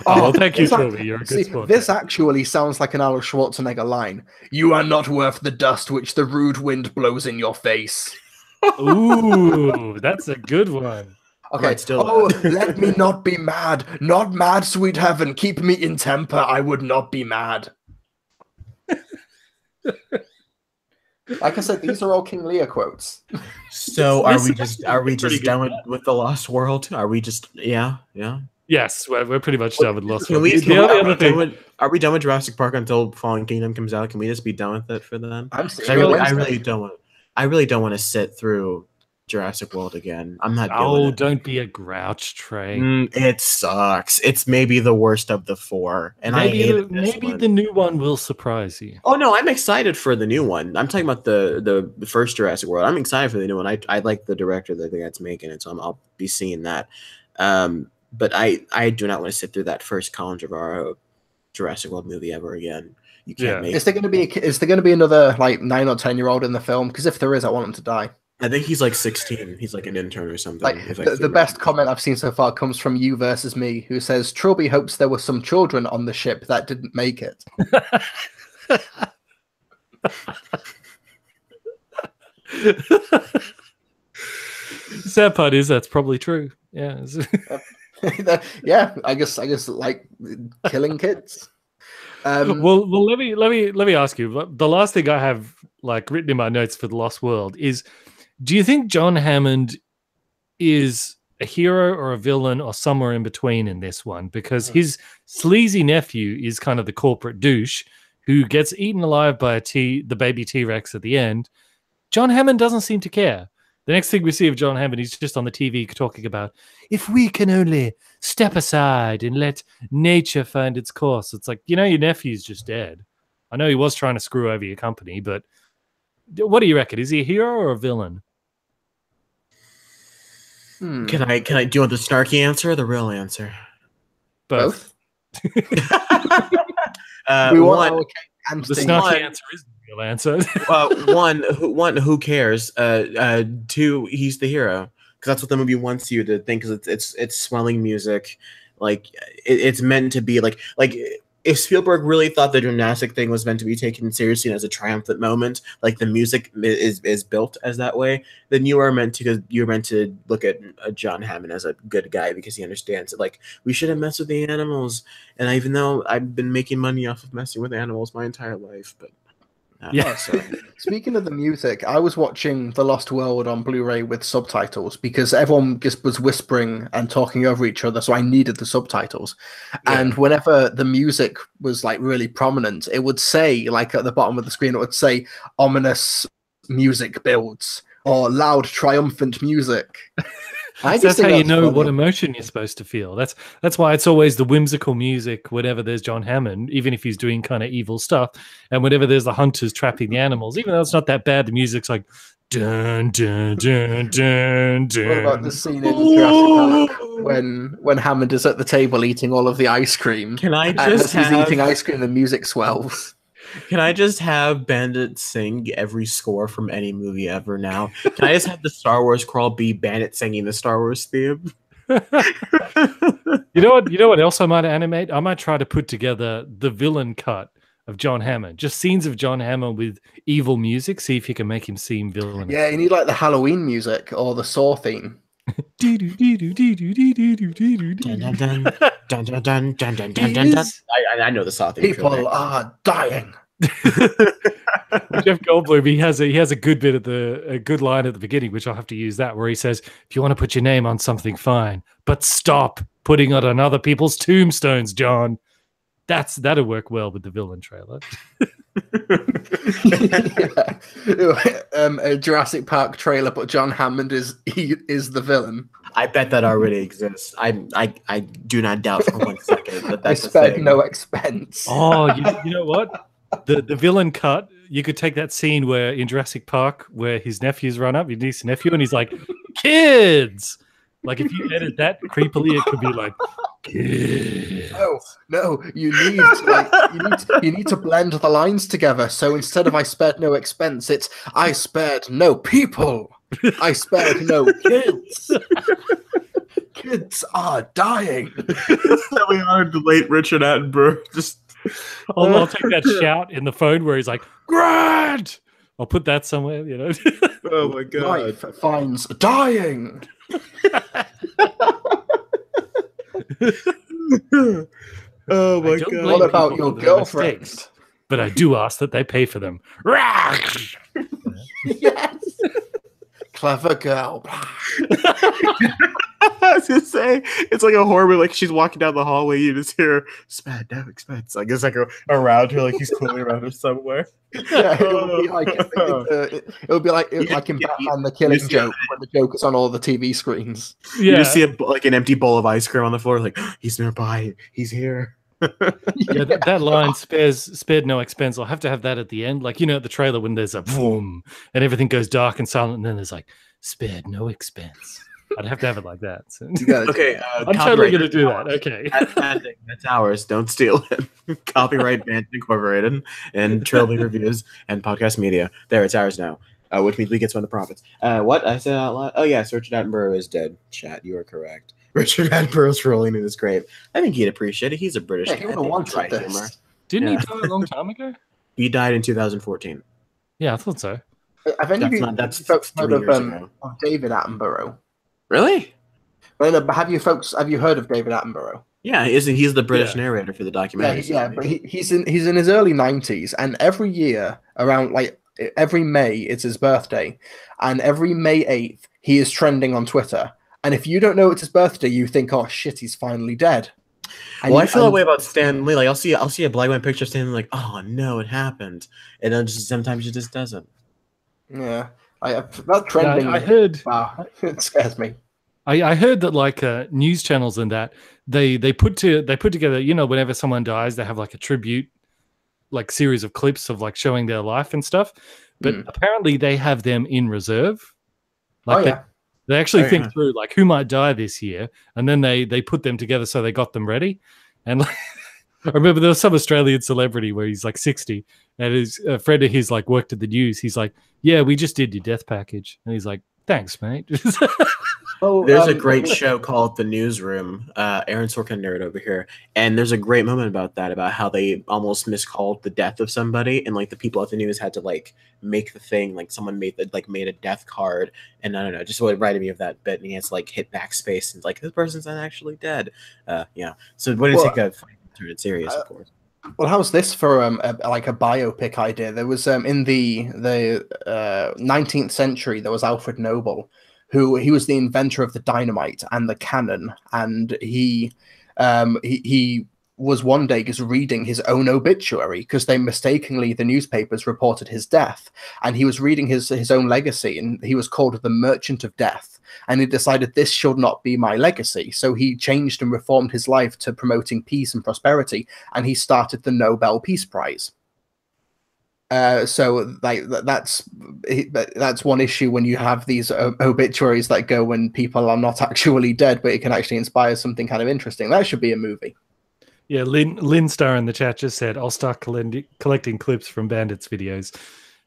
Speaker 1: Oh, thank you, Trilbee. You're a good sport.
Speaker 2: This actually sounds like an Arnold Schwarzenegger line. You are not worth the dust which the rude wind blows in your face.
Speaker 1: Ooh, that's a good one.
Speaker 2: Okay, right, still. Let me not be mad. Not mad, sweet heaven. Keep me in temper. I would not be mad. Like I said, these are all King Lear quotes.
Speaker 3: So are we just done with the Lost World? Are we just
Speaker 1: Yes, we're pretty much done with Lost World.
Speaker 3: Are we done with Jurassic Park until Fallen Kingdom comes out? Can we just be done with it for then?
Speaker 2: I
Speaker 3: really don't want to sit through Jurassic World again. I'm not doing it.
Speaker 1: Don't be a grouch, Trey.
Speaker 3: It sucks. It's maybe the worst of the 4. And maybe
Speaker 1: the new one will surprise you.
Speaker 3: Oh no, I'm excited for the new one. I'm talking about the first Jurassic World. I'm excited for the new one. I like the director that's making it, so I'll be seeing that. But I do not want to sit through that first Colin Trevorrow Jurassic World movie ever again. You can't make.
Speaker 2: Is there going to be another like 9 or 10-year-old in the film? Because if there is, I want him to die.
Speaker 3: I think he's like 16. He's like an intern or something.
Speaker 2: The best comment I've seen so far comes from You Versus Me, who says, Trilbee hopes there were some children on the ship that didn't make it.
Speaker 1: Sad part is that's probably true. Yeah.
Speaker 2: Yeah, I guess like killing kids.
Speaker 1: Well, let me ask you. The last thing I have like written in my notes for The Lost World is, do you think John Hammond is a hero or a villain or somewhere in between in this one? Because his sleazy nephew is kind of the corporate douche who gets eaten alive by the baby T-Rex at the end. John Hammond doesn't seem to care. The next thing we see of John Hammond, he's just on the TV talking about, if we can only step aside and let nature find its course. It's like, your nephew's just dead. I know he was trying to screw over your company, but what do you reckon? Is he a hero or a villain?
Speaker 3: Can I do you want the snarky answer or the real answer?
Speaker 1: Both.
Speaker 2: We want
Speaker 1: the snarky answer is the real answer.
Speaker 3: One, who cares? 2, he's the hero, because that's what the movie wants you to think. Because it's swelling music, Like it's meant to be like if Spielberg really thought the gymnastic thing was meant to be taken seriously as a triumphant moment, like the music is built as that way, then you're meant to look at John Hammond as a good guy because he understands it. Like, we shouldn't mess with the animals. And even though I've been making money off of messing with animals my entire life, but
Speaker 2: yeah. Speaking of the music, I was watching The Lost World on Blu-ray with subtitles because everyone just was whispering and talking over each other, so I needed the subtitles. Yeah. And whenever the music was like really prominent, it would say, like at the bottom of the screen, it would say ominous music builds or loud triumphant music.
Speaker 1: That's how you know what emotion you're supposed to feel. That's why it's always the whimsical music whenever there's John Hammond, even if he's doing kind of evil stuff, and whenever there's the hunters trapping the animals, even though it's not that bad, the music's like dun dun dun dun dun.
Speaker 2: What about the scene in Jurassic Park when Hammond is at the table eating all of the ice cream?
Speaker 3: Can I just
Speaker 2: he's eating ice cream, the music swells.
Speaker 3: Can I just have Bandits sing every score from any movie ever now? Can I just have the Star Wars crawl be Bandit singing the Star Wars theme?
Speaker 1: You know what else I might animate? I might try to put together the villain cut of John Hammond. Just scenes of John Hammond with evil music. See if you can make him seem villainous.
Speaker 2: Yeah, you need like the Halloween music or the Saw theme.
Speaker 3: I know the Saw theme.
Speaker 2: People are dying.
Speaker 1: Jeff Goldblum, he has a good bit a good line at the beginning, which I'll have to use that, where he says, "If you want to put your name on something, fine, but stop putting it on other people's tombstones, John." That'll work well with the villain trailer.
Speaker 2: A Jurassic Park trailer, but John Hammond is the villain.
Speaker 3: I bet that already exists. I do not doubt for 1 second that that's
Speaker 2: I spared no expense.
Speaker 1: Oh, you know what? The villain cut. You could take that scene where in Jurassic Park where his nephews run up, your niece and nephew, and he's like, "Kids." Like if you edit that creepily, it could be like, "Kids."
Speaker 2: No, you need to blend the lines together. So instead of "I spared no expense," it's "I spared no people. I spared no kids. Kids are dying."
Speaker 3: So we are the late Richard Attenborough. Just
Speaker 1: I'll take that shout in the phone where he's like, "Grant!" I'll put that somewhere, you know.
Speaker 3: Oh my god!
Speaker 2: Life finds dying.
Speaker 3: Oh my god!
Speaker 2: What about your girlfriend?
Speaker 1: Mistakes, but I do ask that they pay for them.
Speaker 2: Yes. Clever girl.
Speaker 3: I was gonna say it's like a horror movie. Like she's walking down the hallway, you just hear "Spared no expense." Like it's like around her, like he's cooling around her somewhere.
Speaker 2: Yeah, it'll be like in Batman: The Killing Joke when the Joker's on all the TV screens.
Speaker 3: Yeah. You just see like an empty bowl of ice cream on the floor. Like he's nearby. He's here.
Speaker 1: Yeah, that line spared no expense. I'll have to have that at the end, like at the trailer when there's a boom and everything goes dark and silent, and then there's like "spared no expense." I'd have to have it like that. So.
Speaker 3: Okay,
Speaker 1: I'm totally going to do that. Okay,
Speaker 3: that's ours. Don't steal it. Copyright Bandit Incorporated and Trilbee Reviews and Podcast Media. There, it's ours now. Which means we get some of the profits. What I said out loud? Oh yes, Richard Attenborough is dead. Chat, you are correct. Richard Attenborough's rolling in his grave. I think he'd appreciate it. He's a British.
Speaker 2: Yeah, he would have wanted this.
Speaker 1: Didn't he die a long time ago?
Speaker 3: He died in 2014.
Speaker 1: Yeah, I thought so.
Speaker 2: Have any of you folks heard of David Attenborough?
Speaker 3: Really?
Speaker 2: Well, but have you heard of David Attenborough?
Speaker 3: Yeah, he's the British narrator for the documentary.
Speaker 2: Yeah, but he's in his early 90s, and every year around every May it's his birthday, and every May 8th he is trending on Twitter. And if you don't know it's his birthday, you think, "Oh shit, he's finally dead."
Speaker 3: Well, I feel that way about Stan Lee. Like I'll see a black and white picture of Stan Lee, like, "Oh no, it happened," and then sometimes it just doesn't.
Speaker 2: Yeah. That trending,
Speaker 1: I heard.
Speaker 2: Wow, it scares me.
Speaker 1: I heard that like news channels and that they put together, whenever someone dies, they have like a tribute, like series of clips of like showing their life and stuff. But apparently they have them in reserve. Like they actually think through like who might die this year, and then they put them together so they got them ready. And like, I remember there was some Australian celebrity where he's like 60, and a friend of his like worked at the news. He's like, "Yeah, we just did your death package," and he's like, "Thanks, mate."
Speaker 3: There's a great show called The Newsroom. Aaron Sorkin nerd over here, and there's a great moment about that, about how they almost miscalled the death of somebody, and like the people at the news had to like make the thing, like someone made a death card, and I don't know, just what reminded me of that bit, and he has to like hit backspace and like this person's not actually dead. Yeah. So what did it take a turn it serious, of course.
Speaker 2: Well, how's this for like a biopic idea? There was in the 19th century, there was Alfred Nobel, he was the inventor of the dynamite and the cannon, and he was one day just reading his own obituary because the newspapers reported his death, and he was reading his own legacy, and he was called the Merchant of Death, and he decided this should not be my legacy, so he changed and reformed his life to promoting peace and prosperity, and he started the Nobel Peace Prize. So like that's one issue when you have these obituaries that go when people are not actually dead, but it can actually inspire something kind of interesting. That should be a movie.
Speaker 1: Yeah, Lynn Star in the chat just said, I'll start collecting clips from Bandits videos.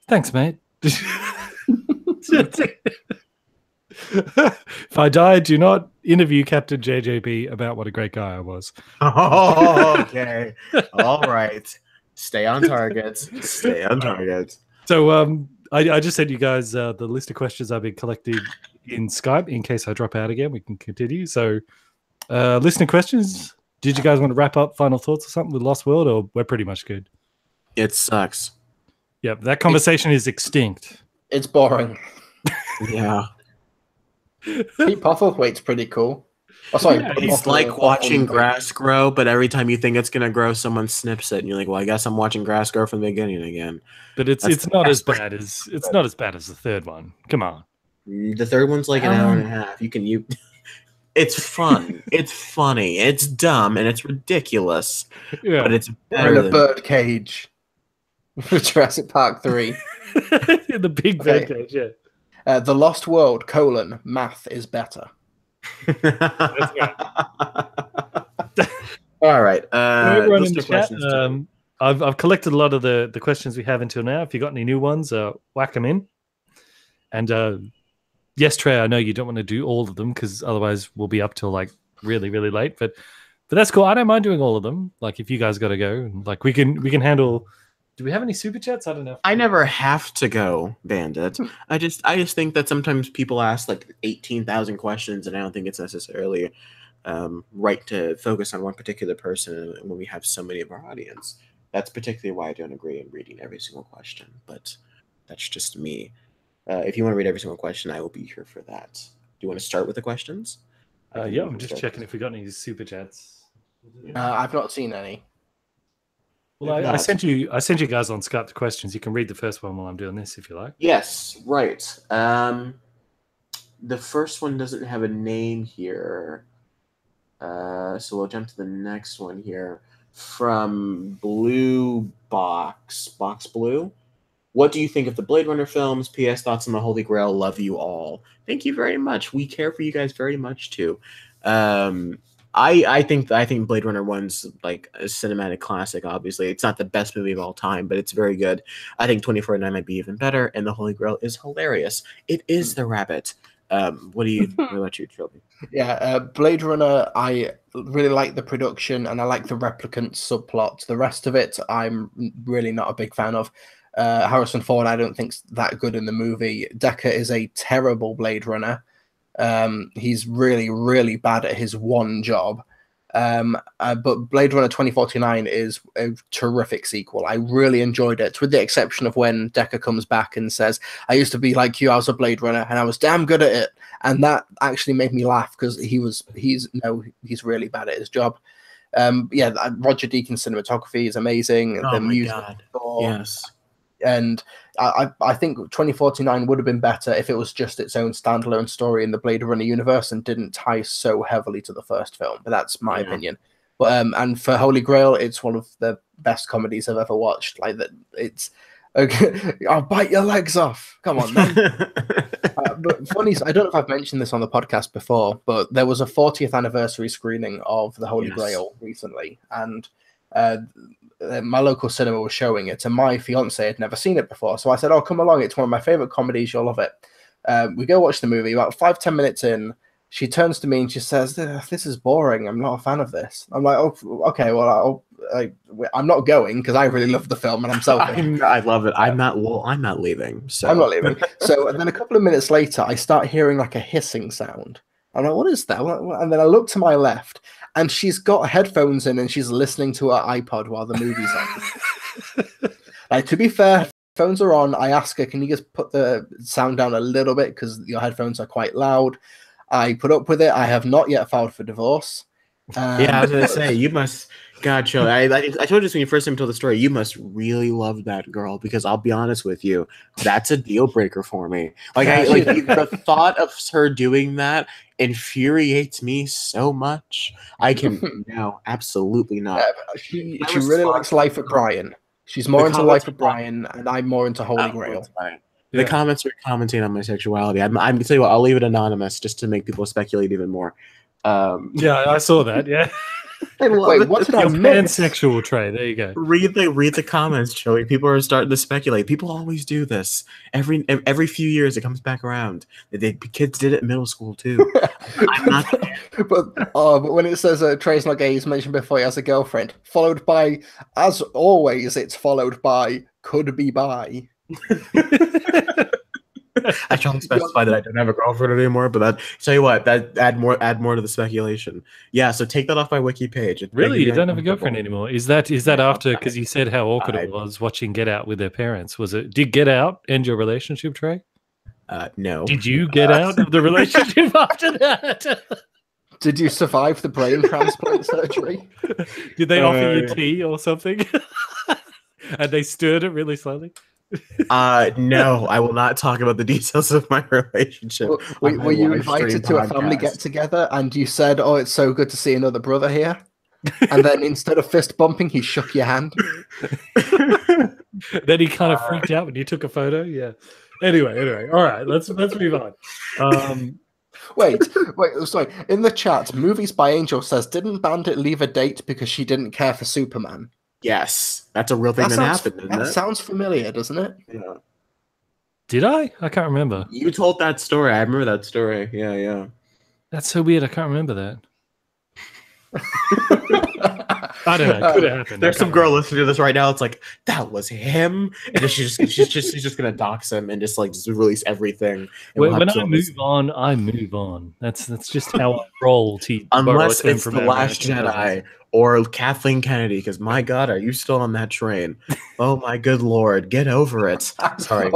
Speaker 1: Thanks, mate. If I die, do not interview Captain JJB about what a great guy I was.
Speaker 3: Oh, okay. All right. Stay on target. Stay on target.
Speaker 1: So I just sent you guys the list of questions I've been collecting in Skype in case I drop out again. We can continue. So listener questions. Did you guys want to wrap up final thoughts or something with Lost World, or we're pretty much good?
Speaker 3: It sucks.
Speaker 1: Yeah, that conversation is extinct.
Speaker 2: It's boring.
Speaker 3: Yeah.
Speaker 2: Pete Postlethwaite's pretty cool. Oh, sorry,
Speaker 3: yeah, it's like watching grass grow, but every time you think it's gonna grow, someone snips it, and you're like, "Well, I guess I'm watching grass grow from the beginning again."
Speaker 1: But it's not as bad as the third one. Come on,
Speaker 3: the third one's like an hour and a half. It's fun, it's funny, it's dumb, and it's ridiculous.
Speaker 1: Yeah.
Speaker 3: But it's
Speaker 2: better in a bird cage for Jurassic Park 3.
Speaker 1: The big bird cage, yeah.
Speaker 2: The Lost World, math is better.
Speaker 3: All right.
Speaker 1: Everyone in the chat, I've collected a lot of the questions we have until now. If you got any new ones, whack them in. And yes, Trey, I know you don't want to do all of them because otherwise we'll be up till like really, really late. But that's cool. I don't mind doing all of them. Like if you guys got to go, like we can handle. Do we have any super chats? I don't know.
Speaker 3: I never have to go, Bandit. I just think that sometimes people ask like 18,000 questions, and I don't think it's necessarily right to focus on one particular person when we have so many of our audience. That's particularly why I don't agree in reading every single question, but that's just me. If you want to read every single question, I will be here for that. Do you want to start with the questions?
Speaker 1: Yeah, I'm just checking if we got any super chats.
Speaker 2: I've not seen any.
Speaker 1: Well, I sent you guys on Skype the questions. You can read the first one while I'm doing this if you like.
Speaker 3: Yes, right. The first one doesn't have a name here. So we'll jump to the next one here. From Blue Box Blue. What do you think of the Blade Runner films? P.S. Thoughts on the Holy Grail. Love you all. Thank you very much. We care for you guys very much too. I think Blade Runner 1's like a cinematic classic. Obviously, it's not the best movie of all time, but it's very good. I think 2049 might be even better, and the Holy Grail is hilarious. It is the rabbit. What about you, Trilbee?
Speaker 2: Yeah, Blade Runner. I really like the production, and I like the replicant subplot. The rest of it, I'm really not a big fan of. Harrison Ford, I don't think's that good in the movie. Decker is a terrible Blade Runner. He's really, really bad at his one job. But Blade Runner 2049 is a terrific sequel. I really enjoyed it, with the exception of when Decker comes back and says, I used to be like you, I was a Blade Runner, and I was damn good at it. And that actually made me laugh because he's really bad at his job. Yeah, Roger Deakins' cinematography is amazing.
Speaker 3: Oh
Speaker 2: the
Speaker 3: my
Speaker 2: music,
Speaker 3: God. Yes.
Speaker 2: And I think 2049 would have been better if it was just its own standalone story in the Blade Runner universe and didn't tie so heavily to the first film. But that's my opinion. But and for Holy Grail, it's one of the best comedies I've ever watched. Like that, it's okay. I'll bite your legs off. Come on, man. But funny, I don't know if I've mentioned this on the podcast before, but there was a 40th anniversary screening of the Holy Grail recently, and my local cinema was showing it, and my fiance had never seen it before, so I said, "Oh, come along! It's one of my favorite comedies. You'll love it." We go watch the movie. About 5-10 minutes in, she turns to me and she says, "This is boring. I'm not a fan of this." I'm like, "Oh, okay. Well, I'm not going because I really love the film and I'm selfish."
Speaker 3: I love it. I'm not leaving. So
Speaker 2: I'm not leaving. So, and then a couple of minutes later, I start hearing like a hissing sound. I'm like, "What is that?" And then I look to my left, and she's got headphones in and she's listening to her iPod while the movie's on. Like, to be fair, phones are on. I ask her, "Can you just put the sound down a little bit because your headphones are quite loud?" I put up with it. I have not yet filed for divorce.
Speaker 3: Yeah, I was gonna say you must. God, Joe, I told you this when you first told the story. You must really love that girl because I'll be honest with you, that's a deal breaker for me. The thought of her doing that infuriates me so much. I can no, absolutely not.
Speaker 2: She really likes Life at Brian. She's more into Life at Brian, and I'm more into Holy Grail.
Speaker 3: The comments are commenting on my sexuality. I'm gonna tell you what. I'll leave it anonymous just to make people speculate even more.
Speaker 1: Yeah, I saw that. Yeah.
Speaker 2: Wait, what did I miss?
Speaker 1: Pansexual trait. There you go.
Speaker 3: Read the comments, Joey. People are starting to speculate. People always do this. Every few years, it comes back around. Kids did it in middle school too. I'm not.
Speaker 2: But when it says Trey's not gay, he's mentioned before he has a girlfriend. Followed by, as always, it's followed by could be by.
Speaker 3: I try to specify that I don't have a girlfriend anymore, but tell you what, that add more to the speculation. Yeah, so take that off my wiki page.
Speaker 1: Really, you don't have a girlfriend anymore? Is that after? Because you said how awkward it was watching Get Out with their parents. Did Get Out end your relationship, Trey?
Speaker 3: No.
Speaker 1: Did you get out of the relationship after that?
Speaker 2: Did you survive the brain transplant surgery?
Speaker 1: Did they offer you tea or something? And they stirred it really slowly?
Speaker 3: No, I will not talk about the details of my relationship.
Speaker 2: Were you invited to a family get-together and you said, "Oh, it's so good to see another brother here"? And then instead of fist bumping, he shook your hand?
Speaker 1: Then he kind of freaked out when you took a photo? Yeah. Anyway. All right, let's move on.
Speaker 2: Wait, sorry. In the chat, Movies by Angel says, "Didn't Bandit leave a date because she didn't care for Superman?"
Speaker 3: Yes, that's a real thing that happened.
Speaker 2: That sounds familiar, doesn't it?
Speaker 3: Yeah.
Speaker 1: Did I? I can't remember.
Speaker 3: You told that story. I remember that story. Yeah.
Speaker 1: That's so weird. I can't remember that. I don't know. Could have happened.
Speaker 3: There's some girl listening to this right now. It's like, that was him, and she's just gonna dox him and just release everything.
Speaker 1: When I move on, I move on. That's just how I roll.
Speaker 3: Unless it's The Last Jedi or Kathleen Kennedy, because my God, are you still on that train? Oh my good Lord, get over it. Sorry.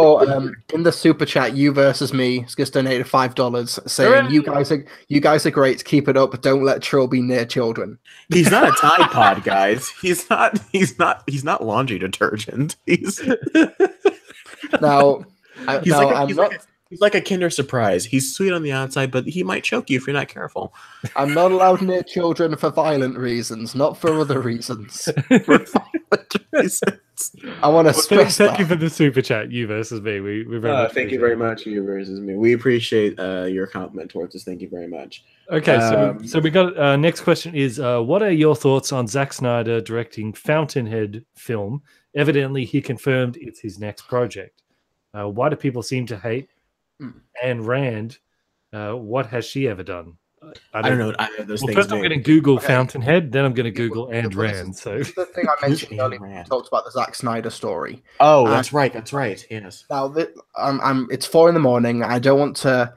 Speaker 2: In the super chat, you versus me has just donated $5 saying, "You guys are great. Keep it up. Don't let Trilbee near children."
Speaker 3: He's not a Tide Pod, guys. He's not laundry detergent. He's He's like a Kinder Surprise. He's sweet on the outside, but he might choke you if you're not careful.
Speaker 2: I'm not allowed near children for violent reasons, not for other reasons. I want to stress
Speaker 1: Thank you for the super chat, you versus me. We very much
Speaker 3: thank you very much, you versus me. We appreciate your compliment towards us. Thank you very much.
Speaker 1: Okay, so we got next question is, what are your thoughts on Zack Snyder directing Fountainhead film? Evidently, he confirmed it's his next project. Why do people seem to hate Ayn Rand? What has she ever done?
Speaker 3: I don't know either of those things.
Speaker 1: First, I'm going to Google Fountainhead, then I'm going to Google Ayn Rand. So
Speaker 2: this is the thing I mentioned earlier when we talked about the Zack Snyder story.
Speaker 3: Oh, that's right. Yes.
Speaker 2: Now, it's 4 a.m. I don't want to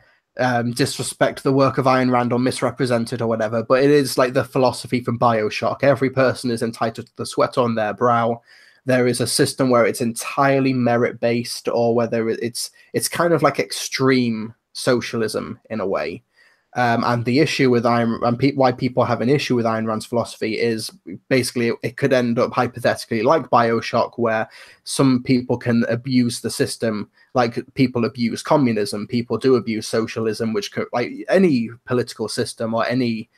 Speaker 2: disrespect the work of Ayn Rand or misrepresent it or whatever, but it is like the philosophy from BioShock. Every person is entitled to the sweat on their brow. There is a system where it's entirely merit-based, or whether it's kind of like extreme socialism in a way. And the issue with why people have an issue with Ayn Rand's philosophy is basically it could end up hypothetically like BioShock, where some people can abuse the system, like people abuse communism, people do abuse socialism, which could, like any political system or any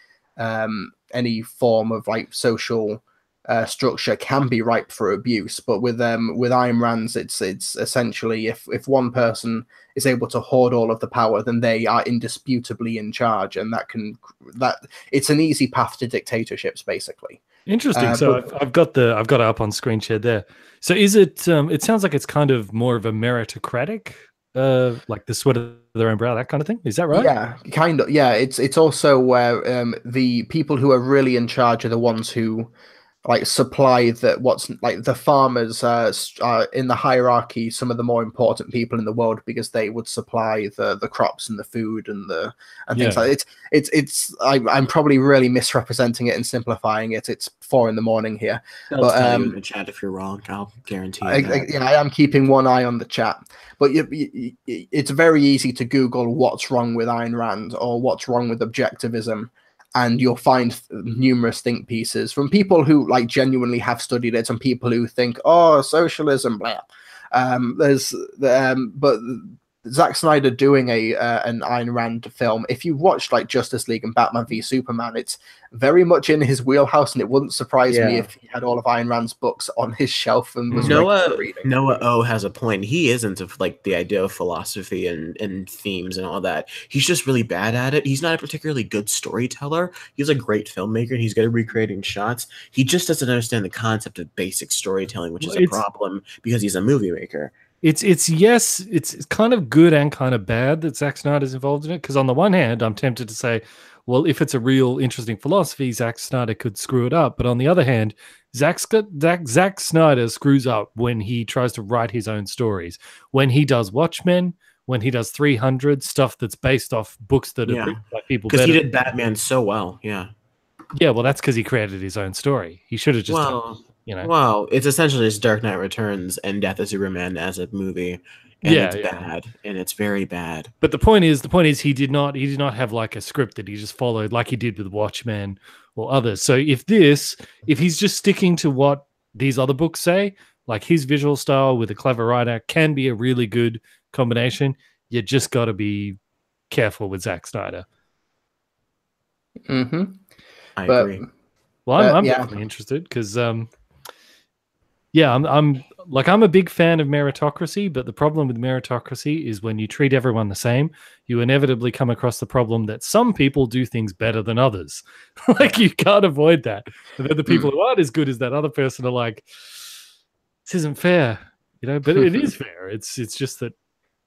Speaker 2: form of like social structure can be ripe for abuse. But with Ayn Rand's, it's essentially if one person is able to hoard all of the power, then they are indisputably in charge, and that it's an easy path to dictatorships, basically.
Speaker 1: Interesting. So I've got it up on screen share there. So is it? It sounds like it's kind of more of a meritocratic like the sweat of their own brow, that kind of thing. Is that right?
Speaker 2: Yeah, kind of. Yeah, it's also where the people who are really in charge are the ones who like supply what's like the farmers are in the hierarchy, some of the more important people in the world, because they would supply the crops and the food and things like that. I'm probably really misrepresenting it and simplifying it. It's 4 a.m. here.
Speaker 3: They'll tell you in the chat if you're wrong. I'll guarantee you that.
Speaker 2: Yeah, I am keeping one eye on the chat. But it's very easy to Google what's wrong with Ayn Rand or what's wrong with objectivism, and you'll find numerous think pieces from people who like genuinely have studied it and people who think, oh, socialism, blah. But Zack Snyder doing an Ayn Rand film. If you watched like Justice League and Batman v Superman, it's very much in his wheelhouse, and it wouldn't surprise me if he had all of Ayn Rand's books on his shelf and was reading.
Speaker 3: Noah O has a point. He isn't of like the idea of philosophy and themes and all that. He's just really bad at it. He's not a particularly good storyteller. He's a great filmmaker, and he's good at recreating shots. He just doesn't understand the concept of basic storytelling, which is a problem because he's a movie maker.
Speaker 1: It's kind of good and kind of bad that Zack Snyder's involved in it, because on the one hand, I'm tempted to say, well, if it's a real interesting philosophy, Zack Snyder could screw it up. But on the other hand, Zack Snyder screws up when he tries to write his own stories. When he does Watchmen, when he does 300, stuff that's based off books that are written by people.
Speaker 3: Because he did Batman so well, Yeah,
Speaker 1: well, that's because he created his own story. He should have just done,
Speaker 3: Well, it's essentially just Dark Knight Returns and Death of Superman as a movie. And it's bad, and it's very bad.
Speaker 1: But the point is he did not have like a script that he just followed like he did with Watchmen or others. So if he's just sticking to what these other books say, like his visual style with a clever writer can be a really good combination. You just got to be careful with Zack Snyder.
Speaker 2: Mm-hmm.
Speaker 3: I agree.
Speaker 1: Well, I'm definitely interested because I'm a big fan of meritocracy, but the problem with meritocracy is when you treat everyone the same, you inevitably come across the problem that some people do things better than others. Like, you can't avoid that. And then the people who aren't as good as that other person are like, this isn't fair, but it is fair. It's just that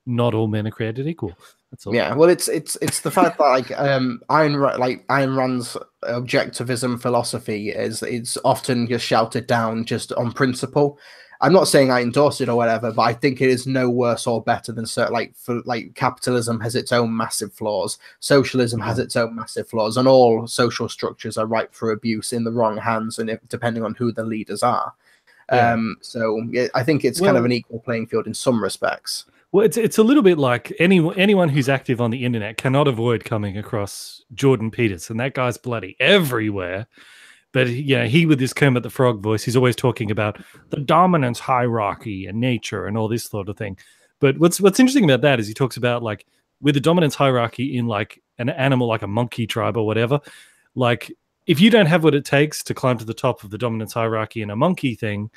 Speaker 1: not all men are created equal. That's all.
Speaker 2: Yeah, well, it's the fact that Ayn Rand's objectivism philosophy it's often just shouted down just on principle. I'm not saying I endorse it or whatever, but I think it is no worse or better than capitalism has its own massive flaws, socialism has its own massive flaws, and all social structures are ripe for abuse in the wrong hands, and depending on who the leaders are. So I think it's kind of an equal playing field in some respects.
Speaker 1: Well, it's a little bit like anyone who's active on the internet cannot avoid coming across Jordan Peterson. That guy's bloody everywhere. But he with his Kermit the Frog voice, he's always talking about the dominance hierarchy and nature and all this sort of thing. But what's interesting about that is he talks about like with the dominance hierarchy in like an animal like a monkey tribe or whatever, like if you don't have what it takes to climb to the top of the dominance hierarchy in a monkey thing,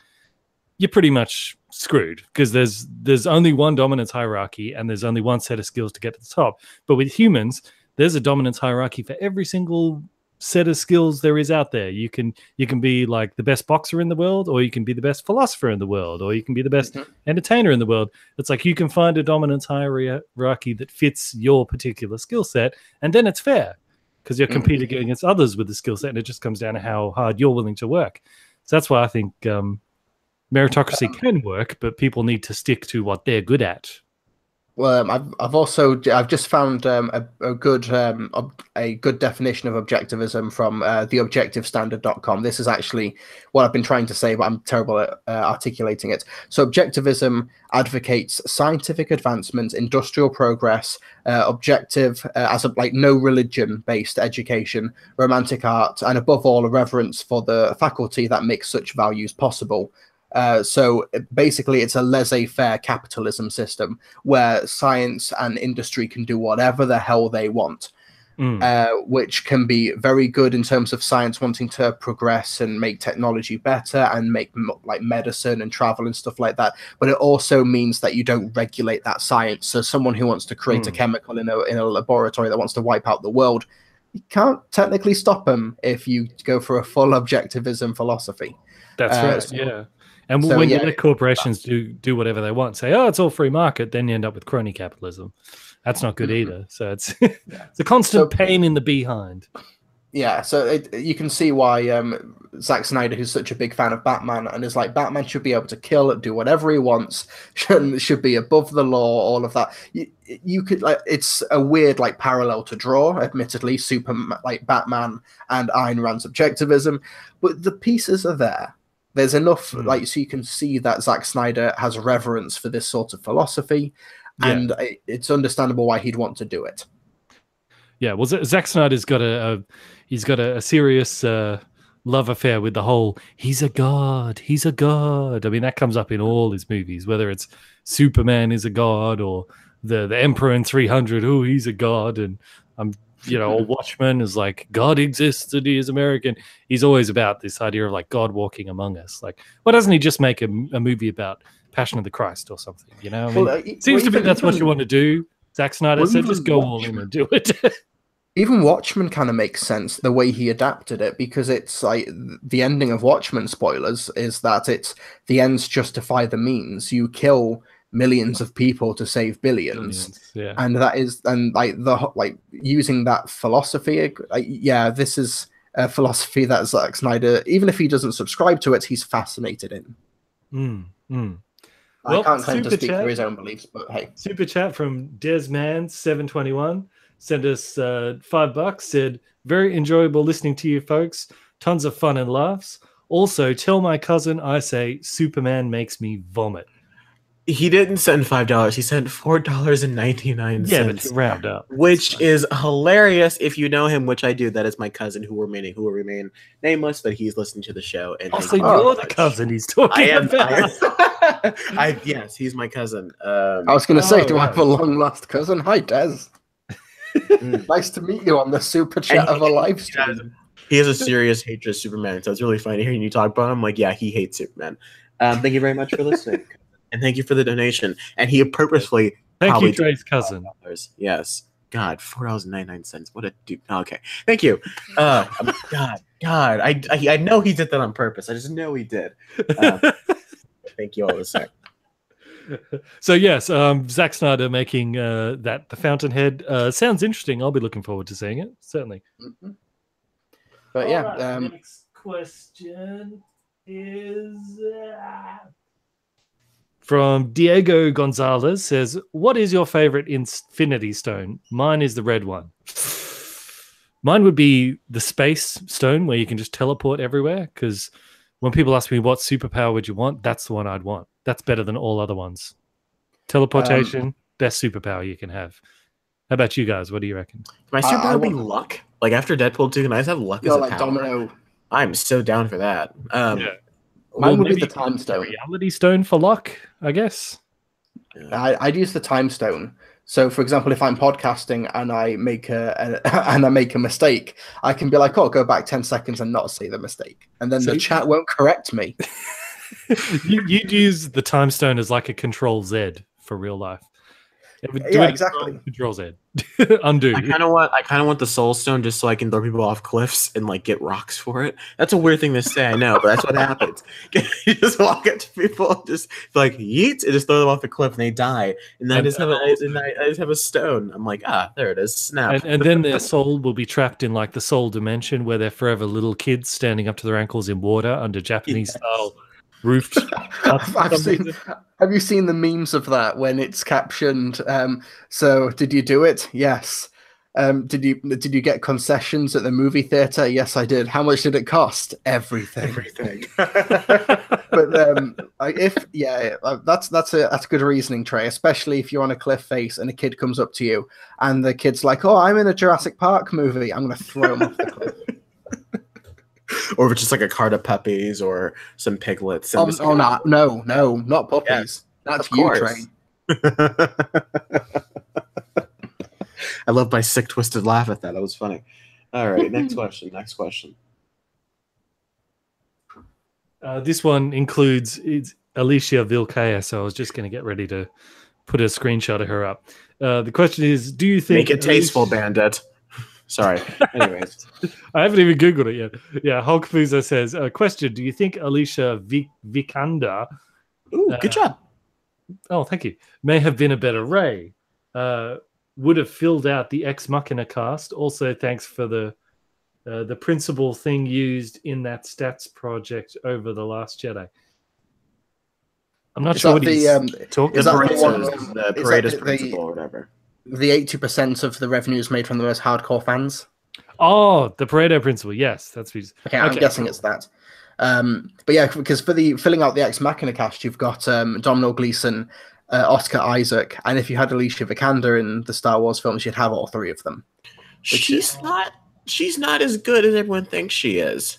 Speaker 1: you're pretty much screwed because there's only one dominance hierarchy and there's only one set of skills to get to the top. But with humans, there's a dominance hierarchy for every single set of skills there is out there. You can be like the best boxer in the world, or you can be the best philosopher in the world, or you can be the best entertainer in the world. It's like you can find a dominance hierarchy that fits your particular skill set, and then it's fair because you're competing against others with the skill set, and it just comes down to how hard you're willing to work. So that's why I think meritocracy can work, but people need to stick to what they're good at.
Speaker 2: Well, I've just found a good definition of objectivism from theobjectivestandard.com. This is actually what I've been trying to say, but I'm terrible at articulating it. So objectivism advocates scientific advancement, industrial progress, objective as no religion-based education, romantic art, and above all, a reverence for the faculty that makes such values possible. So basically, it's a laissez-faire capitalism system where science and industry can do whatever the hell they want, which can be very good in terms of science wanting to progress and make technology better and make like medicine and travel and stuff like that. But it also means that you don't regulate that science. So someone who wants to create a chemical in a laboratory that wants to wipe out the world, you can't technically stop them if you go for a full objectivism philosophy.
Speaker 1: That's right. Yeah. And when you let corporations do whatever they want, say, oh, it's all free market, then you end up with crony capitalism. That's not good either. So it's it's a constant pain in the behind.
Speaker 2: Yeah, so you can see why Zack Snyder, who's such a big fan of Batman, and is like, Batman should be able to kill, do whatever he wants, should be above the law, all of that. You could it's a weird parallel to draw, admittedly, Batman and Ayn Rand's objectivism, but the pieces are there. There's enough, so you can see that Zack Snyder has reverence for this sort of philosophy, and it's understandable why he'd want to do it.
Speaker 1: Yeah, well, Zack Snyder's got a serious love affair with the whole he's a god. I mean, that comes up in all his movies, whether it's Superman is a god or the Emperor in 300, oh, he's a god, and or Watchmen is like God exists and he is American. He's always about this idea of God walking among us. Why doesn't he just make a movie about Passion of the Christ or something? I mean, it seems to me that's what you want to do. Zack Snyder said, just go all in and do it.
Speaker 2: Even Watchmen kind of makes sense the way he adapted it, because it's the ending of Watchmen, spoilers, is that it's the ends justify the means. You kill millions of people to save billions. And that is, and using that philosophy, this is a philosophy that Zack Snyder, even if he doesn't subscribe to it, he's fascinated in. I can't claim to speak for his own beliefs, but hey.
Speaker 1: Super chat from Desman721 sent us $5. Said, very enjoyable listening to you folks. Tons of fun and laughs. Also, tell my cousin I say Superman makes me vomit.
Speaker 3: He didn't send $5. He sent $4.99.
Speaker 1: Yeah, but round up,
Speaker 3: which is hilarious if you know him, which I do. That is my cousin who will remain nameless, but he's listening to the show. And
Speaker 1: also, you're the cousin he's talking about.
Speaker 3: Yes, he's my cousin.
Speaker 2: I was going to say, do I have a long lost cousin? Hi, Des. Nice to meet you on the super chat of a live stream.
Speaker 3: He has a serious hatred of Superman, so it's really funny hearing you talk about him. He hates Superman. Thank you very much for listening. And thank you for the donation. And he purposefully...
Speaker 1: Thank you, Dre's cousin.
Speaker 3: Yes. God, $4.99. What a dude. Oh, okay. Thank you. God. I know he did that on purpose. I just know he did. Thank you all the same.
Speaker 1: So, yes, Zack Snyder making the Fountainhead sounds interesting. I'll be looking forward to seeing it, certainly.
Speaker 2: Mm-hmm. But yeah.
Speaker 1: Next question is... From Diego Gonzalez says, what is your favorite Infinity Stone? Mine is the red one. Mine would be the Space Stone, where you can just teleport everywhere, because when people ask me what superpower would you want, that's the one I'd want. That's better than all other ones. Teleportation, best superpower you can have. How about you guys? What do you reckon?
Speaker 3: My superpower would be luck. After Deadpool 2, can I just have luck as a power?
Speaker 2: Domino.
Speaker 3: I'm so down for that.
Speaker 2: Yeah. Mine would be the time stone.
Speaker 1: Reality stone for luck, I guess.
Speaker 2: I'd use the time stone. So, for example, if I'm podcasting and I make a mistake, I can be like, "Oh, go back 10 seconds and not say the mistake," and then the chat won't correct me.
Speaker 1: You'd use the time stone as like a Control Z for real life.
Speaker 2: Yeah, exactly.
Speaker 1: Control Z. Undo.
Speaker 3: I kind of want the Soul Stone just so I can throw people off cliffs and get rocks for it. That's a weird thing to say, I know, but that's what happens. You just walk up to people, just yeet, and just throw them off the cliff, and they die. And then I just have a stone. I'm like, there it is, snap.
Speaker 1: And then their soul will be trapped in the soul dimension, where they're forever little kids standing up to their ankles in water under Japanese style roofed.
Speaker 2: Have you seen the memes of that when it's captioned? So, did you do it? Yes. Did you get concessions at the movie theater? Yes, I did. How much did it cost? Everything. But that's good reasoning, Trey. Especially if you're on a cliff face and a kid comes up to you and the kid's like, "Oh, I'm in a Jurassic Park movie. I'm going to throw him off the cliff."
Speaker 3: Or if it's just a cart of puppies or some piglets.
Speaker 2: No, not puppies. Yes, that's you, Trey.
Speaker 3: I love my sick, twisted laugh at that. That was funny. All right, next question.
Speaker 1: This one includes Alicia Vilcaya, so I was just going to get ready to put a screenshot of her up. The question is, do you think...
Speaker 3: Make it tasteful, Bandit. Sorry. Anyways,
Speaker 1: I haven't even Googled it yet. Yeah, Hulk Fuzo says, question, do you think Alicia Vikander...
Speaker 3: Ooh, good job.
Speaker 1: Oh, thank you. May have been a better Rey. Would have filled out the Ex Machina cast. Also, thanks for the principal thing used in that stats project over The Last Jedi. I'm not sure what he's talking about.
Speaker 3: The Paredes principle or whatever.
Speaker 2: The 80% of the revenue is made from the most hardcore fans.
Speaker 1: Oh, the Pareto principle. Yes, that's what he's...
Speaker 2: Okay, I'm guessing it's that. But yeah, because for the filling out the Ex Machina cast, you've got Domhnall Gleeson, Oscar Isaac, and if you had Alicia Vikander in the Star Wars films, you'd have all three of them.
Speaker 3: She's not as good as everyone thinks she is.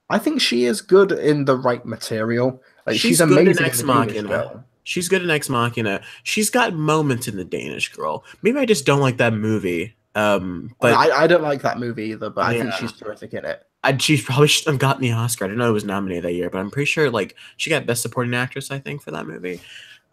Speaker 2: I think she is good in the right material. Like, she's amazing in Ex Machina.
Speaker 3: She's good in Ex Machina. She's got moments in The Danish Girl. Maybe I just don't like that movie. But
Speaker 2: I don't like that movie either, but I think she's terrific in it.
Speaker 3: She probably should have gotten the Oscar. I didn't know it was nominated that year, but I'm pretty sure she got Best Supporting Actress, I think, for that movie.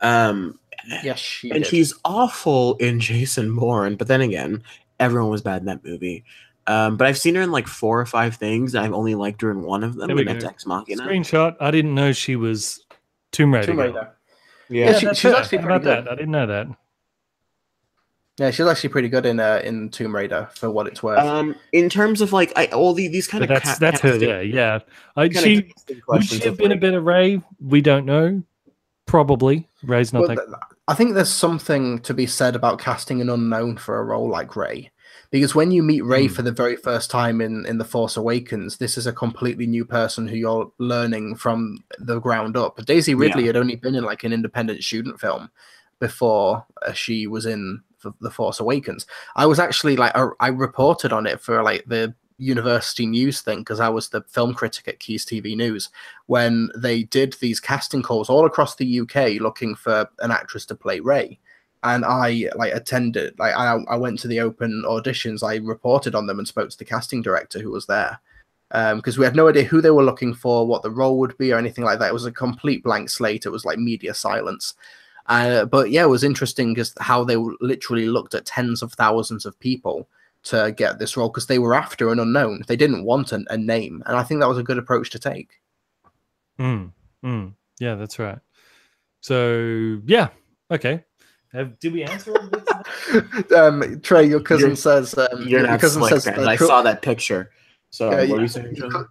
Speaker 2: Yes, she
Speaker 3: did. She's awful in Jason Bourne, but then again, everyone was bad in that movie. But I've seen her in 4 or 5 things, and I've only liked her in one of them, and that's Ex Machina.
Speaker 1: Screenshot. I didn't know she was Tomb Raider.
Speaker 2: Yeah, she's actually pretty good.
Speaker 1: I didn't know that.
Speaker 2: Yeah, she's actually pretty good in Tomb Raider for what it's worth.
Speaker 3: In terms of all these kind of
Speaker 1: that's her. Yeah. Would she have been a better Rey? We don't know. Probably. Rey's not that.
Speaker 2: I think there's something to be said about casting an unknown for a role like Rey. Because when you meet Rey for the very first time in The Force Awakens, this is a completely new person who you're learning from the ground up. Daisy Ridley had only been in an independent student film before she was in The Force Awakens. I was actually I reported on it for the university news thing because I was the film critic at Keys TV News when they did these casting calls all across the UK looking for an actress to play Rey. And I attended, I went to the open auditions, I reported on them and spoke to the casting director who was there. Because we had no idea who they were looking for, what the role would be or anything like that. It was a complete blank slate. It was media silence. But yeah, it was interesting because how they literally looked at tens of thousands of people to get this role because they were after an unknown. They didn't want a name. And I think that was a good approach to take.
Speaker 1: Yeah, that's right. So, yeah. Okay. Did we answer all this?
Speaker 2: Trey, your cousin says...
Speaker 3: Your cousin says... I saw that picture. So, what were you saying, John?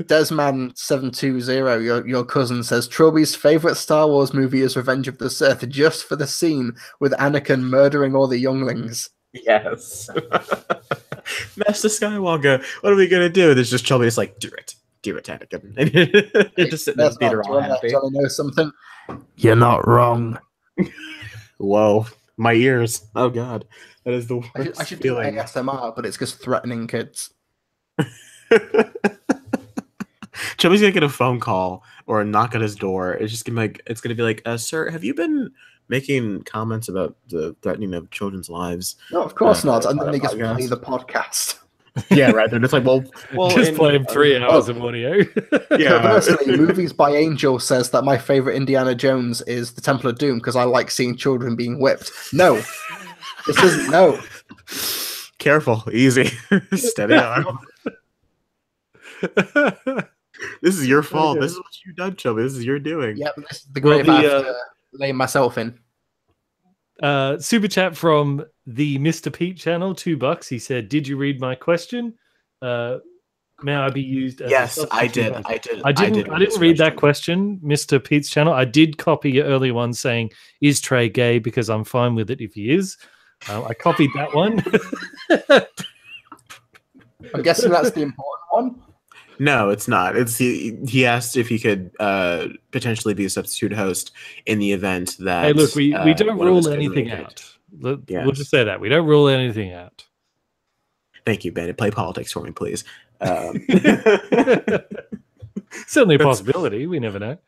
Speaker 2: Desman720, your cousin says, Trilbee's favorite Star Wars movie is Revenge of the Sith, just for the scene with Anakin murdering all the younglings.
Speaker 3: Yes. Master Skywalker, what are we going to do? There's just Trilbee do it, Anakin. And just sitting in the theater all happy.
Speaker 2: Do you know something? You're not wrong.
Speaker 3: Whoa, my ears. Oh, God. That is the worst
Speaker 2: I should do ASMR, but it's just threatening kids.
Speaker 3: Chubby's gonna get a phone call or a knock at his door. It's just gonna be like, sir, have you been making comments about the threatening of children's lives?
Speaker 2: No, of course not. And then they just play the podcast.
Speaker 3: Yeah, right. They're just well,
Speaker 1: just play him 3 hours of audio.
Speaker 2: Yeah. Conversely, Movies by Angel says that my favorite Indiana Jones is The Temple of Doom because I like seeing children being whipped. No, this isn't. No.
Speaker 3: Careful, easy, steady on. This is your fault. This is what you've done, Chubby. This is your doing.
Speaker 2: Yep, this is the grave I have to lay myself in.
Speaker 1: Super chat from the Mr. Pete channel, $2. He said, "Did you read my question? May I be used?" As
Speaker 3: yes, I did. I
Speaker 1: didn't read that question, Mr. Pete's channel. I did copy your early one saying, "Is Trey gay?" Because I'm fine with it if he is. I copied that one.
Speaker 2: I'm guessing that's the important one.
Speaker 3: No, it's not. It's he asked if he could potentially be a substitute host in the event that.
Speaker 1: Hey, look, we don't rule anything out. We'll just say that we don't rule anything out.
Speaker 3: Thank you, Bandit. Play politics for me, please.
Speaker 1: Certainly a possibility. We never know.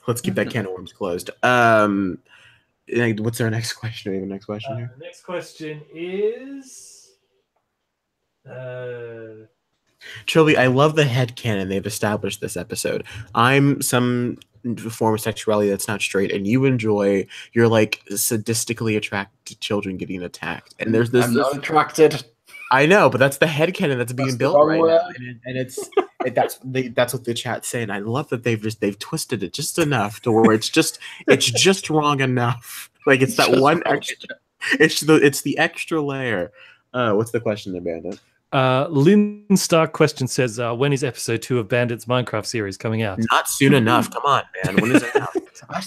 Speaker 3: Let's keep that can of worms closed. What's our next question? The next question here.
Speaker 1: The next question is.
Speaker 3: Trilby, I love the headcanon they've established this episode. I'm some form of sexuality that's not straight, and you enjoy you're like sadistically attracted to children getting attacked. And there's this.
Speaker 2: I'm not attracted.
Speaker 3: I know, but that's the headcanon that's being built right
Speaker 2: word.
Speaker 3: now, and that's what the chat's saying. I love that they've twisted it just enough to where it's just wrong enough. Like it's that one extra. It's the extra layer. What's the question there, Bandit?
Speaker 1: Lynn Stark question says, when is episode 2 of Bandits Minecraft series coming out?
Speaker 3: Not soon enough. Come on, man. When is it out?
Speaker 1: I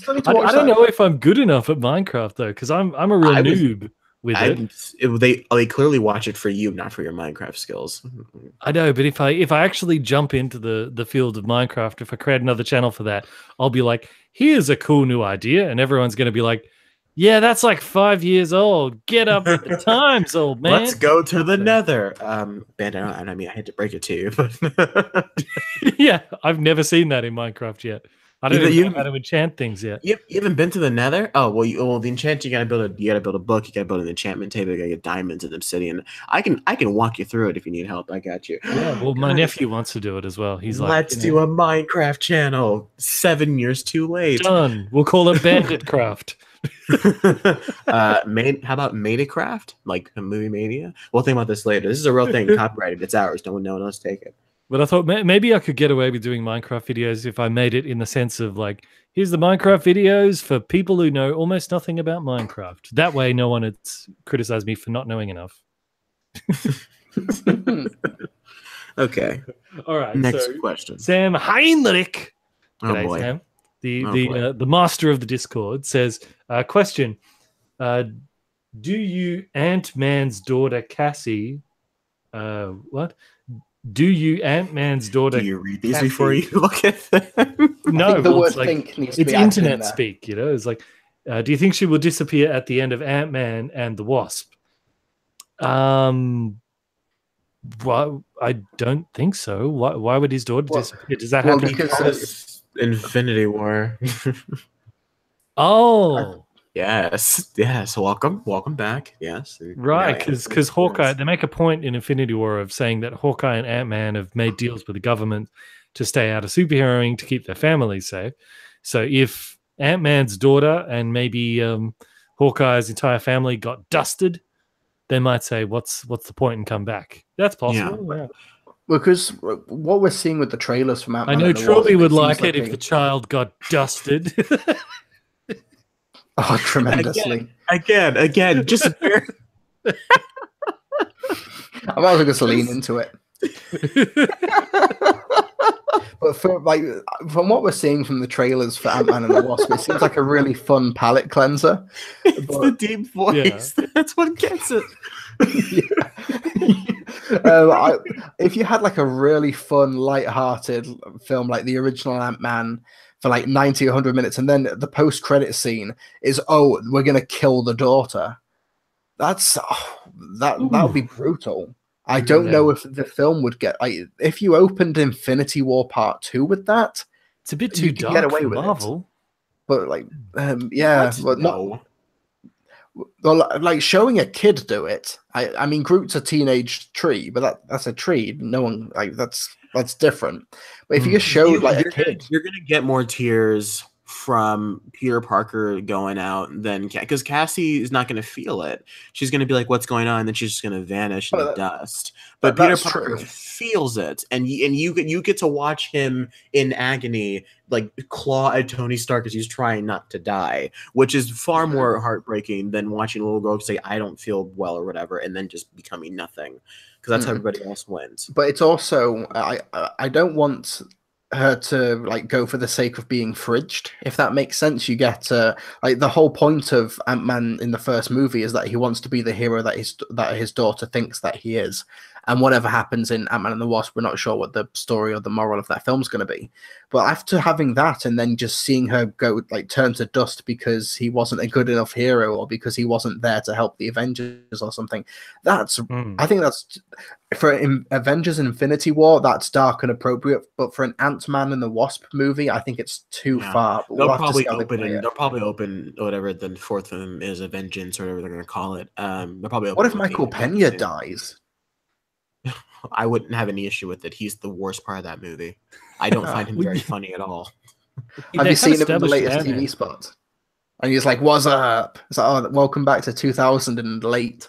Speaker 1: don't know if I'm good enough at Minecraft though, because I'm a real noob with it.
Speaker 3: They clearly watch it for you, not for your Minecraft skills.
Speaker 1: I know, but if I actually jump into the field of Minecraft, if I create another channel for that, I'll be like, here's a cool new idea, and everyone's going to be like, yeah, that's like 5 years old. Get up with the times, old man.
Speaker 3: Let's go to the Nether. Bandit, I mean, I had to break it to you, but
Speaker 1: yeah, I've never seen that in Minecraft yet. I don't even know how to enchant things yet.
Speaker 3: You haven't been to the Nether? Oh well, the enchant you gotta build a book. You gotta build an enchantment table. You gotta get diamonds and obsidian. I can walk you through it if you need help. I got you.
Speaker 1: Yeah, well, my nephew wants to do it as well. He's like,
Speaker 3: let's do a Minecraft channel. 7 years too late.
Speaker 1: Done. We'll call it Bandit Craft.
Speaker 3: How about Matecraft? Like a Movie Mania? We'll think about this later. This is a real thing. Copyrighted. It's ours. No one else take it.
Speaker 1: But I thought maybe I could get away with doing Minecraft videos if I made it in the sense of like, here's the Minecraft videos for people who know almost nothing about Minecraft. That way no one would criticize me for not knowing enough.
Speaker 3: Okay.
Speaker 1: All right.
Speaker 3: Next question.
Speaker 1: Sam Heinrich.
Speaker 3: G'day, boy.
Speaker 1: Sam. The master of the Discord says, question, do you Ant-Man's daughter Cassie, what? Do you Ant-Man's daughter?
Speaker 3: Do you read these before you look at them?
Speaker 1: No,
Speaker 2: the word think needs to be
Speaker 1: internet
Speaker 2: in
Speaker 1: speak. You know, it's like, do you think she will disappear at the end of Ant-Man and the Wasp? Well, I don't think so. Why would his daughter disappear? Does that happen?
Speaker 3: Because Infinity War.
Speaker 1: Oh.
Speaker 3: Yes. Welcome back. Yes.
Speaker 1: Right, because Hawkeye, they make a point in Infinity War of saying that Hawkeye and Ant-Man have made deals with the government to stay out of superheroing to keep their families safe. So if Ant-Man's daughter and maybe Hawkeye's entire family got dusted, they might say, what's the point, and come back. That's possible. Yeah.
Speaker 2: Because what we're seeing with the trailers from Ant-Man,
Speaker 1: I know Trilbee would like it if the child got dusted.
Speaker 2: Oh, tremendously.
Speaker 3: Again, just
Speaker 2: I might as well just lean into it. But from what we're seeing from the trailers for Ant-Man and the Wasp, it seems like a really fun palate cleanser.
Speaker 3: It's the deep voice. Yeah. That's what gets it.
Speaker 2: If you had like a really fun, light-hearted film like the original Ant-Man for like 90 or 100 minutes, and then the post-credit scene is, we're going to kill the daughter. That would be brutal. I don't know if the film would get... if you opened Infinity War Part 2 with that...
Speaker 1: It's a bit too dark get away with Marvel.
Speaker 2: But like, yeah... But no. Well, like showing a kid do it. I mean, Groot's a teenage tree, but that's a tree. No one... like that's different. But if you just showed a kid...
Speaker 3: You're going to get more tears from Peter Parker going out than... Because Cassie is not going to feel it. She's going to be like, what's going on? And then she's just going to vanish in the dust. But Peter Parker feels it. And you get to watch him in agony, like claw at Tony Stark as he's trying not to die, which is far more heartbreaking than watching a little girl say, I don't feel well or whatever, and then just becoming nothing. Because that's how everybody else wins.
Speaker 2: But it's also, I don't want her to like go for the sake of being fridged, if that makes sense. You get like the whole point of Ant-Man in the first movie is that he wants to be the hero that his daughter thinks that he is. And whatever happens in Ant-Man and the Wasp, we're not sure what the story or the moral of that film's going to be. But after having that and then just seeing her go like turn to dust because he wasn't a good enough hero or because he wasn't there to help the Avengers or something, I think that's for Avengers Infinity War, that's dark and appropriate. But for an Ant-Man and the Wasp movie, I think it's too far. But
Speaker 3: they'll probably open whatever the fourth film is, a Vengeance or whatever they're going to call it. They'll probably open.
Speaker 2: What if Michael Pena dies?
Speaker 3: I wouldn't have any issue with it. He's the worst part of that movie. I don't find him very funny at all.
Speaker 2: Have you seen him in the latest TV spot? And he's like, "What's up?" It's like, "Oh, welcome back to 2000 and late."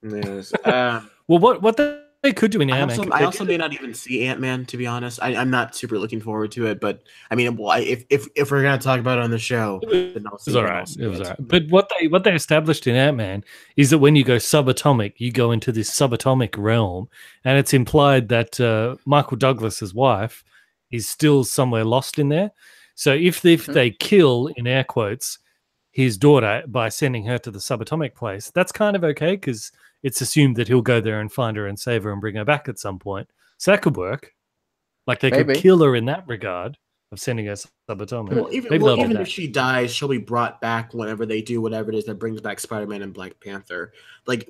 Speaker 3: Yes.
Speaker 1: Well, what they could do in Ant-Man.
Speaker 3: I also may not even see Ant-Man, to be honest. I'm not super looking forward to it, but I mean, if we're gonna talk about it on the show, then I'll see it.
Speaker 1: It was all right. But what they established in Ant-Man is that when you go subatomic, you go into this subatomic realm, and it's implied that Michael Douglas's wife is still somewhere lost in there. So if they kill, in air quotes, his daughter by sending her to the subatomic place, that's kind of okay because it's assumed that he'll go there and find her and save her and bring her back at some point. So that could work. Like they could kill her in that regard of sending her subatomic.
Speaker 3: Well, even if she dies, she'll be brought back whenever they do whatever it is that brings back Spider-Man and Black Panther. Like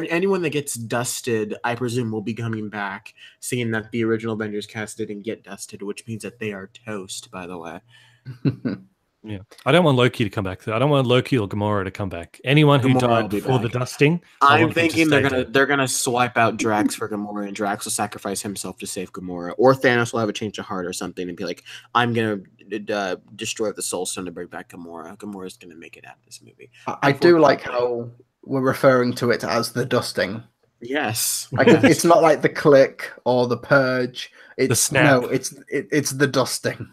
Speaker 3: anyone that gets dusted, I presume, will be coming back, seeing that the original Avengers cast didn't get dusted, which means that they are toast, by the way.
Speaker 1: Yeah, I don't want Loki to come back. I don't want Loki or Gamora to come back. Anyone who died before the dusting,
Speaker 3: I'm thinking they're gonna swipe out Drax for Gamora, and Drax will sacrifice himself to save Gamora, or Thanos will have a change of heart or something and be like, "I'm gonna destroy the Soul Stone to bring back Gamora. Gamora's gonna make it out of this movie."
Speaker 2: I do like how we're referring to it as the dusting.
Speaker 3: Yes,
Speaker 2: like it's not like the click or the purge. It's
Speaker 1: the snap.
Speaker 2: No, it's the dusting.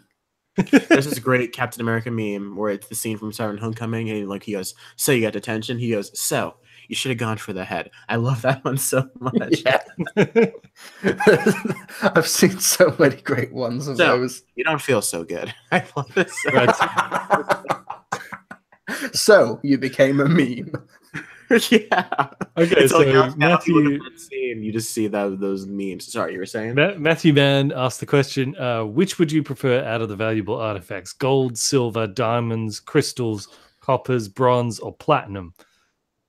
Speaker 3: There's this great Captain America meme where it's the scene from Siren Homecoming, and like he goes, "So you got detention?" He goes, "So you should have gone for the head." I love that one so much.
Speaker 2: Yeah. I've seen so many great ones of those.
Speaker 3: You don't feel so good. I love this.
Speaker 2: So you became a meme.
Speaker 3: Yeah.
Speaker 1: Okay, so
Speaker 3: Matthew, you just see those memes. Sorry, you were saying?
Speaker 1: Matthew Mann asked the question: which would you prefer out of the valuable artifacts? Gold, silver, diamonds, crystals, coppers, bronze, or platinum?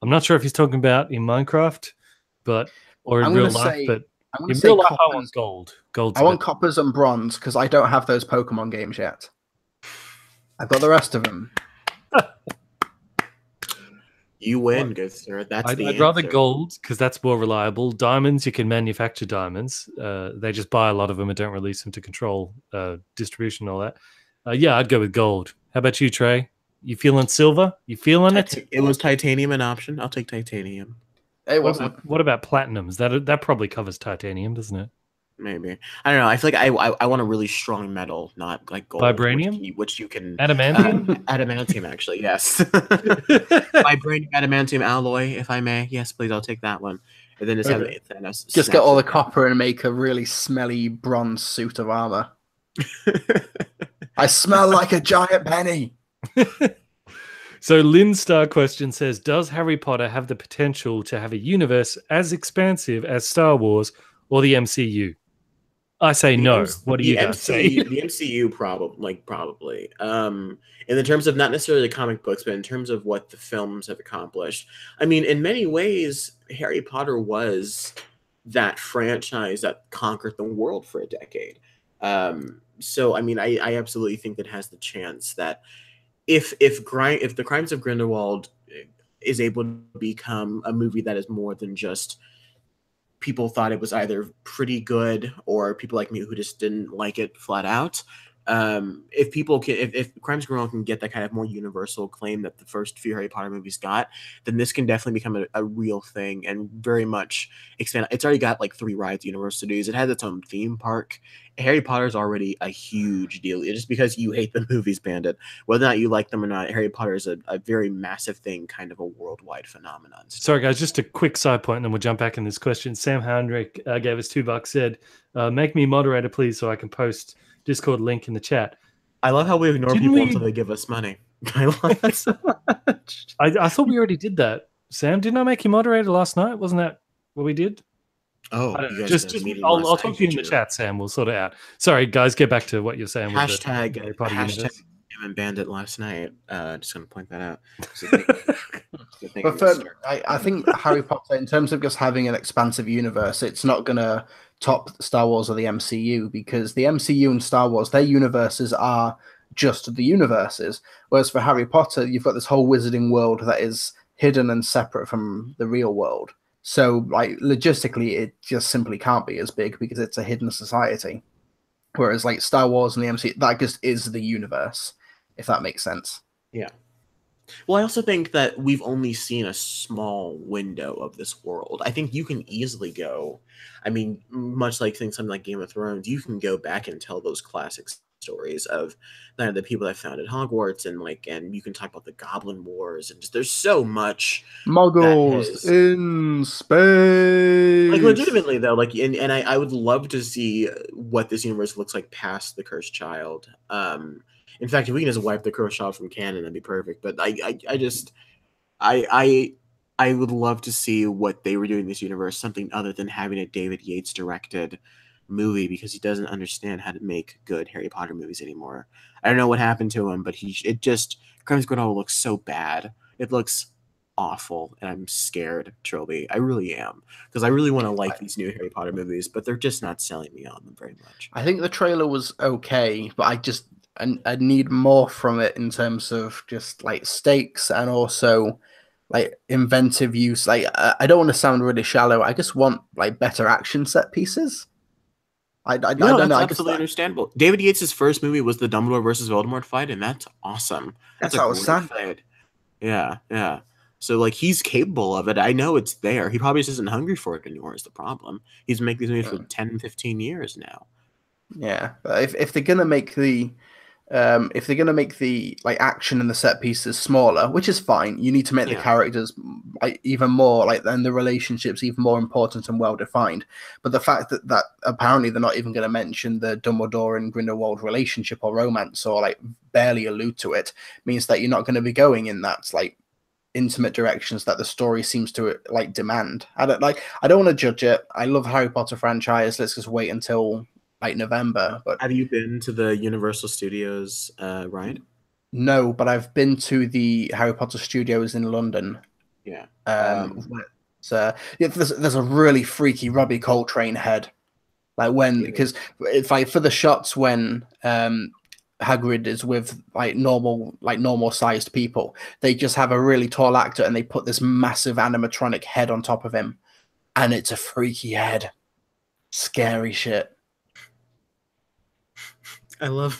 Speaker 1: I'm not sure if he's talking about in Minecraft, or in real life. But in real life, I want gold.
Speaker 2: I want coppers and bronze because I don't have those Pokemon games yet. I've got the rest of them.
Speaker 3: You win, good sir. I'd
Speaker 1: rather gold because that's more reliable. Diamonds, you can manufacture diamonds. They just buy a lot of them and don't release them to control distribution and all that. Yeah, I'd go with gold. How about you, Trey? You feeling silver? You feeling it?
Speaker 3: It was titanium an option. I'll take titanium.
Speaker 2: It wasn't.
Speaker 1: What about platinums? That probably covers titanium, doesn't it?
Speaker 3: Maybe. I don't know. I feel like I want a really strong metal, not like gold.
Speaker 1: Vibranium?
Speaker 3: Which you can...
Speaker 1: Adamantium?
Speaker 3: Adamantium, actually, yes. Vibranium, adamantium alloy, if I may. Yes, please, I'll take that one. And then just have Thanos.
Speaker 2: Just get all the copper and make a really smelly bronze suit of armor. I smell like a giant penny.
Speaker 1: So Lynn Star question says, does Harry Potter have the potential to have a universe as expansive as Star Wars or the MCU? I say no. What do you guys say?
Speaker 3: The MCU probably. In the terms of not necessarily the comic books, but in terms of what the films have accomplished. I mean, in many ways, Harry Potter was that franchise that conquered the world for a decade. So, I mean, I absolutely think that has the chance that if the Crimes of Grindelwald is able to become a movie that is more than just people thought it was either pretty good or people like me who just didn't like it flat out. If Crimes of Grindelwald can get that kind of more universal acclaim that the first few Harry Potter movies got, then this can definitely become a real thing and very much expand. It's already got like 3 rides Universal Studios. It has its own theme park. Harry Potter is already a huge deal. It's just because you hate the movies, Bandit, whether or not you like them or not, Harry Potter is a very massive thing, kind of a worldwide phenomenon.
Speaker 1: Sorry, guys, just a quick side point, and then we'll jump back in this question. Sam Heinrich gave us $2, said, make me moderator, please, so I can post Discord link in the chat.
Speaker 3: I love how we ignore people until they give us money. I love that so much.
Speaker 1: I thought we already did that. Sam, didn't I make you moderator last night? Wasn't that what we did?
Speaker 3: Oh,
Speaker 1: I'll talk to you in the chat, Sam. We'll sort it out. Sorry, guys, get back to what you're saying.
Speaker 3: Hashtag and Bandit last night. Just going to point that out.
Speaker 2: But I think Harry Potter, in terms of just having an expansive universe, it's not going to top Star Wars or the MCU, because the MCU and Star Wars, their universes are just the universes. Whereas for Harry Potter, you've got this whole wizarding world that is hidden and separate from the real world. So, like, logistically, it just simply can't be as big because it's a hidden society. Whereas like Star Wars and the MCU, that just is the universe, if that makes sense.
Speaker 3: Yeah. Well, I also think that we've only seen a small window of this world. I think you can easily go, I mean, much like something like Game of Thrones, you can go back and tell those classic stories of the people that founded Hogwarts, and you can talk about the Goblin Wars, and just there's so much
Speaker 2: Muggles in space.
Speaker 3: Like legitimately though, like and I would love to see what this universe looks like past the Cursed Child. In fact, if we can just wipe the Cursed Child from canon, that'd be perfect. But I would love to see what they were doing in this universe, something other than having a David Yates directed movie, because he doesn't understand how to make good Harry Potter movies anymore. I don't know what happened to him, but Crimes Grindelwald looks so bad. It looks awful, and I'm scared, Trilbee. I really am, because I really want to like these new Harry Potter movies, but they're just not selling me on them very much.
Speaker 2: I think the trailer was okay, but I need more from it in terms of just like stakes and also like inventive use. Like I don't want to sound really shallow. I just want like better action set pieces. I don't know.
Speaker 3: That's absolutely understandable. David Yates' first movie was the Dumbledore versus Voldemort fight, and that's awesome. That's a great fight. Yeah. So like he's capable of it. I know it's there. He probably just isn't hungry for it anymore is the problem. He's been making these movies for 10, 15 years now.
Speaker 2: Yeah. But if they're gonna make the like action and the set pieces smaller, which is fine, you need to make the characters like even more like and the relationships even more important and well defined. But the fact that apparently they're not even going to mention the Dumbledore and Grindelwald relationship or romance or like barely allude to it means that you're not going to be going in that like intimate directions that the story seems to like demand. I don't want to judge it. I love Harry Potter franchise. Let's just wait until like November. But
Speaker 3: have you been to the Universal Studios ride?
Speaker 2: No, but I've been to the Harry Potter Studios in London.
Speaker 3: Yeah.
Speaker 2: There's a really freaky Robbie Coltrane head. Like because if for the shots when Hagrid is with like normal sized people, they just have a really tall actor and they put this massive animatronic head on top of him, and it's a freaky head. Scary shit.
Speaker 3: So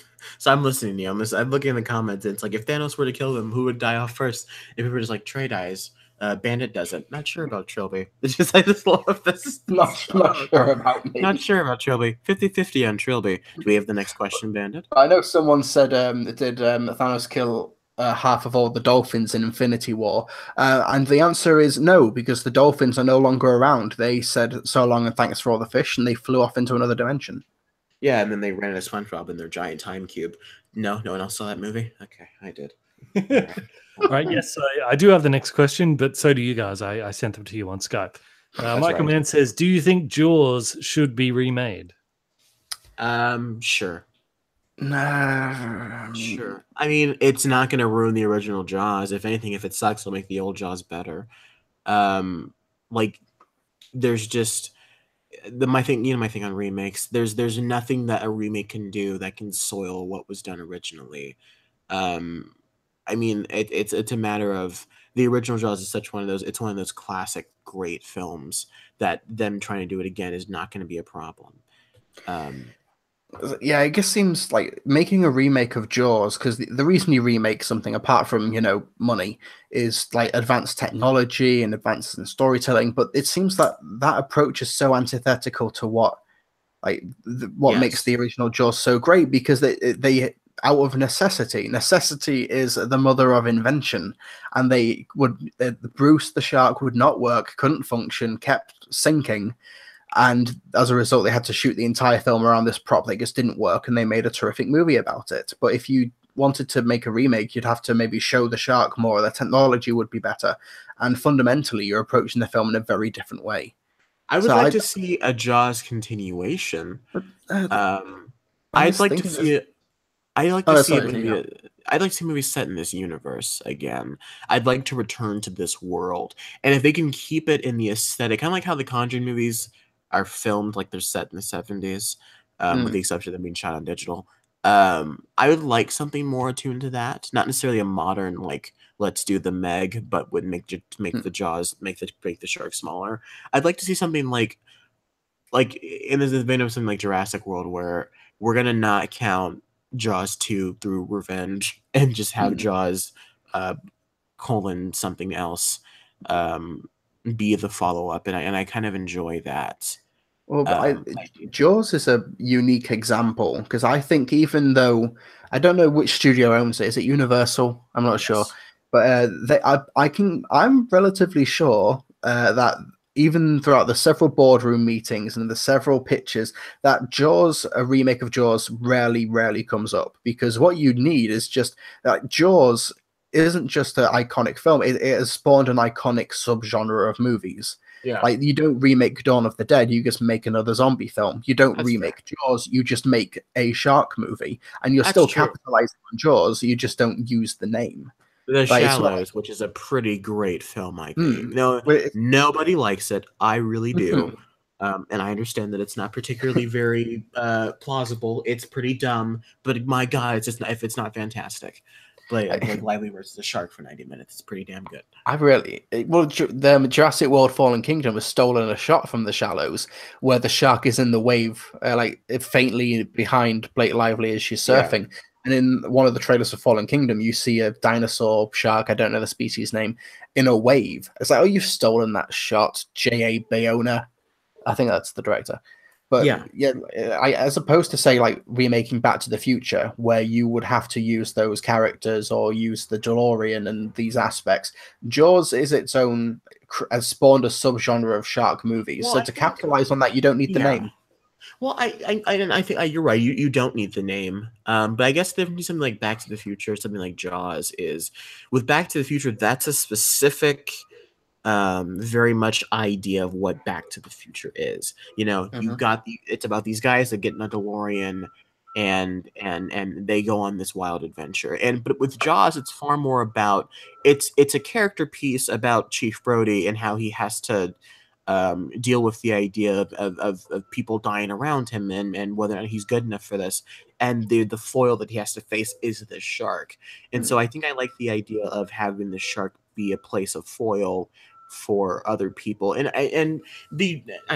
Speaker 3: I'm listening to you. I'm looking in the comments. It's like if Thanos were to kill them, who would die off first? If we were just like Trey dies, Bandit doesn't. Not sure about Trilbee. I just love this.
Speaker 2: Not sure about me.
Speaker 3: Not sure about Trilbee. 50-50 on Trilbee. Do we have the next question, Bandit?
Speaker 2: I know someone said did Thanos kill half of all the dolphins in Infinity War? And the answer is no, because the dolphins are no longer around. They said so long and thanks for all the fish, and they flew off into another dimension.
Speaker 3: Yeah, and then they ran into SpongeBob in their giant time cube. No one else saw that movie? Okay, I did.
Speaker 1: All right, yes, I do have the next question, but so do you guys. I sent them to you on Skype. Michael Mann says, do you think Jaws should be remade?
Speaker 3: Sure.
Speaker 2: No.
Speaker 3: Sure. I mean, it's not going to ruin the original Jaws. If anything, if it sucks, it'll make the old Jaws better. There's just... my thing on remakes, there's nothing that a remake can do that can soil what was done originally. I mean, it's a matter of the original Jaws is one of those classic great films that them trying to do it again is not going to be a problem.
Speaker 2: Yeah, it just seems like making a remake of Jaws, because the reason you remake something apart from money is like advanced technology and advances in storytelling, but it seems that approach is so antithetical to what makes the original Jaws so great, because they out of necessity is the mother of invention, and Bruce the shark would not work, couldn't function, kept sinking. And as a result, they had to shoot the entire film around this prop that just didn't work, and they made a terrific movie about it. But if you wanted to make a remake, you'd have to maybe show the shark more. The technology would be better. And fundamentally, you're approaching the film in a very different way.
Speaker 3: I would like to see a Jaws continuation. I'd like to see it. I'd like to see a movie set in this universe again. I'd like to return to this world. And if they can keep it in the aesthetic, kind of like how the Conjuring movies are filmed, like they're set in the 70s, with the exception of them being shot on digital. I would like something more attuned to that. Not necessarily a modern, like, let's do the Meg, but would make the Jaws, make the shark smaller. I'd like to see something like in the vein of something like Jurassic World, where we're gonna not count Jaws 2 through Revenge and just have Jaws colon something else be the follow-up, and I kind of enjoy that.
Speaker 2: Well, Jaws is a unique example because I think even though I don't know which studio owns it, is it Universal? I'm not sure, but I'm relatively sure that even throughout the several boardroom meetings and the several pitches, that Jaws, a remake of Jaws, rarely comes up, because what you need is just that Jaws isn't just an iconic film; it has spawned an iconic subgenre of movies.
Speaker 3: Yeah.
Speaker 2: Like, you don't remake Dawn of the Dead, you just make another zombie film. You don't remake Jaws, you just make a shark movie. And you're still capitalizing on Jaws, you just don't use the name.
Speaker 3: The Shallows, which is a pretty great film, I think. Nobody likes it. I really do. And I understand that it's not particularly very plausible. It's pretty dumb, but my God, if it's not fantastic. Like Lively versus a shark for 90 minutes. It's pretty damn good.
Speaker 2: The Jurassic World Fallen Kingdom has stolen a shot from The Shallows where the shark is in the wave, faintly behind Blake Lively as she's surfing. Yeah. And in one of the trailers for Fallen Kingdom, you see a dinosaur shark, I don't know the species name, in a wave. It's like, oh, you've stolen that shot, J.A. Bayona. I think that's the director. But as opposed to, say, like remaking Back to the Future, where you would have to use those characters or use the DeLorean and these aspects, Jaws is its own, has spawned a subgenre of shark movies. Well, so to capitalize on that, you don't need the name.
Speaker 3: Well, I think you're right. You don't need the name. But I guess there'd be something like Back to the Future, something like Jaws is. With Back to the Future, that's a specific very much idea of what Back to the Future is. You've got it's about these guys that get in a DeLorean and they go on this wild adventure. But with Jaws, it's far more about it's a character piece about Chief Brody and how he has to deal with the idea of people dying around him and whether or not he's good enough for this. And the foil that he has to face is the shark. And so I think I like the idea of having the shark be a place of foil for other people. And I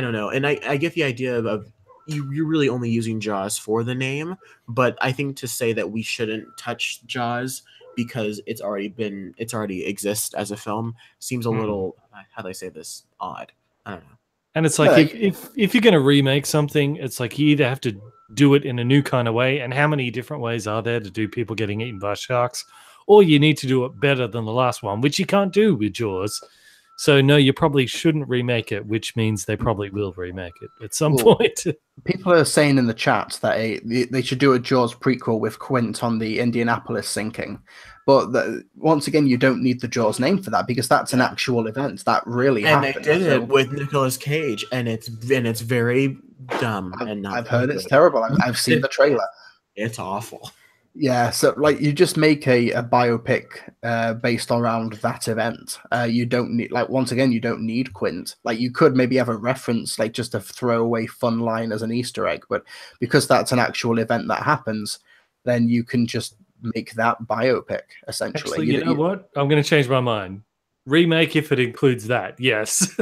Speaker 3: don't know. And I get the idea of you're really only using Jaws for the name, but I think to say that we shouldn't touch Jaws because it's already exists as a film seems a little, how do I say this, odd. I don't know.
Speaker 1: And it's like, if you're going to remake something, it's like you either have to do it in a new kind of way, and how many different ways are there to do people getting eaten by sharks, or you need to do it better than the last one, which you can't do with Jaws. So no, you probably shouldn't remake it, which means they probably will remake it at some point.
Speaker 2: People are saying in the chat that they should do a Jaws prequel with Quint on the Indianapolis sinking. But once again, you don't need the Jaws name for that because that's an actual event that really happened.
Speaker 3: And they did it with Nicolas Cage, and it's very dumb.
Speaker 2: I've heard it's terrible. I've seen the trailer.
Speaker 3: It's awful.
Speaker 2: Yeah, so like you just make a biopic based around that event. You don't need, like, once again, you don't need Quint. Like, you could maybe have a reference, like just a throwaway fun line as an Easter egg, but because that's an actual event that happens, then you can just make that biopic essentially.
Speaker 1: Actually, you know what? I'm going to change my mind. Remake if it includes that. Yes,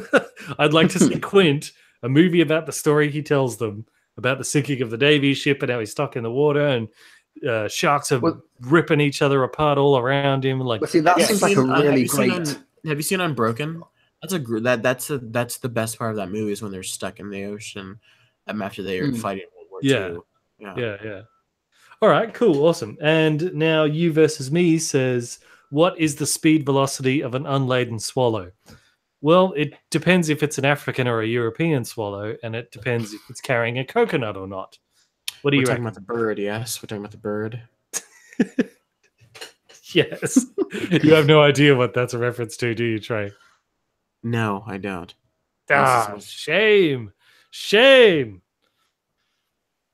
Speaker 1: I'd like to see Quint, a movie about the story he tells them about the sinking of the Navy ship and how he's stuck in the water and sharks are ripping each other apart all around him. Like,
Speaker 2: that seems like a really great.
Speaker 3: Have you seen Unbroken? That's the best part of that movie is when they're stuck in the ocean after they are fighting World War II.
Speaker 1: Yeah. All right, cool, awesome. And now You Versus Me says, what is the speed velocity of an unladen swallow? Well, it depends if it's an African or a European swallow, and it depends if it's carrying a coconut or not. What do you reckon?
Speaker 3: We're talking about the bird, yes. We're talking about the bird.
Speaker 1: Yes. You have no idea what that's a reference to, do you, Trey?
Speaker 3: No, I don't.
Speaker 1: Shame.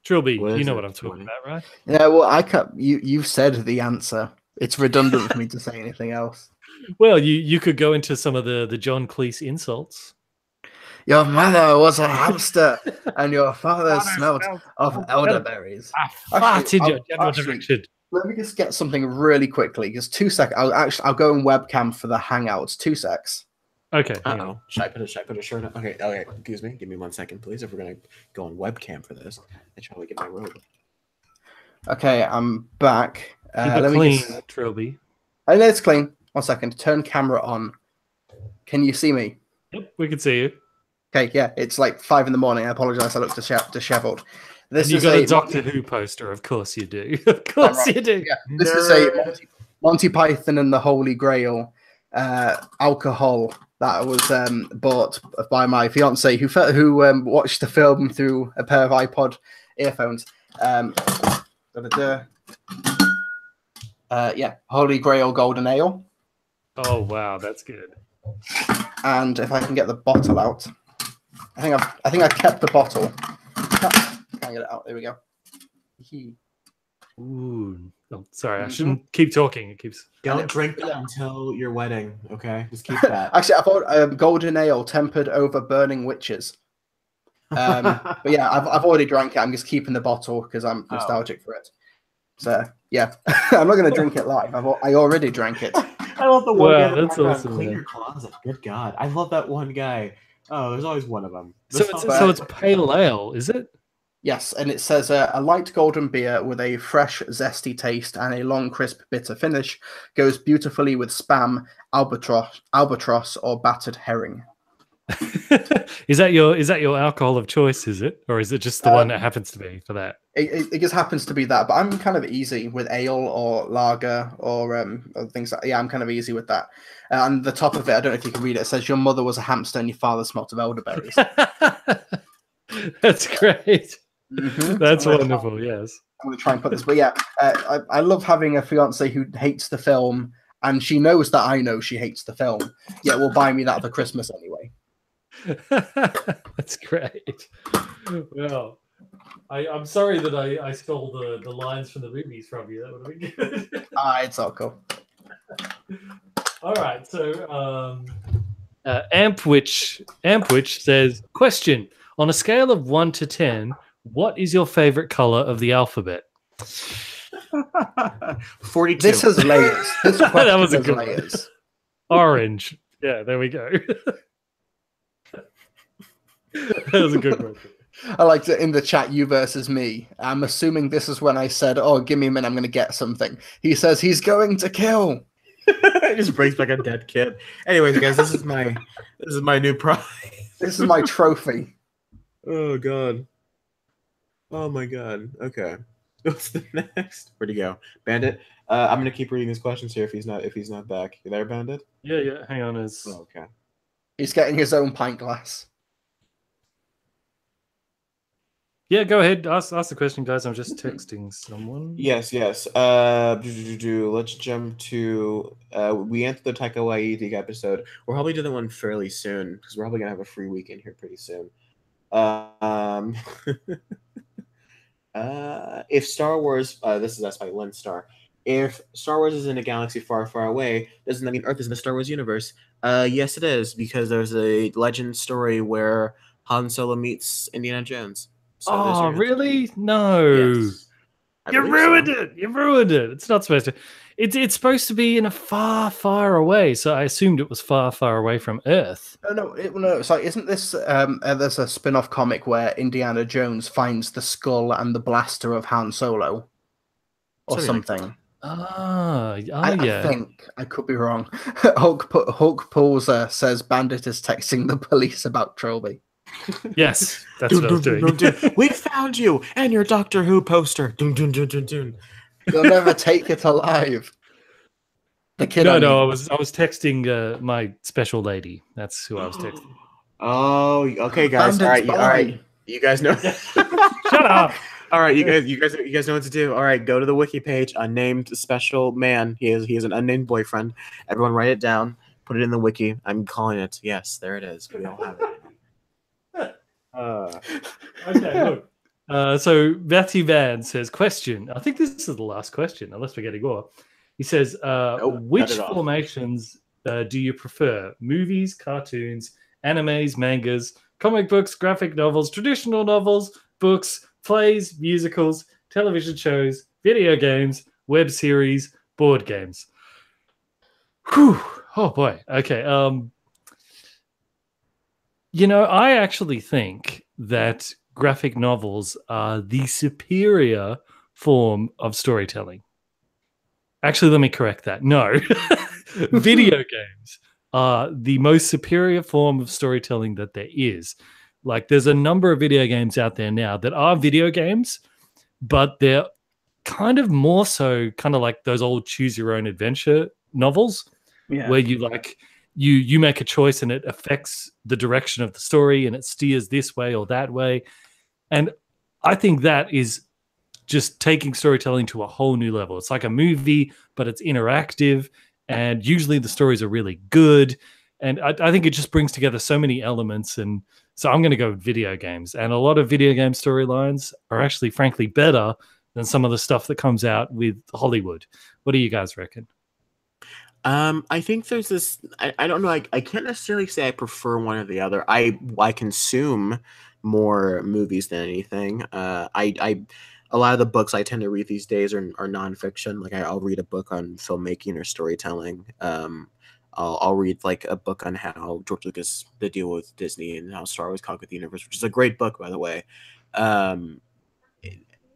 Speaker 1: Trilbee, you know what I'm talking about, right?
Speaker 2: Yeah, well, you've said the answer. It's redundant for me to say anything else.
Speaker 1: Well, you could go into some of the John Cleese insults.
Speaker 2: Your mother was a hamster, and your father smelled of elderberries.
Speaker 1: I farted your general direction.
Speaker 2: Let me just get something really quickly. Just 2 seconds. I'll go in webcam for the Hangouts. 2 secs.
Speaker 1: Okay.
Speaker 3: Should I put a shirt on? Okay. Excuse me. Give me 1 second, please. If we're gonna go on webcam for this, I try to get my robe.
Speaker 2: Okay, I'm back.
Speaker 1: Keep it clean, Trilbee.
Speaker 2: I know it's clean. 1 second. Turn camera on. Can you see me?
Speaker 1: Yep, we can see you.
Speaker 2: Okay, yeah, it's like 5 in the morning. I apologize. I look disheveled.
Speaker 1: This is got a Doctor Who poster. Of course you do. Of course you do.
Speaker 2: Yeah, this is a Monty Python and the Holy Grail alcohol that was bought by my fiance who watched the film through a pair of iPod earphones. Yeah, Holy Grail Golden Ale.
Speaker 1: Oh wow, that's good.
Speaker 2: And if I can get the bottle out, I think I kept the bottle. Can't get it out. There we go.
Speaker 1: Ooh, oh, sorry, I shouldn't keep talking. It keeps.
Speaker 3: Don't drink that until your wedding. Okay, just keep that.
Speaker 2: Actually, I bought golden ale tempered over burning witches. But yeah, I've already drank it. I'm just keeping the bottle because I'm nostalgic for it. So yeah, I'm not going to drink it live. I already drank it.
Speaker 3: I love the one guy
Speaker 1: that's awesome.
Speaker 3: Clean your closet. Good God, I love that one guy. Oh, there's always one of them.
Speaker 1: So it's pale ale, is it?
Speaker 2: Yes, and it says a light golden beer with a fresh, zesty taste and a long, crisp, bitter finish goes beautifully with Spam, albatross, or battered herring.
Speaker 1: Is that your alcohol of choice? Is it, or is it just the one that happens to be for that?
Speaker 2: It just happens to be that, but I'm kind of easy with ale or lager or things like I'm kind of easy with that. And the top of it, I don't know if you can read it. It says your mother was a hamster and your father smelt of elderberries.
Speaker 1: That's great. Mm-hmm. That's wonderful. Yes,
Speaker 2: I'm going to try and put this, but yeah, I love having a fiance who hates the film, and she knows that I know she hates the film. Yet will buy me that for Christmas anyway.
Speaker 1: That's great. Well, I'm sorry that I stole the lines from the movies from you. That would have been good.
Speaker 2: It's all cool.
Speaker 1: All right, so Ampwich says, question: on a scale of 1 to 10, what is your favorite color of the alphabet?
Speaker 3: 42.
Speaker 2: This has layers. This
Speaker 1: that was a good
Speaker 2: layers.
Speaker 1: Orange. Yeah, there we go. That was a good one.
Speaker 2: I liked it in the chat, you versus me. I'm assuming this is when I said, oh, give me a minute, I'm going to get something. He says he's going to kill.
Speaker 3: It just brings back a dead kid. Anyways, guys, this is my new prize.
Speaker 2: This is my trophy.
Speaker 3: Oh, God. Oh, my God. Okay. What's the next? Where'd he go? Bandit? I'm going to keep reading his questions here if he's not back. You there, Bandit?
Speaker 1: Yeah. Hang on.
Speaker 3: Oh, okay.
Speaker 2: He's getting his own pint glass.
Speaker 1: Yeah, go ahead. Ask the question, guys. I'm just texting someone.
Speaker 3: Yes. Let's jump to... we answered the Taika Waititi episode. We'll probably do that one fairly soon, because we're probably going to have a free weekend here pretty soon. If Star Wars... this is asked by Lynn Star. If Star Wars is in a galaxy far, far away, doesn't that mean Earth is in the Star Wars universe? Yes, it is, because there's a legend story where Han Solo meets Indiana Jones.
Speaker 1: So really? No.
Speaker 3: Yes.
Speaker 1: You ruined it. You ruined it. It's not supposed to. It's supposed to be in a far, far away. So I assumed it was far, far away from Earth.
Speaker 2: No. Sorry, isn't this? There's a spin-off comic where Indiana Jones finds the skull and the blaster of Han Solo, or something.
Speaker 1: I
Speaker 2: think I could be wrong. Hulk Pulser says Bandit is texting the police about Trilbee.
Speaker 1: Yes, that's what I was doing.
Speaker 3: We found you and your Doctor Who poster.
Speaker 2: You'll never take it alive. The kid.
Speaker 1: No. I was texting my special lady. That's who I was texting.
Speaker 3: Oh, okay, guys. All right. You guys know.
Speaker 1: Shut up.
Speaker 3: All right, you guys know what to do. All right, go to the wiki page. Unnamed special man. He has an unnamed boyfriend. Everyone, write it down. Put it in the wiki. I'm calling it. Yes, there it is. We all have it.
Speaker 1: Okay, look. So Matthew Van says, question. I think this is the last question, unless we're getting more. He says, which formations do you prefer? Movies, cartoons, animes, mangas, comic books, graphic novels, traditional novels, books, plays, musicals, television shows, video games, web series, board games. Whew. Oh boy. Okay. I actually think that graphic novels are the superior form of storytelling. Actually, let me correct that. No. Video games are the most superior form of storytelling that there is. Like, there's a number of video games out there now that are video games, but they're kind of more so kind of like those old choose your own adventure novels, where you make a choice and it affects the direction of the story and it steers this way or that way. And I think that is just taking storytelling to a whole new level. It's like a movie, but it's interactive, and usually the stories are really good. And I think it just brings together so many elements. And so I'm going to go with video games. And a lot of video game storylines are actually, frankly, better than some of the stuff that comes out with Hollywood. What do you guys reckon?
Speaker 3: I think there's this. I don't know. I can't necessarily say I prefer one or the other. I consume more movies than anything. A lot of the books I tend to read these days are nonfiction. Like I'll read a book on filmmaking or storytelling. I'll read like a book on how George Lucas the deal with Disney and how Star Wars conquered the universe, which is a great book, by the way.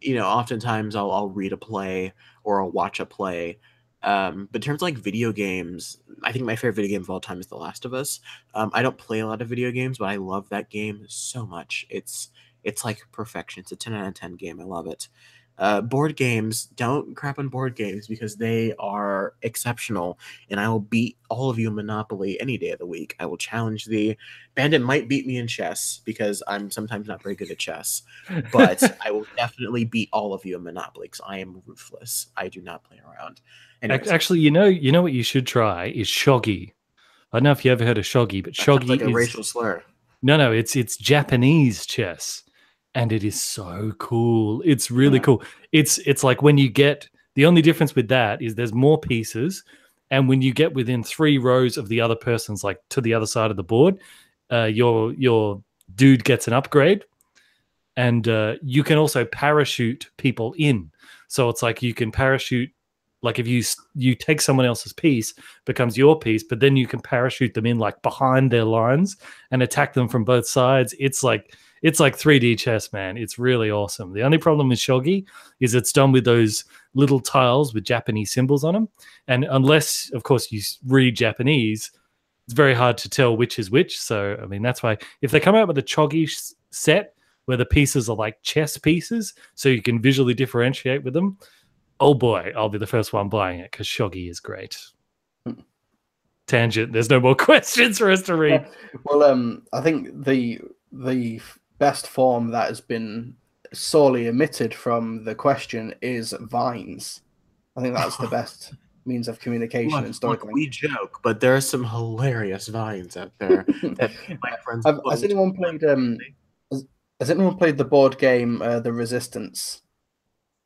Speaker 3: Oftentimes I'll read a play or I'll watch a play. But in terms of like video games, I think my favorite video game of all time is The Last of Us. I don't play a lot of video games, but I love that game so much. It's like perfection. It's a 10 out of 10 game. I love it. Board games, don't crap on board games because they are exceptional, and I will beat all of you in Monopoly any day of the week. I will challenge the Bandit might beat me in chess because I'm sometimes not very good at chess, but I will definitely beat all of you in Monopoly because I am ruthless. I do not play around. Anyways.
Speaker 1: Actually, you know what you should try is shogi. I don't know if you ever heard of shogi, but shogi
Speaker 3: like a
Speaker 1: is
Speaker 3: racial slur.
Speaker 1: No, it's Japanese chess, and it is so cool. It's really cool. It's like when you get, the only difference with that is there's more pieces, and when you get within 3 rows of the other person's, like to the other side of the board, your dude gets an upgrade, and you can also parachute people in. So it's like you can parachute. Like if you take someone else's piece, becomes your piece, but then you can parachute them in like behind their lines and attack them from both sides. It's like 3D chess, man. It's really awesome. The only problem with shogi is it's done with those little tiles with Japanese symbols on them, and unless, of course, you read Japanese, it's very hard to tell which is which. So I mean, that's why if they come out with a shogi set where the pieces are like chess pieces, so you can visually differentiate with them, oh boy, I'll be the first one buying it because shogi is great. Tangent. There's no more questions for us to read.
Speaker 2: Well, I think the best form that has been sorely omitted from the question is Vines. I think that's the best means of communication and storytelling.
Speaker 3: We joke, but there are some hilarious Vines out there that my friends.
Speaker 2: Has anyone played? Has anyone played the board game The Resistance?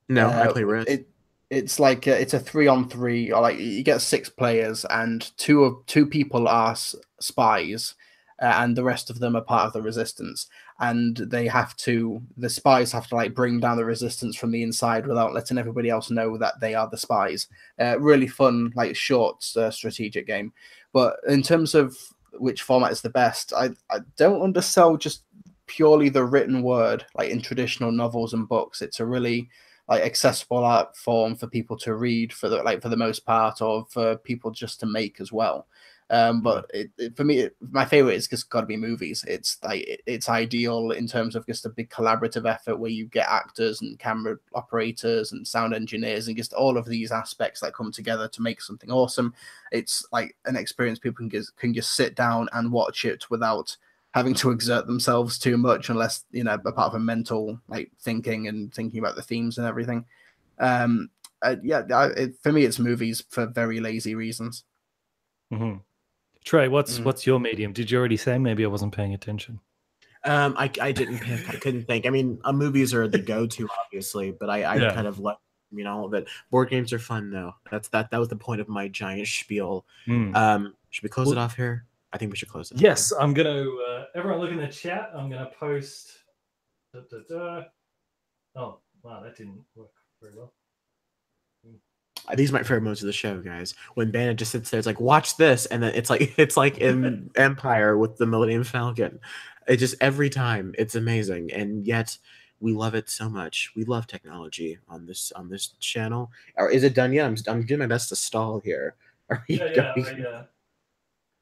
Speaker 3: No, I play Risk.
Speaker 2: It's like it's a 3-on-3, or like you get 6 players, and two people are spies, and the rest of them are part of the resistance. And the spies have to like bring down the resistance from the inside without letting everybody else know that they are the spies. Really fun, like short strategic game. But in terms of which format is the best, I don't undersell just purely the written word, like in traditional novels and books. It's a really like accessible art form for people to read for the most part, or for people just to make as well. But for me, my favorite is just got to be movies. It's like it's ideal in terms of just a big collaborative effort where you get actors and camera operators and sound engineers and just all of these aspects that come together to make something awesome. It's like an experience people can just sit down and watch it without having to exert themselves too much, unless, apart from mental like thinking and thinking about the themes and everything. For me, it's movies for very lazy reasons.
Speaker 1: Mm-hmm. Trey, what's your medium? Did you already say? Maybe I wasn't paying attention.
Speaker 3: I didn't pick. I couldn't think. I mean, movies are the go-to, obviously, but I kind of let that. Board games are fun though. That was the point of my giant spiel. Should we close it off here? I think we should close it.
Speaker 1: Yes, I'm going to, everyone look in the chat. I'm going to post. Oh, wow, that didn't work very well.
Speaker 3: These are my favorite moments of the show, guys. When Bandit just sits there, it's like, watch this. And then it's like in Empire with the Millennium Falcon. It just, every time, it's amazing. And yet, We love it so much. We love technology on this channel. Or is it done yet? I'm doing my best to stall here.
Speaker 1: Here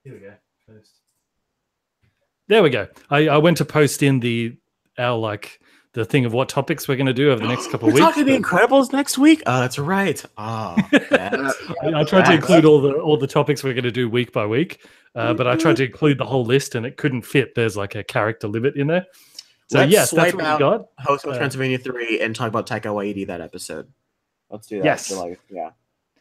Speaker 1: we go. Post. There we go. I went to post in the thing of what topics we're going to do over the next couple of weeks.
Speaker 3: We're talking The Incredibles next week? Oh, that's right. Oh,
Speaker 1: I tried to include all the topics we're going to do week by week, but I tried to include the whole list and it couldn't fit. There's like a character limit in there. So
Speaker 3: Let's
Speaker 1: that's what we got.
Speaker 3: Hotel Transylvania 3 and talk about Taika Waititi that episode. Let's do that.
Speaker 1: Yes.
Speaker 3: Yeah.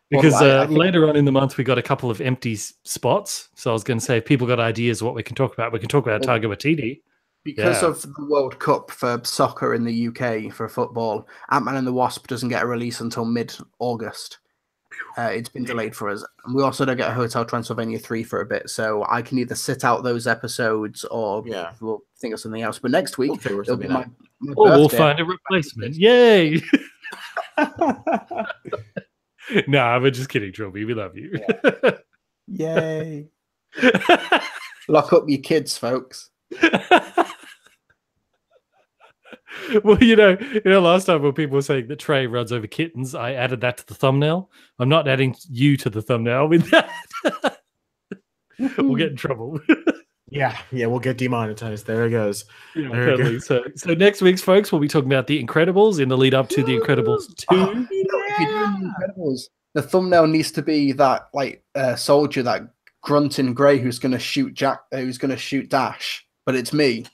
Speaker 1: Because later on in the month, we got a couple of empty spots. So I was going to say, if people got ideas what we can talk about, we can talk about Taika Waititi.
Speaker 2: Because of the World Cup for soccer in the UK for football, Ant-Man and the Wasp doesn't get a release until mid-August. It's been delayed for us. And we also don't get a Hotel Transylvania 3 for a bit. So I can either sit out those episodes or we'll think of something else. But next week, it'll be my
Speaker 1: we'll find a replacement. Yay! Nah, we're just kidding, Trilbee. We love you.
Speaker 2: Yay. Lock up your kids, folks.
Speaker 1: Well, last time when people were saying that Trey runs over kittens, I added that to the thumbnail. I'm not adding you to the thumbnail with that. We'll get in trouble.
Speaker 3: Yeah, we'll get demonetized. There it goes.
Speaker 1: Yeah, totally. So next week's, folks, we'll be talking about The Incredibles in the lead up to The Incredibles 2.
Speaker 2: If you're doing The Incredibles, the thumbnail needs to be that soldier, that grunt in grey who's going to shoot Dash, but it's me.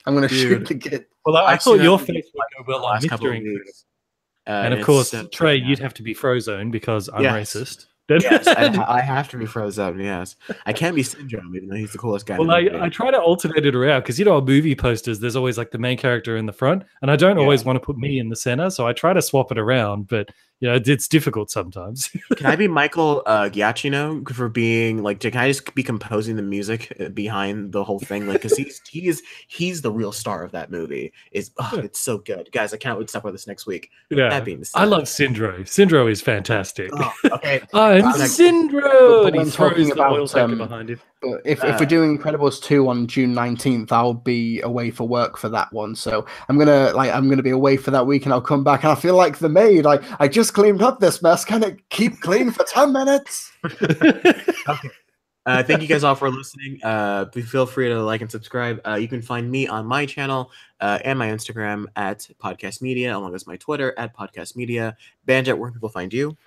Speaker 2: I'm going to shoot the kid.
Speaker 1: Well, I thought your face would go well on Mr. Incredibles. And of course, Trey, you'd have to be Frozone because I'm racist.
Speaker 3: Yes, I have to be Frozone, yes. I can't be Syndrome, even though he's the coolest guy.
Speaker 1: Well, I try to alternate it around because, on movie posters, there's always like the main character in the front, and I don't always want to put me in the center, so I try to swap it around, but it's difficult sometimes.
Speaker 3: Can I be Michael Giacchino for being can I just be composing the music behind the whole thing? Because he's the real star of that movie. It's so good. Guys, I can't wait to talk about this next week.
Speaker 1: Yeah.
Speaker 3: That being said,
Speaker 1: I love Syndro. Syndro is fantastic.
Speaker 3: Oh, okay.
Speaker 1: I'm Syndro! And he throws the oil tanker behind him.
Speaker 2: But if we're doing Incredibles 2 on June 19th, I'll be away for work for that one. So I'm gonna be away for that week, and I'll come back and I feel like the maid. I just cleaned up this mess. Can it keep clean for 10 minutes?
Speaker 3: Okay. Thank you guys all for listening. Feel free to like and subscribe. You can find me on my channel and my Instagram at Podcast Media, along as my Twitter at Podcast Media. Bandit, where can people find you?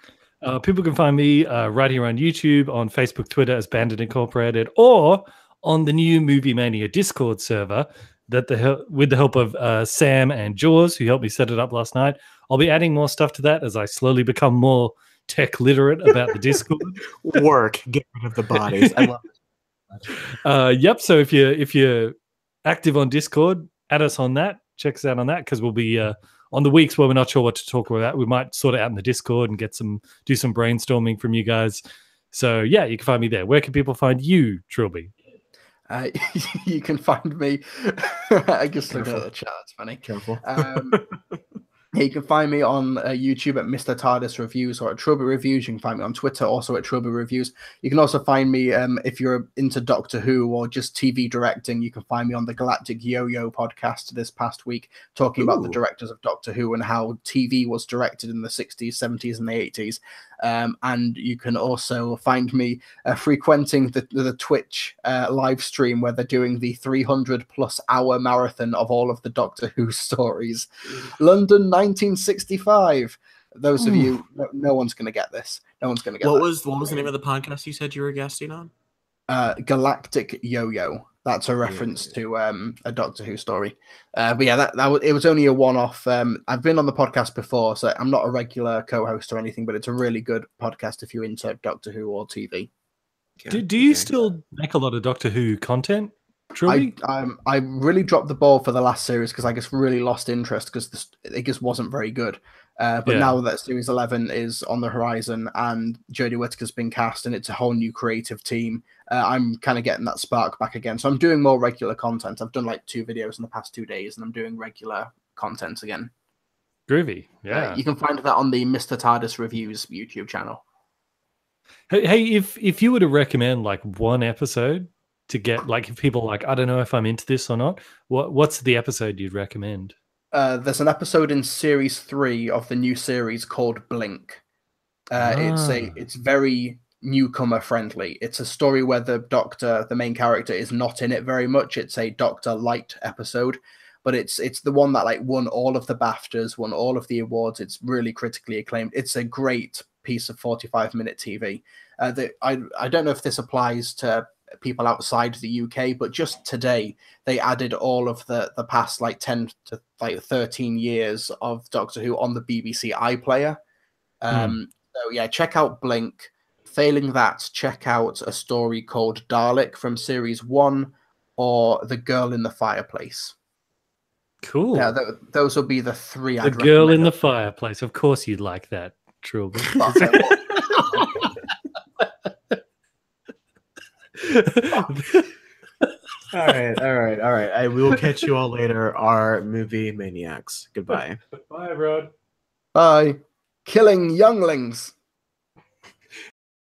Speaker 1: People can find me right here on YouTube, on Facebook, Twitter as Bandit Incorporated, or on the new Movie Mania Discord server that with the help of Sam and Jaws, who helped me set it up last night. I'll be adding more stuff to that as I slowly become more tech literate about the Discord.
Speaker 3: Get rid of the bodies. I love it.
Speaker 1: Yep. So if you're active on Discord, add us on that. Check us out on that because we'll be on the weeks where we're not sure what to talk about. We might sort it out in the Discord and do some brainstorming from you guys. So yeah, you can find me there. Where can people find you, Trilbee?
Speaker 2: You can find me. I just looked at the chat. It's funny.
Speaker 3: Careful.
Speaker 2: You can find me on YouTube at Mr. TARDIS Reviews or at Trilbee Reviews. You can find me on Twitter also at Trilbee Reviews. You can also find me if you're into Doctor Who or just TV directing. You can find me on the Galactic Yo-Yo podcast this past week, talking about the directors of Doctor Who and how TV was directed in the 60s, 70s, and the 80s. And you can also find me frequenting the Twitch live stream where they're doing the 300+ hour marathon of all of the Doctor Who stories. London 1965. Those of you, no one's going to get this. No one's going to get
Speaker 3: What was the name of the podcast you said you were guesting on?
Speaker 2: Galactic Yo-Yo. That's a reference to a Doctor Who story. But yeah, it was only a one-off. I've been on the podcast before, so I'm not a regular co-host or anything, but it's a really good podcast if you're into Doctor Who or TV.
Speaker 1: Do you still make a lot of Doctor Who content? Truly?
Speaker 2: I really dropped the ball for the last series because I just really lost interest because it just wasn't very good. But now that Series 11 is on the horizon and Jodie Whittaker's been cast and it's a whole new creative team, I'm kind of getting that spark back again. So I'm doing more regular content. I've done like 2 videos in the past 2 days and I'm doing regular content again.
Speaker 1: Groovy. Yeah.
Speaker 2: You can find that on the Mr. TARDIS Reviews YouTube channel.
Speaker 1: Hey, if you were to recommend like one episode to get, like, if people are like, I don't know if I'm into this or not, what's the episode you'd recommend?
Speaker 2: There's an episode in series 3 of the new series called Blink. It's very newcomer friendly. It's a story where the main character, is not in it very much. It's a Doctor Light episode, but it's the one that like won all of the BAFTAs, won all of the awards. It's really critically acclaimed. It's a great piece of 45-minute TV. I don't know if this applies to people outside the UK, but just today they added all of the past like 10 to like 13 years of Doctor Who on the BBC iPlayer. So yeah, check out Blink. Failing that, check out a story called Dalek from series 1 or The Girl in the Fireplace.
Speaker 1: Cool.
Speaker 2: Yeah, those will be the 3.
Speaker 1: The Girl in the Fireplace. Of course you'd like that, Trilbee.
Speaker 3: All right. We will catch you all later, our movie maniacs. Goodbye.
Speaker 1: Bye, everyone.
Speaker 2: Bye. Killing younglings.